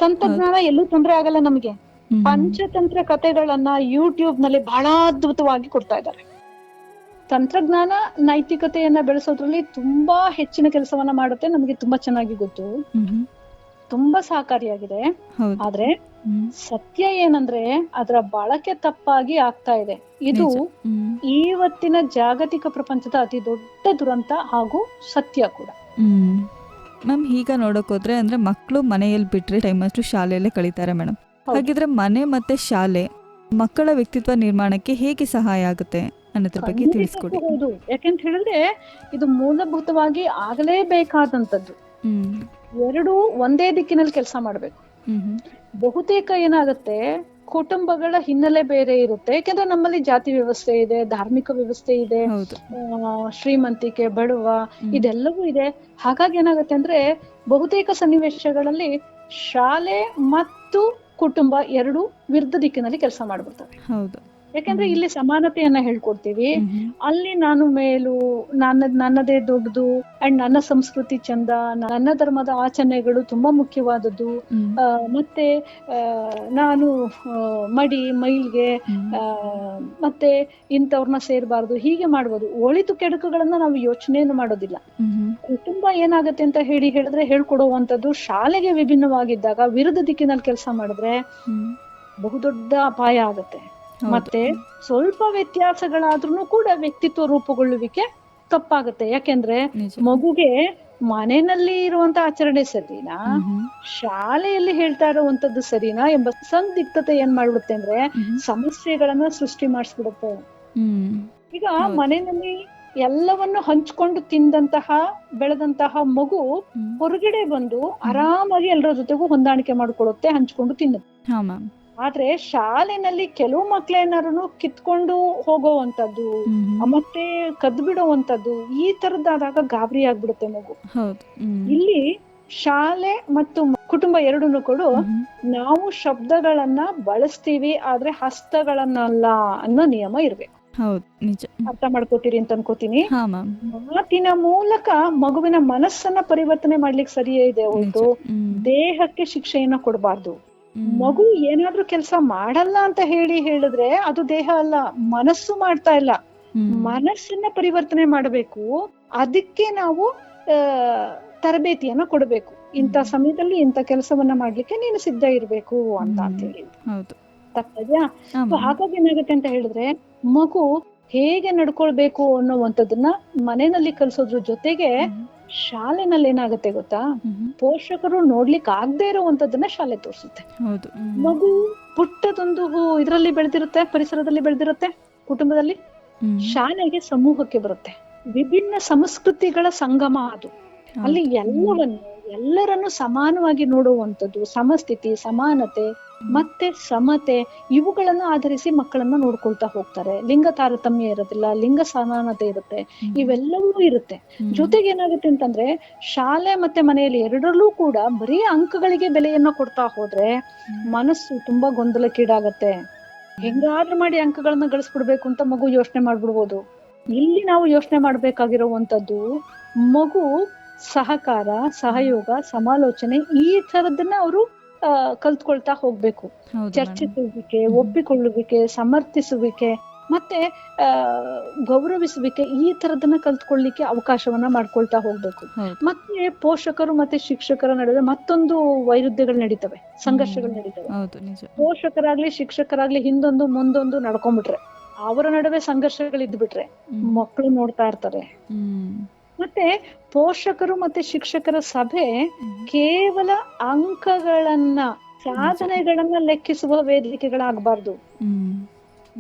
ತಂತ್ರಜ್ಞಾನ ಎಲ್ಲೂ ತೊಂದ್ರೆ ಆಗಲ್ಲ ನಮ್ಗೆ. ಪಂಚತಂತ್ರ ಕಥೆಗಳನ್ನ ಯೂಟ್ಯೂಬ್ ನಲ್ಲಿ ಬಹಳ ಅದ್ಭುತವಾಗಿ ಕೊಡ್ತಾ ಇದ್ದಾರೆ. ತಂತ್ರಜ್ಞಾನ ನೈತಿಕತೆಯನ್ನ ಬೆಳೆಸೋದ್ರಲ್ಲಿ ತುಂಬಾ ಹೆಚ್ಚಿನ ಕೆಲಸವನ್ನ ಮಾಡುತ್ತೆ, ನಮ್ಗೆ ತುಂಬಾ ಚೆನ್ನಾಗಿ ಗೊತ್ತು, ತುಂಬಾ ಸಹಕಾರಿಯಾಗಿದೆ. ಆದ್ರೆ ಸತ್ಯ ಏನಂದ್ರೆ ಅದರ ಬಳಕೆ ತಪ್ಪಾಗಿ ಆಗ್ತಾ ಇದೆ. ಇದು ಇವತ್ತಿನ ಜಾಗತಿಕ ಪ್ರಪಂಚದ ಅತಿ ದೊಡ್ಡ ದುರಂತ ಹಾಗೂ ಸತ್ಯ ಕೂಡ. ಮ್ಯಾಮ್, ಈಗ ನೋಡಕ್ ಹೋದ್ರೆ ಅಂದ್ರೆ ಮಕ್ಕಳು ಮನೆಯಲ್ಲಿ ಬಿಟ್ರೆ ಟೈಮ್ ಅಷ್ಟು ಶಾಲೆಯಲ್ಲೇ ಕಳೀತಾರೆ ಮೇಡಮ್. ಹಾಗಿದ್ರೆ ಮನೆ ಮತ್ತೆ ಶಾಲೆ ಮಕ್ಕಳ ವ್ಯಕ್ತಿತ್ವ ನಿರ್ಮಾಣಕ್ಕೆ ಹೇಗೆ ಸಹಾಯ ಆಗುತ್ತೆ ಅನ್ನೋದ್ರ ಬಗ್ಗೆ ತಿಳಿಸ್ಕೊಡಿ. ಹೌದು, ಯಾಕೆಂತ ಹೇಳಿದ್ರೆ ಇದು ಮೂಲಭೂತವಾಗಿ ಆಗಲೇಬೇಕಾದಂತದ್ದು. ಎರಡು ಒಂದೇ ದಿಕ್ಕಿನಲ್ಲಿ ಕೆಲಸ ಮಾಡ್ಬೇಕು. ಬಹುತೇಕ ಏನಾಗುತ್ತೆ, ಕುಟುಂಬಗಳ ಹಿನ್ನೆಲೆ ಬೇರೆ ಇರುತ್ತೆ. ಯಾಕೆಂದ್ರೆ ನಮ್ಮಲ್ಲಿ ಜಾತಿ ವ್ಯವಸ್ಥೆ ಇದೆ, ಧಾರ್ಮಿಕ ವ್ಯವಸ್ಥೆ ಇದೆ, ಶ್ರೀಮಂತಿಕೆ, ಬಡವ, ಇದೆಲ್ಲವೂ ಇದೆ. ಹಾಗಾಗಿ ಏನಾಗುತ್ತೆ ಅಂದ್ರೆ ಬಹುತೇಕ ಸನ್ನಿವೇಶಗಳಲ್ಲಿ ಶಾಲೆ ಮತ್ತು ಕುಟುಂಬ ಎರಡು ವಿರುದ್ಧ ದಿಕ್ಕಿನಲ್ಲಿ ಕೆಲಸ ಮಾಡ್ಬಿಡ್ತವೆ. ಹೌದು. ಯಾಕಂದ್ರೆ ಇಲ್ಲಿ ಸಮಾನತೆಯನ್ನ ಹೇಳ್ಕೊಡ್ತೀವಿ, ಅಲ್ಲಿ ನಾನು ಮೇಲು, ನನ್ನದೇ ದೊಡ್ಡದು, ಅಂಡ್ ನನ್ನ ಸಂಸ್ಕೃತಿ ಚಂದ, ನನ್ನ ಧರ್ಮದ ಆಚರಣೆಗಳು ತುಂಬಾ ಮುಖ್ಯವಾದದ್ದು, ಮತ್ತೆ ನಾನು ಮೈಲ್ಗೆ ಮತ್ತೆ ಇಂಥವ್ರನ್ನ ಸೇರ್ಬಾರ್ದು, ಹೀಗೆ ಮಾಡ್ಬೋದು. ಒಳಿತು ಕೆಡುಕುಗಳನ್ನ ನಾವು ಯೋಚನೆಯನ್ನು ಮಾಡೋದಿಲ್ಲ. ಕುಟುಂಬ ಏನಾಗತ್ತೆ ಅಂತ ಹೇಳಿದ್ರೆ ಹೇಳ್ಕೊಡುವಂಥದ್ದು ಶಾಲೆಗೆ ವಿಭಿನ್ನವಾಗಿದ್ದಾಗ ವಿರುದ್ಧ ದಿಕ್ಕಿನಲ್ಲಿ ಕೆಲಸ ಮಾಡಿದ್ರೆ ಬಹುದೊಡ್ಡ ಅಪಾಯ ಆಗತ್ತೆ. ಮತ್ತೆ ಸ್ವಲ್ಪ ವ್ಯತ್ಯಾಸಗಳಾದ್ರೂ ಕೂಡ ವ್ಯಕ್ತಿತ್ವ ರೂಪುಗೊಳ್ಳುವಿಕೆ ತಪ್ಪಾಗುತ್ತೆ. ಯಾಕೆಂದ್ರೆ ಮಗುಗೆ ಮನೆಯಲ್ಲಿ ಇರುವಂತ ಆಚರಣೆ ಸರಿನಾ, ಶಾಲೆಯಲ್ಲಿ ಹೇಳ್ತಾ ಇರುವಂತದ್ದು ಸರಿನಾ ಎಂಬ ಸಂದಿಗ್ಧತೆ ಏನ್ ಮಾಡ್ಬಿಡುತ್ತೆ ಅಂದ್ರೆ ಸಮಸ್ಯೆಗಳನ್ನ ಸೃಷ್ಟಿ ಮಾಡಿಸ್ಬಿಡುತ್ತೆ. ಈಗ ಮನೆಯಲ್ಲಿ ಎಲ್ಲವನ್ನು ಹಂಚ್ಕೊಂಡು ತಿಂದಂತಹ ಬೆಳೆದಂತಹ ಮಗು ಹೊರಗಡೆ ಬಂದು ಆರಾಮಾಗಿ ಎಲ್ಲರ ಜೊತೆಗೂ ಹೊಂದಾಣಿಕೆ ಮಾಡ್ಕೊಳ್ಳುತ್ತೆ, ಹಂಚ್ಕೊಂಡು ತಿನ್ನುತ್ತೆ. ಆದ್ರೆ ಶಾಲೆನಲ್ಲಿ ಕೆಲವು ಮಕ್ಳೇನಾರು ಕಿತ್ಕೊಂಡು ಹೋಗೋವಂಥದ್ದು ಮತ್ತೆ ಕದ್ದು ಬಿಡೋವಂಥದ್ದು ಈ ತರದ್ದಾದಾಗ ಗಾಬರಿ ಆಗ್ಬಿಡುತ್ತೆ ಮಗು. ಇಲ್ಲಿ ಶಾಲೆ ಮತ್ತು ಕುಟುಂಬ ಎರಡನ್ನೂ ಕೂಡ ನಾವು ಶಬ್ದಗಳನ್ನ ಬಳಸ್ತೀವಿ, ಆದ್ರೆ ಹಸ್ತಗಳನ್ನಲ್ಲ ಅನ್ನೋ ನಿಯಮ ಇರ್ಬೇಕು. ಅರ್ಥ ಮಾಡ್ಕೋತೀರಿ ಅಂತ ಅನ್ಕೋತೀನಿ. ಮಾತಿನ ಮೂಲಕ ಮಗುವಿನ ಮನಸ್ಸನ್ನ ಪರಿವರ್ತನೆ ಮಾಡ್ಲಿಕ್ಕೆ ಸರಿಯೇ ಇದೆ ಹೊರತು ದೇಹಕ್ಕೆ ಶಿಕ್ಷೆಯನ್ನ ಕೊಡಬಾರ್ದು. ಮಗು ಏನಾದ್ರೂ ಕೆಲಸ ಮಾಡಲ್ಲ ಅಂತ ಹೇಳಿದ್ರೆ ಅದು ದೇಹ ಅಲ್ಲ, ಮನಸ್ಸು ಮಾಡ್ತಾ ಇಲ್ಲ. ಮನಸ್ಸನ್ನ ಪರಿವರ್ತನೆ ಮಾಡಬೇಕು. ಅದಕ್ಕೆ ನಾವು ತರಬೇತಿಯನ್ನ ಕೊಡಬೇಕು. ಇಂಥ ಸಮಯದಲ್ಲಿ ಇಂಥ ಕೆಲಸವನ್ನ ಮಾಡ್ಲಿಕ್ಕೆ ನೀನು ಸಿದ್ಧ ಇರ್ಬೇಕು ಅಂತ ಹೇಳಿ. ತಪ್ಪದ್ಯಾ? ಹಾಗಾಗಿ ಏನಾಗುತ್ತೆ ಅಂತ ಹೇಳಿದ್ರೆ ಮಗು ಹೇಗೆ ನಡ್ಕೊಳ್ಬೇಕು ಅನ್ನೋವಂಥದ್ದನ್ನ ಮನೆಯಲ್ಲಿ ಕಲ್ಸೋದ್ರ ಜೊತೆಗೆ ಶಾಲೆನಲ್ಲಿ ಏನಾಗುತ್ತೆ ಗೊತ್ತಾ, ಪೋಷಕರು ನೋಡ್ಲಿಕ್ಕೆ ಆಗದೆ ಇರುವಂತದ್ದನ್ನ ಶಾಲೆ ತೋರಿಸುತ್ತೆ. ಮಗು ಪುಟ್ಟದೊಂದು ಇದರಲ್ಲಿ ಬೆಳೆದಿರುತ್ತೆ, ಪರಿಸರದಲ್ಲಿ ಬೆಳೆದಿರುತ್ತೆ, ಕುಟುಂಬದಲ್ಲಿ. ಶಾಲೆಗೆ ಸಮೂಹಕ್ಕೆ ಬರುತ್ತೆ, ವಿಭಿನ್ನ ಸಂಸ್ಕೃತಿಗಳ ಸಂಗಮ ಅದು. ಅಲ್ಲಿ ಎಲ್ಲರನ್ನು ಸಮಾನವಾಗಿ ನೋಡುವಂಥದ್ದು, ಸಮಸ್ಥಿತಿ, ಸಮಾನತೆ ಮತ್ತೆ ಸಮತೆ ಇವುಗಳನ್ನು ಆಧರಿಸಿ ಮಕ್ಕಳನ್ನ ನೋಡ್ಕೊಳ್ತಾ ಹೋಗ್ತಾರೆ. ಲಿಂಗ ತಾರತಮ್ಯ ಇರೋದಿಲ್ಲ, ಲಿಂಗ ಸಮಾನತೆ ಇರುತ್ತೆ, ಇವೆಲ್ಲವೂ ಇರುತ್ತೆ. ಜೊತೆಗೆ ಏನಾಗುತ್ತೆ ಅಂತಂದ್ರೆ ಶಾಲೆ ಮತ್ತೆ ಮನೆಯಲ್ಲಿ ಎರಡರಲ್ಲೂ ಕೂಡ ಬರೀ ಅಂಕಗಳಿಗೆ ಬೆಲೆಯನ್ನ ಕೊಡ್ತಾ ಹೋದ್ರೆ ಮನಸ್ಸು ತುಂಬಾ ಗೊಂದಲಕ್ಕೀಡಾಗತ್ತೆ. ಹೆಂಗಾದ್ರೂ ಮಾಡಿ ಅಂಕಗಳನ್ನ ಗಳಿಸ್ಬಿಡ್ಬೇಕು ಅಂತ ಮಗು ಯೋಚನೆ ಮಾಡ್ಬಿಡ್ಬೋದು. ಇಲ್ಲಿ ನಾವು ಯೋಚನೆ ಮಾಡ್ಬೇಕಾಗಿರುವಂತದ್ದು ಮಗು ಸಹಕಾರ, ಸಹಯೋಗ, ಸಮಾಲೋಚನೆ ಈ ತರದನ್ನ ಅವರು ಕಲ್ತ್ಕೊಳ್ತಾ ಹೋಗ್ಬೇಕು. ಚರ್ಚಿಸುವಿಕೆ, ಒಪ್ಪಿಕೊಳ್ಳುವಿಕೆ, ಸಮರ್ಥಿಸುವಿಕೆ ಮತ್ತೆ ಗೌರವಿಸುವಿಕೆ ಈ ತರದನ್ನ ಕಲ್ತ್ಕೊಳ್ಳಿಕ್ಕೆ ಅವಕಾಶವನ್ನ ಮಾಡ್ಕೊಳ್ತಾ ಹೋಗ್ಬೇಕು. ಮತ್ತೆ ಪೋಷಕರು ಮತ್ತೆ ಶಿಕ್ಷಕರ ನಡುವೆ ಮತ್ತೊಂದು ವೈರುಧ್ಯಗಳು ನಡೀತವೆ, ಸಂಘರ್ಷಗಳು ನಡೀತವೆ. ಪೋಷಕರಾಗ್ಲಿ ಶಿಕ್ಷಕರಾಗ್ಲಿ ಹಿಂದೊಂದು ಮುಂದೊಂದು ನಡ್ಕೊಂಡ್ಬಿಟ್ರೆ, ಅವರ ನಡುವೆ ಸಂಘರ್ಷಗಳಿದ್ಬಿಟ್ರೆ ಮಕ್ಕಳು ನೋಡ್ತಾ ಇರ್ತಾರೆ. ಮತ್ತೆ ಪೋಷಕರು ಮತ್ತೆ ಶಿಕ್ಷಕರ ಸಭೆ ಕೇವಲ ಅಂಕಗಳನ್ನ, ಸಾಧನೆಗಳನ್ನ ಲೆಕ್ಕಿಸುವ ವೇದಿಕೆಗಳಾಗಬಾರ್ದು.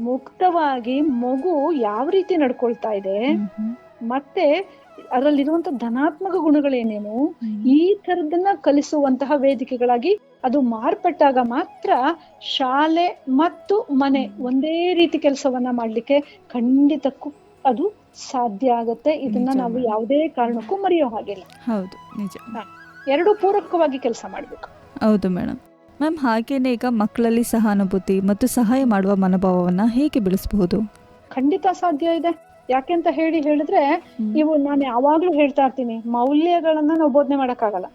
ಮುಕ್ತವಾಗಿ ಮಗು ಯಾವ ರೀತಿ ನಡ್ಕೊಳ್ತಾ ಇದೆ ಮತ್ತೆ ಅದರಲ್ಲಿರುವಂತ ಧನಾತ್ಮಕ ಗುಣಗಳೇನೇನು ಈ ತರದನ್ನ ಕಲಿಸುವಂತಹ ವೇದಿಕೆಗಳಾಗಿ ಅದು ಮಾರ್ಪಟ್ಟಾಗ ಮಾತ್ರ ಶಾಲೆ ಮತ್ತು ಮನೆ ಒಂದೇ ರೀತಿ ಕೆಲಸವನ್ನ ಮಾಡ್ಲಿಕ್ಕೆ ಖಂಡಿತಕ್ಕೂ ಅದು ಸಾಧ್ಯ ಆಗತ್ತೆ. ಇದನ್ನ ನಾವು ಯಾವುದೇ ಕಾರಣಕ್ಕೂ ಮರೆಯೋ ಹಾಗಿಲ್ಲ. ಹೌದು, ನಿಜ. ಎರಡು ಪೂರಕವಾಗಿ ಕೆಲಸ ಮಾಡ್ಬೇಕು. ಹೌದು ಮೇಡಮ್. ಮ್ಯಾಮ್, ಹಾಗೇನೆ ಈಗ ಮಕ್ಕಳಲ್ಲಿ ಸಹಾನುಭೂತಿ ಮತ್ತು ಸಹಾಯ ಮಾಡುವ ಮನೋಭಾವವನ್ನ ಹೇಗೆ ಬೆಳೆಸಬಹುದು? ಖಂಡಿತ ಸಾಧ್ಯ ಇದೆ. ಯಾಕೆಂತ ಹೇಳಿದ್ರೆ ಇವು ನಾನು ಯಾವಾಗ್ಲೂ ಹೇಳ್ತಾ ಇರ್ತೀನಿ, ಮೌಲ್ಯಗಳನ್ನ ನಾವು ಬೋಧನೆ ಮಾಡಕ್ಕಾಗಲ್ಲ.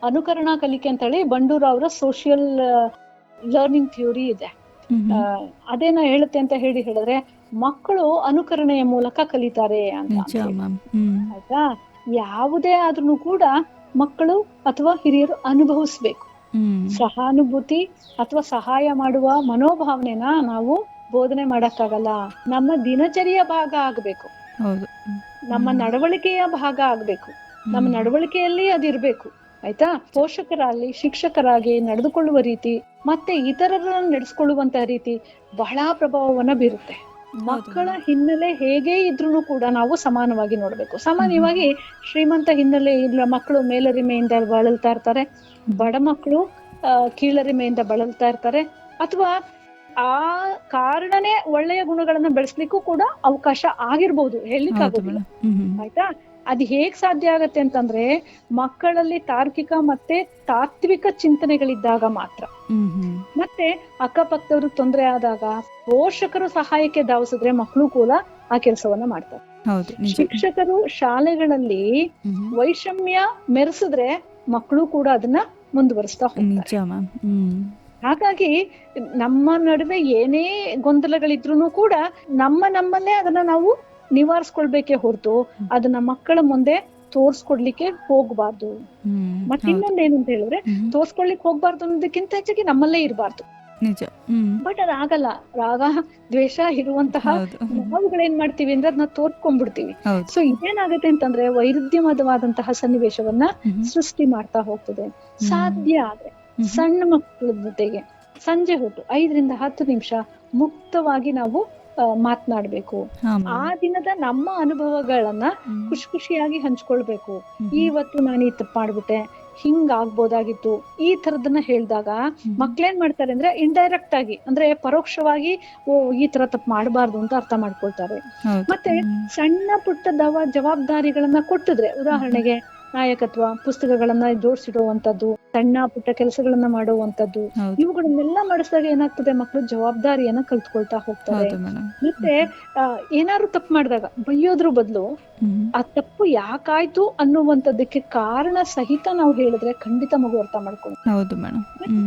ಅನುಕರಣಾ ಕಲಿಕೆ ಅಂತ ಹೇಳಿ ಬಂಡೂರು ಅವರ ಸೋಷಿಯಲ್ ಲರ್ನಿಂಗ್ ಥಿಯೋರಿ ಇದೆ. ಅದೇನ ಹೇಳುತ್ತೆ ಅಂತ ಹೇಳಿದ್ರೆ ಮಕ್ಕಳು ಅನುಕರಣೆಯ ಮೂಲಕ ಕಲಿತಾರೆ ಅಂತ. ಆಯ್ತಾ? ಯಾವುದೇ ಆದ್ರೂ ಕೂಡ ಮಕ್ಕಳು ಅಥವಾ ಹಿರಿಯರು ಅನುಭವಿಸ್ಬೇಕು. ಸಹಾನುಭೂತಿ ಅಥವಾ ಸಹಾಯ ಮಾಡುವ ಮನೋಭಾವನೆನ ನಾವು ಬೋಧನೆ ಮಾಡಕ್ಕಾಗಲ್ಲ. ನಮ್ಮ ದಿನಚರಿಯ ಭಾಗ ಆಗ್ಬೇಕು, ನಮ್ಮ ನಡವಳಿಕೆಯ ಭಾಗ ಆಗ್ಬೇಕು, ನಮ್ಮ ನಡವಳಿಕೆಯಲ್ಲಿ ಅದಿರ್ಬೇಕು. ಆಯ್ತಾ? ಪೋಷಕರಾಗ್ಲಿ ಶಿಕ್ಷಕರಾಗಿ ನಡೆದುಕೊಳ್ಳುವ ರೀತಿ ಮತ್ತೆ ಇತರರನ್ನು ನಡೆಸ್ಕೊಳ್ಳುವಂತಹ ರೀತಿ ಬಹಳ ಪ್ರಭಾವವನ್ನ ಬೀರುತ್ತೆ. ಮಕ್ಕಳ ಹಿನ್ನೆಲೆ ಹೇಗೆ ಇದ್ರೂ ಕೂಡ ನಾವು ಸಮಾನವಾಗಿ ನೋಡ್ಬೇಕು. ಸಾಮಾನ್ಯವಾಗಿ ಶ್ರೀಮಂತ ಹಿನ್ನೆಲೆ ಇಲ್ಲ ಮಕ್ಕಳು ಮೇಲರಿಮೆಯಿಂದ ಬಳಲ್ತಾ ಇರ್ತಾರೆ, ಬಡ ಮಕ್ಕಳು ಕೀಳರಿಮೆಯಿಂದ ಬಳಲ್ತಾ ಇರ್ತಾರೆ. ಅಥವಾ ಆ ಕಾರಣನೇ ಒಳ್ಳೆಯ ಗುಣಗಳನ್ನ ಬೆಳೆಸ್ಲಿಕ್ಕೂ ಕೂಡ ಅವಕಾಶ ಆಗಿರ್ಬೋದು, ಹೇಳಲಿಕ್ಕಾಗೋದಿಲ್ಲ. ಆಯ್ತಾ? ಅದ್ ಹೇಗ್ ಸಾಧ್ಯ ಆಗತ್ತೆ ಅಂತಂದ್ರೆ ಮಕ್ಕಳಲ್ಲಿ ತಾರ್ಕಿಕ ಮತ್ತೆ ತಾತ್ವಿಕ ಚಿಂತನೆಗಳಿದ್ದಾಗ ಮಾತ್ರ. ಮತ್ತೆ ಅಕ್ಕಪಕ್ಕದವ್ರಿಗೆ ತೊಂದರೆ ಆದಾಗ ಪೋಷಕರು ಸಹಾಯಕ್ಕೆ ಧಾವಿಸಿದ್ರೆ ಮಕ್ಕಳು ಕೂಡ ಆ ಕೆಲಸವನ್ನ ಮಾಡ್ತಾರೆ. ಶಿಕ್ಷಕರು ಶಾಲೆಗಳಲ್ಲಿ ವೈಷಮ್ಯ ಮೆರೆಸಿದ್ರೆ ಮಕ್ಕಳು ಕೂಡ ಅದನ್ನ ಮುಂದುವರಿಸ್ತಾ ಹೋಗ್ತಾರೆ. ಹಾಗಾಗಿ ನಮ್ಮ ನಡುವೆ ಏನೇ ಗೊಂದಲಗಳಿದ್ರು ಕೂಡ ನಮ್ಮಲ್ಲೇ ಅದನ್ನ ನಾವು ನಿವಾರಿಸ್ಕೊಳ್ಬೇಕೇ ಹೊರತು ಅದನ್ನ ಮಕ್ಕಳ ಮುಂದೆ ತೋರ್ಸ್ಕೊಡ್ಲಿಕ್ಕೆ ಹೋಗ್ಬಾರ್ದು. ಮತ್ತೆ ಇನ್ನೊಂದೇನು ಅಂತ ಹೇಳಿದ್ರೆ ತೋರ್ಸ್ಕೊಳ್ಲಿಕ್ಕೆ ಹೋಗ್ಬಾರ್ದು ಅನ್ನೋದಕ್ಕಿಂತ ಹೆಚ್ಚಾಗಿ ನಮ್ಮಲ್ಲೇ ಇರಬಾರ್ದು. ನಿಜ. ಹ್ಮ್. ಬಟ್ ಅದಾಗಲ್ಲ. ರಾಗ ದ್ವೇಷ ಇರುವಂತಹ ಹೌದು. ನಾವುಗಳೇನ್ ಮಾಡ್ತೀವಿ ಅಂದ್ರೆ ಅದನ್ನ ತೋರ್ಕೊಂಡ್ಬಿಡ್ತೀವಿ. ಹೌದು. ಸೊ ಇದೇನಾಗುತ್ತೆ ಅಂತಂದ್ರೆ ವೈರುಧ್ಯಮಯವಾದಂತಹ ಸನ್ನಿವೇಶವನ್ನ ಹ್ಮ್. ಸೃಷ್ಟಿ ಮಾಡ್ತಾ ಹೋಗ್ತದೆ. ಸಾಧ್ಯ ಆದ್ರೆ ಸಣ್ಣ ಮಕ್ಕಳ ಜೊತೆಗೆ ಸಂಜೆ ಹೊತ್ತು 5 ರಿಂದ 10 ನಿಮಿಷ ಮುಕ್ತವಾಗಿ ನಾವು ಮಾತನಾಡ್ಬೇಕು. ಹಾ ಆ ಮೇಡಮ್. ದಿನದ ನಮ್ಮ ಅನುಭವಗಳನ್ನ ಖುಷಿ ಖುಷಿಯಾಗಿ ಹಂಚ್ಕೊಳ್ಬೇಕು. ಇವತ್ತು ನಾನು ಈ ತಪ್ಪು ಮಾಡ್ಬಿಟ್ಟೆ, ಹಿಂಗ್ ಆಗ್ಬೋದಾಗಿತ್ತು, ಈ ತರದನ್ನ ಹೇಳ್ದಾಗ ಮಕ್ಳೇನ್ ಮಾಡ್ತಾರೆ ಅಂದ್ರೆ ಇಂಡೈರೆಕ್ಟ್ ಆಗಿ ಅಂದ್ರೆ ಪರೋಕ್ಷವಾಗಿ ಈ ತರ ತಪ್ಪು ಮಾಡಬಾರ್ದು ಅಂತ ಅರ್ಥ ಮಾಡ್ಕೊಳ್ತಾರೆ. ಹೌದು. ಮತ್ತೆ ಸಣ್ಣ ಪುಟ್ಟ ಜವಾಬ್ದಾರಿಗಳನ್ನ ಕೊಟ್ಟಿದ್ರೆ, ಉದಾಹರಣೆಗೆ ನಾಯಕತ್ವ, ಪುಸ್ತಕಗಳನ್ನ ಜೋಡಿಸಿಡುವಂತದ್ದು, ಸಣ್ಣ ಪುಟ್ಟ ಕೆಲಸಗಳನ್ನ ಮಾಡುವಂತದ್ದು, ಹೌದು. ಇವುಗಳನ್ನೆಲ್ಲ ಮಾಡಿಸಿದಾಗ ಏನಾಗ್ತದೆ, ಮಕ್ಕಳು ಜವಾಬ್ದಾರಿಯನ್ನ ಕಲ್ತ್ಕೊಳ್ತಾ ಹೋಗ್ತಾರೆ. ಹೌದು ಮೇಡಮ್. ಮತ್ತೆ ಏನಾದ್ರು ತಪ್ಪು ಮಾಡಿದಾಗ ಬೈಯೋದ್ರ ಬದಲು ಆ ತಪ್ಪು ಯಾಕಾಯ್ತು ಅನ್ನುವಂಥದ್ದಕ್ಕೆ ಕಾರಣ ಸಹಿತ ನಾವು ಹೇಳಿದ್ರೆ ಖಂಡಿತ ಮಗು ಅರ್ಥ ಮಾಡ್ಕೊಂಡು. ಹೌದು ಮೇಡಮ್.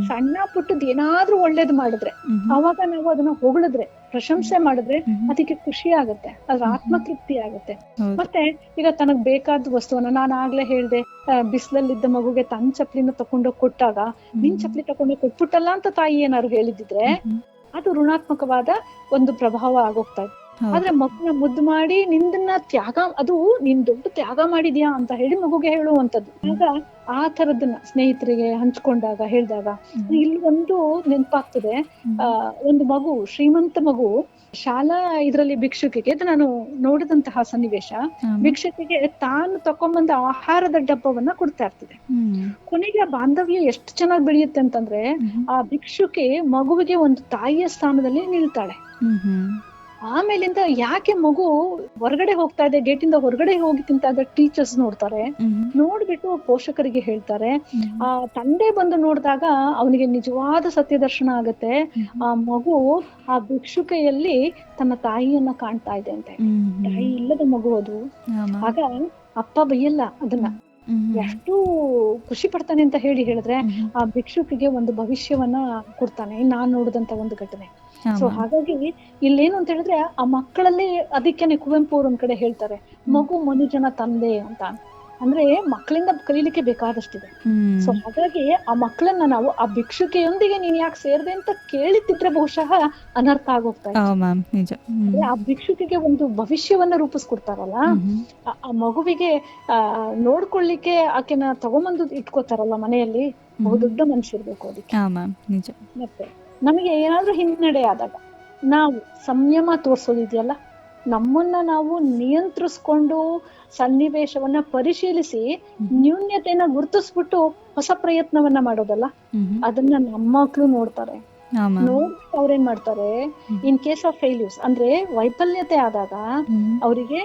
ಸಣ್ಣ ಪುಟ್ಟದ್ ಏನಾದ್ರೂ ಒಳ್ಳೇದು ಮಾಡಿದ್ರೆ ಅವಾಗ ನಾವು ಅದನ್ನ ಹೊಗಳಿದ್ರೆ, ಪ್ರಶಂಸೆ ಮಾಡಿದ್ರೆ ಅದಕ್ಕೆ ಖುಷಿ ಆಗತ್ತೆ, ಅದ್ರ ಆತ್ಮತೃಪ್ತಿ ಆಗತ್ತೆ. ಮತ್ತೆ ಈಗ ತನಗ್ ಬೇಕಾದ ವಸ್ತುವನ್ನ, ನಾನು ಆಗ್ಲೇ ಹೇಳ್ದೆ, ಬಿಸಿಲಲ್ಲಿದ್ದ ಮಗುಗೆ ತನ್ನ ಚಪ್ಲಿನ ತಕೊಂಡೋಗಿ ಕೊಟ್ಟಾಗ ನಿನ್ ಚಪ್ಲಿ ತಕೊಂಡೋಗಿ ಕೊಟ್ಬಿಟ್ಟಲ್ಲ ಅಂತ ತಾಯಿ ಏನಾದ್ರು ಹೇಳಿದಿದ್ರೆ ಅದು ಋಣಾತ್ಮಕವಾದ ಒಂದು ಪ್ರಭಾವ ಆಗೋಗ್ತಾ ಇದೆ. ಆದ್ರೆ ಮಗುನ ಮುದ್ದು ಮಾಡಿ ನಿಂದನ್ನ ತ್ಯಾಗ, ಅದು ನೀನ್ ದೊಡ್ಡ ತ್ಯಾಗ ಮಾಡಿದ್ಯಾ ಅಂತ ಹೇಳಿ ಮಗುಗೆ ಹೇಳುವಂತದ್ದು. ಆಗ ಆ ತರದನ್ನ ಸ್ನೇಹಿತರಿಗೆ ಹಂಚ್ಕೊಂಡಾಗ ಹೇಳಿದಾಗ ಇಲ್ಲಿ ಒಂದು ನೆನಪಾಗ್ತದೆ. ಒಂದು ಮಗು, ಶ್ರೀಮಂತ ಮಗು ಶಾಲಾ ಇದ್ರಲ್ಲಿ ಭಿಕ್ಷುಕಿಗೆ, ಅದು ನಾನು ನೋಡಿದಂತಹ ಸನ್ನಿವೇಶ, ಭಿಕ್ಷುಕಿಗೆ ತಾನು ತಕೊಂಡ್ಬಂದ ಆಹಾರದ ಡಬ್ಬವನ್ನ ಕೊಡ್ತಾ ಇರ್ತದೆ. ಕೊನೆಗೆ ಆ ಬಾಂಧವ್ಯ ಎಷ್ಟು ಚೆನ್ನಾಗಿ ಬೆಳೆಯುತ್ತೆ ಅಂತಂದ್ರೆ, ಆ ಭಿಕ್ಷುಕಿ ಮಗುವಿಗೆ ಒಂದು ತಾಯಿಯ ಸ್ಥಾನದಲ್ಲಿ ನಿಲ್ತಾಳೆ. ಆಮೇಲಿಂದ ಯಾಕೆ ಮಗು ಹೊರಗಡೆ ಹೋಗ್ತಾ ಇದೆ, ಗೇಟಿಂದ ಹೊರಗಡೆ ಹೋಗಿ ತಿಂತಾ ಇದ್ದ ಟೀಚರ್ಸ್ ನೋಡ್ತಾರೆ, ನೋಡ್ಬಿಟ್ಟು ಪೋಷಕರಿಗೆ ಹೇಳ್ತಾರೆ. ಆ ತಂದೆ ಬಂದು ನೋಡಿದಾಗ ಅವನಿಗೆ ನಿಜವಾದ ಸತ್ಯ ದರ್ಶನ ಆಗತ್ತೆ. ಆ ಮಗು ಆ ಭಿಕ್ಷುಕೆಯಲ್ಲಿ ತನ್ನ ತಾಯಿಯನ್ನ ಕಾಣ್ತಾ ಇದೆ ಅಂತೆ. ತಾಯಿ ಇಲ್ಲದ ಮಗು ಅದು. ಆಗ ಅಪ್ಪ ಬೈಯಲ್ಲ ಅದನ್ನ, ಎಷ್ಟು ಖುಷಿ ಪಡ್ತಾನೆ ಅಂತ ಹೇಳಿದ್ರೆ ಆ ಭಿಕ್ಷುಕಿಗೆ ಒಂದು ಭವಿಷ್ಯವನ್ನ ಕೊಡ್ತಾನೆ. ನಾನ್ ನೋಡಿದಂತ ಒಂದು ಘಟನೆ. ಸೊ ಹಾಗಾಗಿ ಇಲ್ಲೇನು ಅಂತ ಹೇಳಿದ್ರೆ, ಆ ಮಕ್ಕಳಲ್ಲಿ, ಅದಕ್ಕೇನೆ ಕುವೆಂಪು ಅವ್ರ ಒಂದ್ ಕಡೆ ಹೇಳ್ತಾರೆ, ಮಗು ಮನುಜನ ತಂದೆ ಅಂತ. ಅಂದ್ರೆ ಮಕ್ಕಳಿಂದ ಕಲೀಲಿಕ್ಕೆ ಬೇಕಾದಷ್ಟಿದೆ. ಸೊ ಹಾಗಾಗಿ ಆ ಮಕ್ಕಳನ್ನ ನಾವು ಆ ಭಿಕ್ಷುಕೆಯೊಂದಿಗೆ ನೀನ್ ಯಾಕೆ ಸೇರ್ದೆ ಅಂತ ಕೇಳಿತಿದ್ರೆ ಬಹುಶಃ ಅನರ್ಥ ಆಗೋಗ್ತಾ ಇದೆ. ಆ ಭಿಕ್ಷುಕಿಗೆ ಒಂದು ಭವಿಷ್ಯವನ್ನ ರೂಪಿಸ್ಕೊಡ್ತಾರಲ್ಲ, ಆ ಮಗುವಿಗೆ ನೋಡ್ಕೊಳ್ಳಿಕ್ಕೆ ಆಕೆನ ತಗೊಂಬಂದು ಇಟ್ಕೋತಾರಲ್ಲ ಮನೆಯಲ್ಲಿ, ಬಹುದೊಡ್ಡ ಮನುಷ್ಯರ್ಬೇಕು ಅದಕ್ಕೆ. ಮತ್ತೆ ನಮಗೆ ಏನಾದ್ರೂ ಹಿನ್ನಡೆ ಆದಾಗ ನಾವು ಸಂಯಮ ತೋರ್ಸೋದಿದೆಯಲ್ಲ, ನಮ್ಮನ್ನ ನಾವು ನಿಯಂತ್ರಿಸ್ಕೊಂಡು ಸನ್ನಿವೇಶವನ್ನ ಪರಿಶೀಲಿಸಿ ನ್ಯೂನ್ಯತೆಯನ್ನ ಗುರುತಿಸ್ಬಿಟ್ಟು ಹೊಸ ಪ್ರಯತ್ನವನ್ನ ಮಾಡೋದಲ್ಲ, ಅದನ್ನ ನಮ್ಮ ಮಕ್ಕಳು ನೋಡ್ತಾರೆ. ನೋಡಿ ಅವ್ರೇನ್ ಮಾಡ್ತಾರೆ, ಇನ್ ಕೇಸ್ ಆಫ್ ಫೇಲ್ಯೂರ್ಸ್ ಅಂದ್ರೆ ವೈಫಲ್ಯತೆ ಆದಾಗ, ಅವರಿಗೆ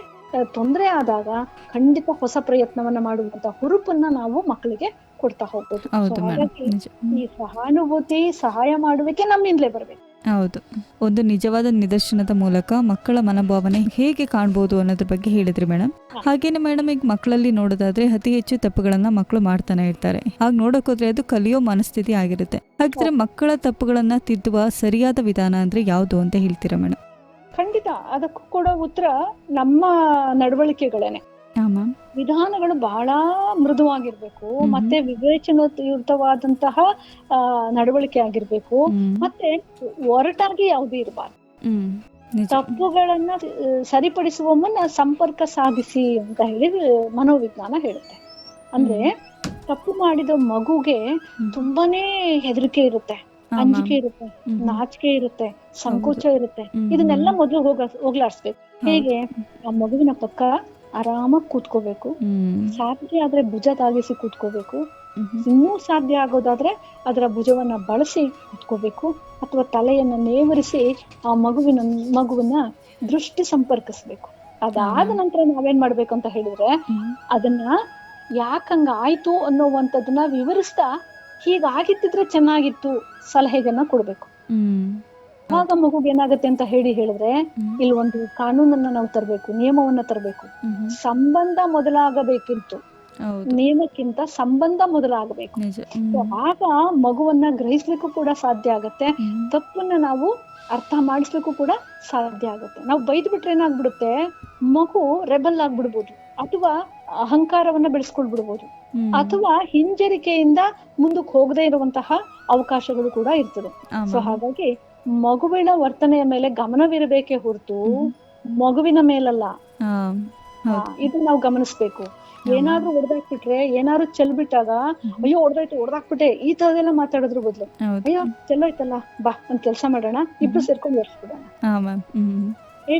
ತೊಂದರೆ ಆದಾಗ ಖಂಡಿತ ಹೊಸ ಪ್ರಯತ್ನವನ್ನ ಮಾಡುವಂತ ಹುರುಪನ್ನ ನಾವು ಮಕ್ಕಳಿಗೆ ಕೊಡ್ತಾ ಹೋಗ್ಬೋದು. ಈ ಸಹಾನುಭೂತಿ, ಸಹಾಯ ಮಾಡುವಿಕೆ ನಮ್ಮಿಂದಲೇ ಬರ್ಬೇಕು. ಹೌದು. ಒಂದು ನಿಜವಾದ ನಿದರ್ಶನದ ಮೂಲಕ ಮಕ್ಕಳ ಮನೋಭಾವನೆ ಹೇಗೆ ಕಾಣ್ಬೋದು ಅನ್ನೋದ್ರ ಬಗ್ಗೆ ಹೇಳಿದ್ರಿ ಮೇಡಮ್. ಹಾಗೇನೆ ಮೇಡಮ್, ಈಗ ಮಕ್ಕಳಲ್ಲಿ ನೋಡೋದಾದ್ರೆ ಅತಿ ಹೆಚ್ಚು ತಪ್ಪುಗಳನ್ನ ಮಕ್ಕಳು ಮಾಡ್ತಾನೆ ಇರ್ತಾರೆ. ಆಗ ನೋಡಕ್ ಹೋದ್ರೆ ಅದು ಕಲಿಯೋ ಮನಸ್ಥಿತಿ ಆಗಿರುತ್ತೆ. ಹಾಗಿದ್ರೆ ಮಕ್ಕಳ ತಪ್ಪುಗಳನ್ನ ತಿದ್ದುವ ಸರಿಯಾದ ವಿಧಾನ ಅಂದ್ರೆ ಯಾವುದು ಅಂತ ಹೇಳ್ತೀರಾ ಮೇಡಮ್? ಖಂಡಿತ ಅದಕ್ಕೂ ಕೊಡೋ ಉತ್ತರ ನಮ್ಮ ನಡವಳಿಕೆಗಳೇನೆ. ವಿಧಾನಗಳು ಬಹಳ ಮೃದುವಾಗಿರ್ಬೇಕು, ಮತ್ತೆ ವಿವೇಚನಾಯುಕ್ತವಾದಂತಹ ನಡವಳಿಕೆ ಆಗಿರ್ಬೇಕು, ಮತ್ತೆ ಒರಟಾಗಿ ಯಾವುದೂ ಇರಬಾರ್ದು. ತಪ್ಪುಗಳನ್ನ ಸರಿಪಡಿಸುವ ಮುನ್ನ ಸಂಪರ್ಕ ಸಾಧಿಸಿ ಅಂತ ಹೇಳಿ ಮನೋವಿಜ್ಞಾನ ಹೇಳುತ್ತೆ. ಅಂದ್ರೆ ತಪ್ಪು ಮಾಡಿದ ಮಗುಗೆ ತುಂಬಾನೇ ಹೆದರಿಕೆ ಇರುತ್ತೆ, ಅಂಜಿಕೆ ಇರುತ್ತೆ, ನಾಚಿಕೆ ಇರುತ್ತೆ, ಸಂಕೋಚ ಇರುತ್ತೆ. ಇದನ್ನೆಲ್ಲ ಮೊದಲು ಹೋಗ್ಲಾಡ್ಸ್ಬೇಕು. ಹೇಗೆ? ಆ ಮಗುವಿನ ಪಕ್ಕ ಆರಾಮಾಗಿ ಕೂತ್ಕೋಬೇಕು, ಸಾಧ್ಯ ಆದ್ರೆ ಭುಜ ತಾಗಿಸಿ ಕೂತ್ಕೋಬೇಕು, ಇನ್ನೂ ಸಾಧ್ಯ ಆಗೋದಾದ್ರೆ ಅದರ ಭುಜವನ್ನ ಬಳಸಿ ಕೂತ್ಕೋಬೇಕು, ಅಥವಾ ತಲೆಯನ್ನ ನೇವರಿಸಿ ಆ ಮಗುವನ್ನ ದೃಷ್ಟಿ ಸಂಪರ್ಕಿಸ್ಬೇಕು. ಅದಾದ ನಂತರ ನಾವೇನ್ ಮಾಡ್ಬೇಕು ಅಂತ ಹೇಳಿದ್ರೆ, ಅದನ್ನ ಯಾಕಂಗ ಆಯ್ತು ಅನ್ನೋವಂಥದ್ದನ್ನ ವಿವರಿಸ್ತಾ, ಹೀಗಾಗಿತ್ತಿದ್ರೆ ಚೆನ್ನಾಗಿತ್ತು ಸಲಹೆಗನ್ನ ಕೊಡ್ಬೇಕು. ಆಗ ಮಗುಗೆ ಏನಾಗತ್ತೆ ಅಂತ ಹೇಳಿದ್ರೆ, ಇಲ್ಲಿ ಒಂದು ಕಾನೂನನ್ನ ನಾವು ತರಬೇಕು, ನಿಯಮವನ್ನ ತರಬೇಕು. ಸಂಬಂಧ ಮೊದಲಾಗಬೇಕಿತ್ತು, ನಿಯಮಕ್ಕಿಂತ ಸಂಬಂಧ ಮೊದಲಾಗಬೇಕು. ಆಗ ಮಗುವನ್ನ ಗ್ರಹಿಸ್ಲಿಕ್ಕೂ ಕೂಡ ಸಾಧ್ಯ ಆಗತ್ತೆ, ತಪ್ಪನ್ನ ನಾವು ಅರ್ಥ ಮಾಡಿಸ್ಲಿಕ್ಕೂ ಕೂಡ ಸಾಧ್ಯ ಆಗುತ್ತೆ. ನಾವು ಬೈದ್ ಬಿಟ್ರೆ ಏನಾಗ್ಬಿಡುತ್ತೆ, ಮಗು ರೆಬಲ್ ಆಗ್ಬಿಡ್ಬೋದು, ಅಥವಾ ಅಹಂಕಾರವನ್ನ ಬೆಳೆಸ್ಕೊಳ್ಬಿಡ್ಬೋದು, ಅಥವಾ ಹಿಂಜರಿಕೆಯಿಂದ ಮುಂದಕ್ಕೆ ಹೋಗದೆ ಇರುವಂತಹ ಅವಕಾಶಗಳು ಕೂಡ ಇರ್ತದೆ. ಸೊ ಹಾಗಾಗಿ ಮಗುವಿನ ವರ್ತನೆಯ ಮೇಲೆ ಗಮನವಿರಬೇಕೇ ಹೊರತು ಮಗುವಿನ ಮೇಲಲ್ಲ. ಇದು ನಾವು ಗಮನಿಸ್ಬೇಕು. ಏನಾದ್ರೂ ಹೊಡೆದಾಕ್ಬಿಟ್ರೆ, ಏನಾದ್ರು ಚೆಲ್ಬಿಟ್ಟಾಗ ಅಯ್ಯೋ ಹೊಡೆದಾಕ್ಬಿಟ್ಟೆ ಈ ತರದೆಲ್ಲ ಮಾತಾಡಿದ್ರು ಬದ್ಲು ಅಯ್ಯೋ ಚೆಲ್ಲೋಯ್ತಲ್ಲ ಬಾ ಒಂದ್ ಕೆಲ್ಸ ಮಾಡೋಣ, ಇಬ್ರು ಸೇರ್ಕೊಂಡು ಒರ್ಸ್ಬಿಡೋಣ,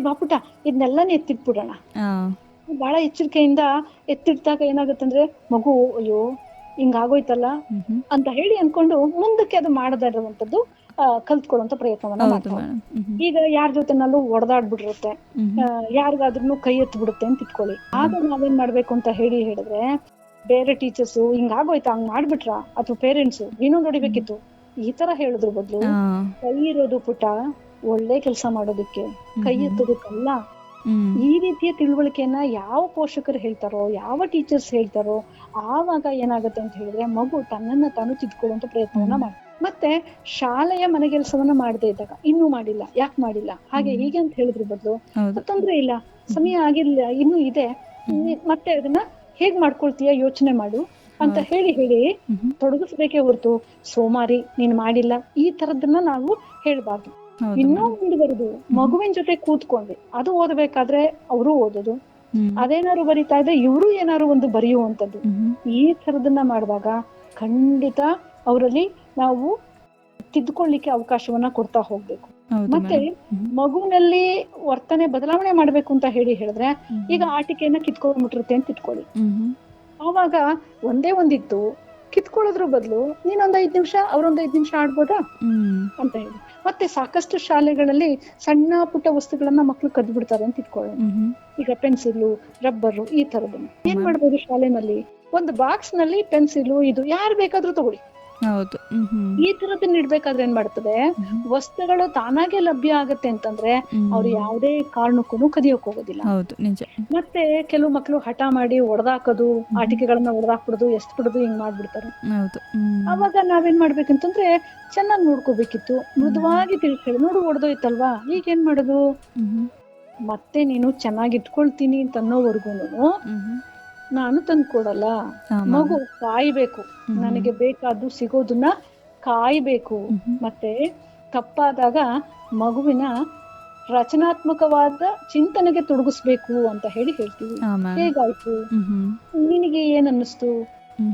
ಬಾಪುಟ ಇದನ್ನೆಲ್ಲಾನು ಎತ್ತಿಟ್ಬಿಡೋಣ. ಬಹಳ ಎಚ್ಚರಿಕೆಯಿಂದ ಎತ್ತಿಟ್ಟಾಗ ಏನಾಗುತ್ತಂದ್ರೆ ಮಗು ಅಯ್ಯೋ ಹಿಂಗಾಗೋಯ್ತಲ್ಲ ಅಂತ ಹೇಳಿ ಅನ್ಕೊಂಡು ಮುಂದಕ್ಕೆ ಅದು ಮಾಡದೇ ಇರುವಂತದ್ದು ಕಲ್ತ್ಕೊಳ್ಳುವಂತ ಪ್ರಯತ್ನವನ್ನ ಮಾಡ್ತಾರೆ. ಈಗ ಯಾರ ಜೊತೆನಲ್ಲೂ ಒಡೆದಾಡ್ಬಿಟ್ಟಿರುತ್ತೆ, ಯಾರಿಗಾದ್ರೂ ಕೈ ಎತ್ತು ಬಿಡುತ್ತೆ ಅಂತ ಇಟ್ಕೊಳ್ಳಿ. ಆಗ ನಾವೇನ್ ಮಾಡ್ಬೇಕು ಅಂತ ಹೇಳಿದ್ರೆ, ಬೇರೆ ಟೀಚರ್ಸ್ ಹಿಂಗಾಗೋಯ್ತಾ ಹಂಗ್ ಮಾಡ್ಬಿಟ್ರ, ಅಥವಾ ಪೇರೆಂಟ್ಸ್ ಇನ್ನೊಂದು ಹೊಡಿಬೇಕಿತ್ತು ಈ ತರ ಹೇಳಿದ್ರು ಬದ್ಲು ಕೈ ಇರೋದು ಪುಟ ಒಳ್ಳೆ ಕೆಲಸ ಮಾಡೋದಕ್ಕೆ, ಕೈ ಎತ್ತೋದಕ್ಕಲ್ಲ. ಈ ರೀತಿಯ ತಿಳುವಳಿಕೆಯನ್ನ ಯಾವ ಪೋಷಕರು ಹೇಳ್ತಾರೋ, ಯಾವ ಟೀಚರ್ಸ್ ಹೇಳ್ತಾರೋ, ಆವಾಗ ಏನಾಗುತ್ತೆ ಅಂತ ಹೇಳಿದ್ರೆ ಮಗು ತನ್ನನ್ನ ತಾನು ತಿದ್ಕೊಳ್ಳುವಂತ ಪ್ರಯತ್ನವನ್ನ ಮಾಡ್ತಾರೆ. ಮತ್ತೆ ಶಾಲೆಯ ಮನೆಗೆಲಸವನ್ನ ಮಾಡದೇ ಇದ್ದಾಗ ಇನ್ನೂ ಮಾಡಿಲ್ಲ, ಯಾಕೆ ಮಾಡಿಲ್ಲ, ಹಾಗೆ ಹೀಗೆ ಅಂತ ಹೇಳಿದ್ರು ಬದಲು ತೊಂದ್ರೆ ಇಲ್ಲ, ಸಮಯ ಆಗಿಲ್ಲ, ಇನ್ನೂ ಇದೆ, ಮತ್ತೆ ಅದನ್ನ ಹೇಗ್ ಮಾಡ್ಕೊಳ್ತೀಯ ಯೋಚನೆ ಮಾಡು ಅಂತ ಹೇಳಿ ತೊಡಗಿಸ್ಬೇಕೇ ಹೊರತು ಸೋಮಾರಿ ನೀನ್ ಮಾಡಿಲ್ಲ ಈ ತರದನ್ನ ನಾವು ಹೇಳ್ಬಾರ್ದು. ಇನ್ನೂ ಮುಂದುವರೆದು ಮಗುವಿನ ಜೊತೆ ಕೂತ್ಕೊಂಡ್ವಿ, ಅದು ಓದಬೇಕಾದ್ರೆ ಅವರು ಓದೋದು, ಅದೇನಾದ್ರು ಬರೀತಾ ಇದ್ರೆ ಇವರು ಏನಾದ್ರು ಒಂದು ಬರೆಯುವಂತದ್ದು, ಈ ತರದನ್ನ ಮಾಡಿದಾಗ ಖಂಡಿತ ಅವರಲ್ಲಿ ನಾವು ತಿದ್ದುಕೊಳ್ಳಿಕ್ಕೆ ಅವಕಾಶವನ್ನ ಕೊಡ್ತಾ ಹೋಗ್ಬೇಕು. ಮತ್ತೆ ಮಗುವಿನಲ್ಲಿ ವರ್ತನೆ ಬದಲಾವಣೆ ಮಾಡ್ಬೇಕು ಅಂತ ಹೇಳಿದ್ರೆ, ಈಗ ಆಟಿಕೆಯನ್ನ ಕಿತ್ಕೊಂಡ್ಬಿಟ್ಟಿರುತ್ತೆ ಅಂತ ಇಟ್ಕೊಳ್ಳಿ. ಆವಾಗ ಒಂದೇ ಒಂದಿತ್ತು ಕಿತ್ಕೊಳ್ಳೋದ್ರ ಬದಲು ನೀನೊಂದ್ 5 ನಿಮಿಷ ಅವ್ರೊಂದ್ 5 ನಿಮಿಷ ಆಡ್ಬೋದಾ ಅಂತ ಹೇಳಿ. ಮತ್ತೆ ಸಾಕಷ್ಟು ಶಾಲೆಗಳಲ್ಲಿ ಸಣ್ಣ ಪುಟ್ಟ ವಸ್ತುಗಳನ್ನ ಮಕ್ಳು ಕದ್ದು ಬಿಡ್ತಾರೆ ಅಂತ ಇಟ್ಕೊಳ್ಳೋಣ. ಈಗ ಪೆನ್ಸಿಲು, ರಬ್ಬರು, ಈ ತರದನ್ನ ಏನ್ ಮಾಡ್ಬೋದು, ಶಾಲೆನಲ್ಲಿ ಒಂದು ಬಾಕ್ಸ್ ನಲ್ಲಿ ಪೆನ್ಸಿಲು ಇದು ಯಾರು ಬೇಕಾದ್ರೂ ತಗೊಳ್ಳಿ, ಈ ತರದನ್ನ ಇಡ್ಬೇಕಾದ್ರೆ ಏನ್ ಮಾಡ್ತದೆ, ವಸ್ತುಗಳು ತಾನಾಗೆ ಲಭ್ಯ ಆಗತ್ತೆ ಅಂತಂದ್ರೆ ಅವ್ರು ಯಾವುದೇ ಕಾರಣಕ್ಕೂ ಕದಿಯೋಕ್ ಹೋಗೋದಿಲ್ಲ. ಮತ್ತೆ ಕೆಲವು ಮಕ್ಳು ಹಠ ಮಾಡಿ ಒಡೆದಾಕೋದು, ಆಟಿಕೆಗಳನ್ನ ಒಡೆದಾಕ್ಬಿಡುದು, ಎಸ್ಬಿಡುದು, ಹಿಂಗ್ ಮಾಡ್ಬಿಡ್ತಾರೆ. ಅವಾಗ ನಾವೇನ್ ಮಾಡ್ಬೇಕಂತಂದ್ರೆ ಚೆನ್ನಾಗ್ ನೋಡ್ಕೋಬೇಕಿತ್ತು, ಮೃದುವಾಗಿ ತಿಳಿಸಿ ನೋಡು ಒಡೆದೋಯ್ತಲ್ವಾ, ಈಗ ಏನ್ ಮಾಡೋದು, ಮತ್ತೆ ನೀನು ಚೆನ್ನಾಗಿ ಇಟ್ಕೊಳ್ತೀನಿ ಅಂತ ಅನ್ನೋವರ್ಗುನು ನಾನು ತಂದ್ಕೊಡಲ್ಲ. ಮಗು ಕಾಯ್ಬೇಕು, ನನಗೆ ಬೇಕಾದ್ದು ಸಿಗೋದನ್ನ ಕಾಯ್ಬೇಕು. ಮತ್ತೆ ತಪ್ಪಾದಾಗ ಮಗುವಿನ ರಚನಾತ್ಮಕವಾದ ಚಿಂತನೆಗೆ ತೊಡಗಿಸ್ಬೇಕು ಅಂತ ಹೇಳ್ತೀವಿ. ಹೇಗಾಯ್ತು, ನಿನಗೆ ಏನ್ ಅನ್ನಿಸ್ತು,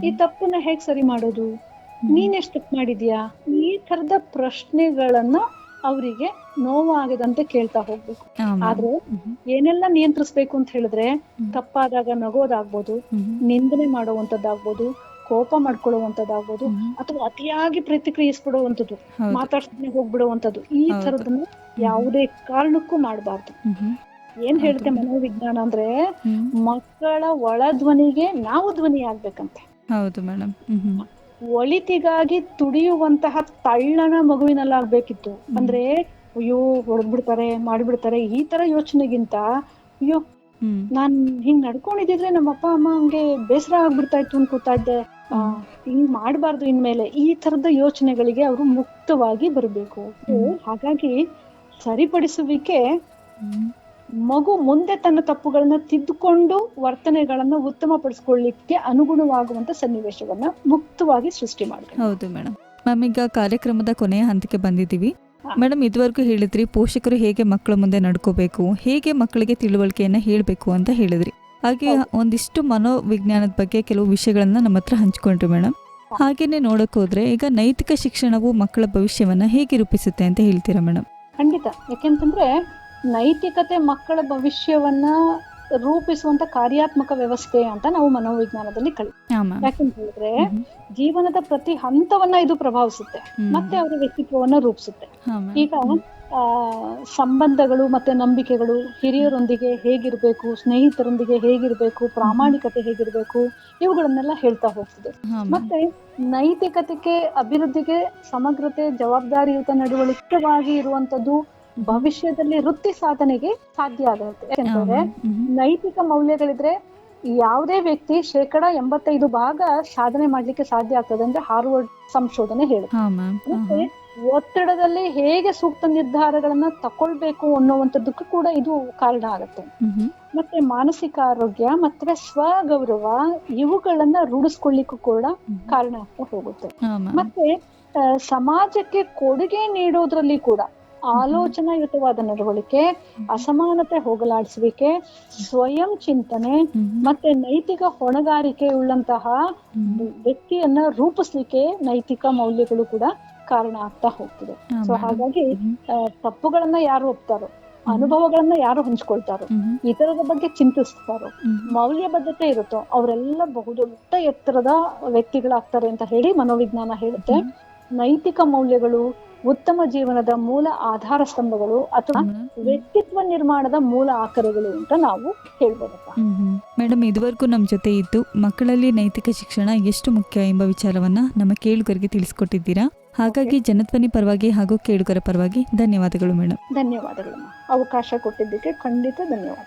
ಈ ತಪ್ಪನ್ನ ಹೇಗ್ ಸರಿ ಮಾಡೋದು, ನೀನೆಷ್ಟು ತಪ್ಪು ಮಾಡಿದ್ಯಾ, ಈ ತರದ ಪ್ರಶ್ನೆಗಳನ್ನ ಅವರಿಗೆ ನೋವಾಗದಂತೆ ಕೇಳ್ತಾ ಹೋಗ್ಬೇಕು. ಆದ್ರೆ ಏನೆಲ್ಲ ನಿಯಂತ್ರಿಸ್ಬೇಕು ಅಂತ ಹೇಳಿದ್ರೆ, ತಪ್ಪಾದಾಗ ನಗೋದಾಗ್ಬೋದು, ನಿಂದನೆ ಮಾಡುವಂತದ್ದಾಗ್ಬೋದು, ಕೋಪ ಮಾಡ್ಕೊಳ್ಳುವಂತದ್ದಾಗ್ಬೋದು, ಅಥವಾ ಅತಿಯಾಗಿ ಪ್ರತಿಕ್ರಿಯಿಸ್ಬಿಡುವಂಥದ್ದು, ಮಾತಾಡ್ಸ್ತಾನೆ ಹೋಗ್ಬಿಡುವಂಥದ್ದು, ಈ ತರದನ್ನ ಯಾವುದೇ ಕಾರಣಕ್ಕೂ ಮಾಡಬಾರ್ದು. ಏನ್ ಹೇಳುತ್ತೆ ಮನೋವಿಜ್ಞಾನ ಅಂದ್ರೆ, ಮಕ್ಕಳ ಒಳ ಧ್ವನಿಗೆ ನಾವು ಧ್ವನಿ ಆಗ್ಬೇಕಂತೆ. ಹೌದು ಮೇಡಮ್. ಒಳಿತಿಗಾಗಿ ತುಡಿಯುವಂತಹ ತಳ್ಳನ ಮಗುವಿನಲ್ಲಾಗ್ಬೇಕಿತ್ತು. ಅಂದ್ರೆ ಅಯ್ಯೋ ಹೊಡೆದ್ಬಿಡ್ತಾರೆ, ಮಾಡ್ಬಿಡ್ತಾರೆ, ಈ ತರ ಯೋಚನೆಗಿಂತ ಅಯ್ಯೋ ನಾನ್ ಹಿಂಗ್ ನಡ್ಕೊಂಡಿದ್ರೆ ನಮ್ಮ ಅಪ್ಪ ಅಮ್ಮ ಹಂಗೆ ಬೇಸರ ಆಗ್ಬಿಡ್ತಾ ಇತ್ತು ಅನ್ಕೋತಾ ಇದ್ದೆ, ಹಿಂಗ್ ಮಾಡ್ಬಾರ್ದು ಇನ್ಮೇಲೆ, ಈ ತರದ ಯೋಚನೆಗಳಿಗೆ ಅವರು ಮುಕ್ತವಾಗಿ ಬರ್ಬೇಕು. ಹಾಗಾಗಿ ಸರಿಪಡಿಸುವಿಕೆ, ಮಗು ಮುಂದೆ ತನ್ನ ತಪ್ಪುಗಳನ್ನ ತಿದ್ದುಕೊಂಡು ವರ್ತನೆಗಳನ್ನ ಉತ್ತಮ ಪಡಿಸ್ಕೊಳ್ಳಿಕ್ಕೆ ಅನುಗುಣವಾಗುವಂತ ಸನ್ನಿವೇಶವನ್ನ ಮುಕ್ತವಾಗಿ ಸೃಷ್ಟಿ ಮಾಡ್ತಾರೆ. ಹೌದು ಮೇಡಮ್. ಮ್ಯಾಮ್, ಈಗ ಕಾರ್ಯಕ್ರಮದ ಕೊನೆಯ ಹಂತಕ್ಕೆ ಬಂದಿದ್ದೀವಿ. ಮೇಡಮ್, ಇದುವರೆಗೂ ಹೇಳಿದ್ರಿ ಪೋಷಕರು ಹೇಗೆ ಮಕ್ಕಳ ಮುಂದೆ ನಡ್ಕೋಬೇಕು, ಹೇಗೆ ಮಕ್ಕಳಿಗೆ ತಿಳುವಳಿಕೆಯನ್ನ ಹೇಳ್ಬೇಕು ಅಂತ ಹೇಳಿದ್ರಿ. ಹಾಗೆ ಒಂದಿಷ್ಟು ಮನೋವಿಜ್ಞಾನದ ಬಗ್ಗೆ ಕೆಲವು ವಿಷಯಗಳನ್ನ ನಮ್ಮ ಹತ್ರ ಹಂಚ್ಕೊಂಡ್ರಿ ಮೇಡಮ್. ಹಾಗೇನೆ ನೋಡಕ್ ಹೋದ್ರೆ ಈಗ ನೈತಿಕ ಶಿಕ್ಷಣವು ಮಕ್ಕಳ ಭವಿಷ್ಯವನ್ನ ಹೇಗೆ ರೂಪಿಸುತ್ತೆ ಅಂತ ಹೇಳ್ತೀರಾ ಮೇಡಮ್? ಖಂಡಿತ. ಯಾಕೆಂತಂದ್ರೆ ನೈತಿಕತೆ ಮಕ್ಕಳ ಭವಿಷ್ಯವನ್ನ ರೂಪಿಸುವಂತ ಕಾರ್ಯಾತ್ಮಕ ವ್ಯವಸ್ಥೆ ಅಂತ ನಾವು ಮನೋವಿಜ್ಞಾನದಲ್ಲಿ ಯಾಕಂತ ಹೇಳಿದ್ರೆ, ಜೀವನದ ಪ್ರತಿ ಹಂತವನ್ನ ಇದು ಪ್ರಭಾವಿಸುತ್ತೆ, ಮತ್ತೆ ಅವರ ವ್ಯಕ್ತಿತ್ವವನ್ನ ರೂಪಿಸುತ್ತೆ. ಈಗ ಸಂಬಂಧಗಳು ಮತ್ತೆ ನಂಬಿಕೆಗಳು, ಹಿರಿಯರೊಂದಿಗೆ ಹೇಗಿರ್ಬೇಕು, ಸ್ನೇಹಿತರೊಂದಿಗೆ ಹೇಗಿರ್ಬೇಕು, ಪ್ರಾಮಾಣಿಕತೆ ಹೇಗಿರ್ಬೇಕು, ಇವುಗಳನ್ನೆಲ್ಲ ಹೇಳ್ತಾ ಹೋಗ್ತದೆ. ಮತ್ತೆ ನೈತಿಕತೆಗೆ, ಅಭಿವೃದ್ಧಿಗೆ, ಸಮಗ್ರತೆ, ಜವಾಬ್ದಾರಿಯುತ ನಡವಳಿಕೆವಾಗಿ ಇರುವಂತದ್ದು ಭವಿಷ್ಯದಲ್ಲಿ ವೃತ್ತಿ ಸಾಧನೆಗೆ ಸಾಧ್ಯ ಆಗುತ್ತೆ. ಯಾಕಂದ್ರೆ ನೈತಿಕ ಮೌಲ್ಯಗಳಿದ್ರೆ ಯಾವುದೇ ವ್ಯಕ್ತಿ 85% ಸಾಧನೆ ಮಾಡ್ಲಿಕ್ಕೆ ಸಾಧ್ಯ ಆಗ್ತದೆ ಅಂದ್ರೆ ಹಾರ್ವರ್ಡ್ ಸಂಶೋಧನೆ ಹೇಳುತ್ತೆ. ಮತ್ತೆ ಒತ್ತಡದಲ್ಲಿ ಹೇಗೆ ಸೂಕ್ತ ನಿರ್ಧಾರಗಳನ್ನ ತಕೊಳ್ಬೇಕು ಅನ್ನುವಂಥದ್ದಕ್ಕೂ ಕೂಡ ಇದು ಕಾರಣ ಆಗುತ್ತೆ. ಮತ್ತೆ ಮಾನಸಿಕ ಆರೋಗ್ಯ ಮತ್ತೆ ಸ್ವಗೌರವ ಇವುಗಳನ್ನ ರೂಢಿಸ್ಕೊಳ್ಳಿಕ್ಕೂ ಕೂಡ ಕಾರಣ ಆಗ್ತಾ ಹೋಗುತ್ತೆ. ಮತ್ತೆ ಸಮಾಜಕ್ಕೆ ಕೊಡುಗೆ ನೀಡೋದ್ರಲ್ಲಿ ಕೂಡ ಆಲೋಚನಾಯುತವಾದ ನಡವಳಿಕೆ, ಅಸಮಾನತೆ ಹೋಗಲಾಡಿಸುವಿಕೆ, ಸ್ವಯಂ ಚಿಂತನೆ ಮತ್ತೆ ನೈತಿಕ ಹೊಣೆಗಾರಿಕೆ ಉಳ್ಳಂತಹ ವ್ಯಕ್ತಿಯನ್ನ ರೂಪಿಸ್ಲಿಕ್ಕೆ ನೈತಿಕ ಮೌಲ್ಯಗಳು ಕೂಡ ಕಾರಣ ಆಗ್ತಾ ಹೋಗ್ತಿದೆ. ಸೊ ಹಾಗಾಗಿ ತಪ್ಪುಗಳನ್ನ ಯಾರು ಒಪ್ತಾರೋ, ಅನುಭವಗಳನ್ನ ಯಾರು ಹಂಚ್ಕೊಳ್ತಾರೋ, ಇತರರ ಬಗ್ಗೆ ಚಿಂತಿಸ್ತಾರೋ, ಮೌಲ್ಯಬದ್ಧತೆ ಇರುತ್ತೋ ಅವರೆಲ್ಲ ಬಹುದೊಡ್ಡ ಎತ್ತರದ ವ್ಯಕ್ತಿಗಳಾಗ್ತಾರೆ ಅಂತ ಹೇಳಿ ಮನೋವಿಜ್ಞಾನ ಹೇಳುತ್ತೆ. ನೈತಿಕ ಮೌಲ್ಯಗಳು ಉತ್ತಮ ಜೀವನದ ಮೂಲ ಆಧಾರ ಸ್ತಂಭಗಳು ಅಥವಾ ವ್ಯಕ್ತಿತ್ವ ನಿರ್ಮಾಣದ ಮೂಲ ಆಕರಗಳು ಅಂತ ನಾವು ಹೇಳ್ಬೋದಪ್ಪ. ಮೇಡಮ್, ಇದುವರೆಗೂ ನಮ್ಮ ಜೊತೆ ಇದ್ದು ಮಕ್ಕಳಲ್ಲಿ ನೈತಿಕ ಶಿಕ್ಷಣ ಎಷ್ಟು ಮುಖ್ಯ ಎಂಬ ವಿಚಾರವನ್ನ ನಮ್ಮ ಕೇಳುಗರಿಗೆ ತಿಳಿಸ್ಕೊಟ್ಟಿದ್ದೀರಾ. ಹಾಗಾಗಿ ಜನಧ್ವನಿ ಪರವಾಗಿ ಹಾಗೂ ಕೇಳುಗರ ಪರವಾಗಿ ಧನ್ಯವಾದಗಳು ಮೇಡಮ್. ಧನ್ಯವಾದಗಳಮ್ಮ. ಅವಕಾಶ ಕೊಟ್ಟಿದ್ದಕ್ಕೆ ಖಂಡಿತ ಧನ್ಯವಾದ.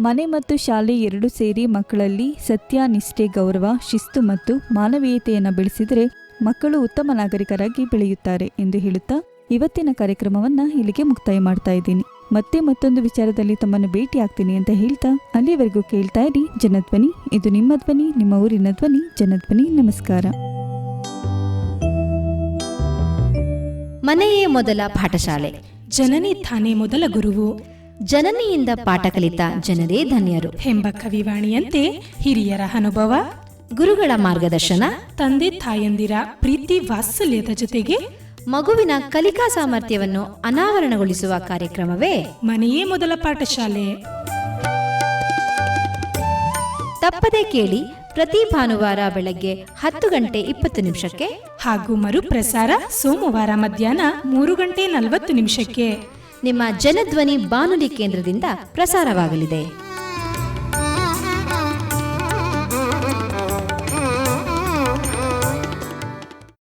ಮನೆ ಮತ್ತು ಶಾಲೆ ಎರಡೂ ಸೇರಿ ಮಕ್ಕಳಲ್ಲಿ ಸತ್ಯ, ನಿಷ್ಠೆ, ಗೌರವ, ಶಿಸ್ತು ಮತ್ತು ಮಾನವೀಯತೆಯನ್ನು ಬೆಳೆಸಿದರೆ ಮಕ್ಕಳು ಉತ್ತಮ ನಾಗರಿಕರಾಗಿ ಬೆಳೆಯುತ್ತಾರೆ ಎಂದು ಹೇಳುತ್ತಾ ಇವತ್ತಿನ ಕಾರ್ಯಕ್ರಮವನ್ನು ಇಲ್ಲಿಗೆ ಮುಕ್ತಾಯ ಮಾಡ್ತಾ ಇದ್ದೀನಿ. ಮತ್ತೆ ಮತ್ತೊಂದು ವಿಚಾರದಲ್ಲಿ ತಮ್ಮನ್ನು ಭೇಟಿ ಆಗ್ತೀನಿ ಅಂತ ಹೇಳ್ತಾ ಅಲ್ಲಿವರೆಗೂ ಕೇಳ್ತಾ ಇರಿ ಜನಧ್ವನಿ. ಇದು ನಿಮ್ಮ ಧ್ವನಿ, ನಿಮ್ಮ ಊರಿನ ಧ್ವನಿ, ಜನಧ್ವನಿ. ನಮಸ್ಕಾರ. ಮನೆಯೇ ಮೊದಲ ಪಾಠಶಾಲೆ, ಜನನಿ ತಾನೇ ಮೊದಲ ಗುರುವು, ಜನನಿಯಿಂದ ಪಾಠ ಕಲಿತ ಜನರೇ ಧನ್ಯರು ಎಂಬ ಕವಿವಾಣಿಯಂತೆ ಹಿರಿಯರ ಅನುಭವ, ಗುರುಗಳ ಮಾರ್ಗದರ್ಶನ, ತಂದೆ ತಾಯಂದಿರ ಪ್ರೀತಿ ವಾತ್ಸಲ್ಯದ ಜೊತೆಗೆ ಮಗುವಿನ ಕಲಿಕಾ ಸಾಮರ್ಥ್ಯವನ್ನು ಅನಾವರಣಗೊಳಿಸುವ ಕಾರ್ಯಕ್ರಮವೇ ಮನೆಯೇ ಮೊದಲ ಪಾಠಶಾಲೆ. ತಪ್ಪದೆ ಕೇಳಿ ಪ್ರತಿ ಭಾನುವಾರ ಬೆಳಗ್ಗೆ 10:20 ಹಾಗೂ ಮರುಪ್ರಸಾರ ಸೋಮವಾರ ಮಧ್ಯಾಹ್ನ 3:40 ನಿಮ್ಮ ಜನಧ್ವನಿ ಬಾನುಲಿ ಕೇಂದ್ರದಿಂದ ಪ್ರಸಾರವಾಗಲಿದೆ.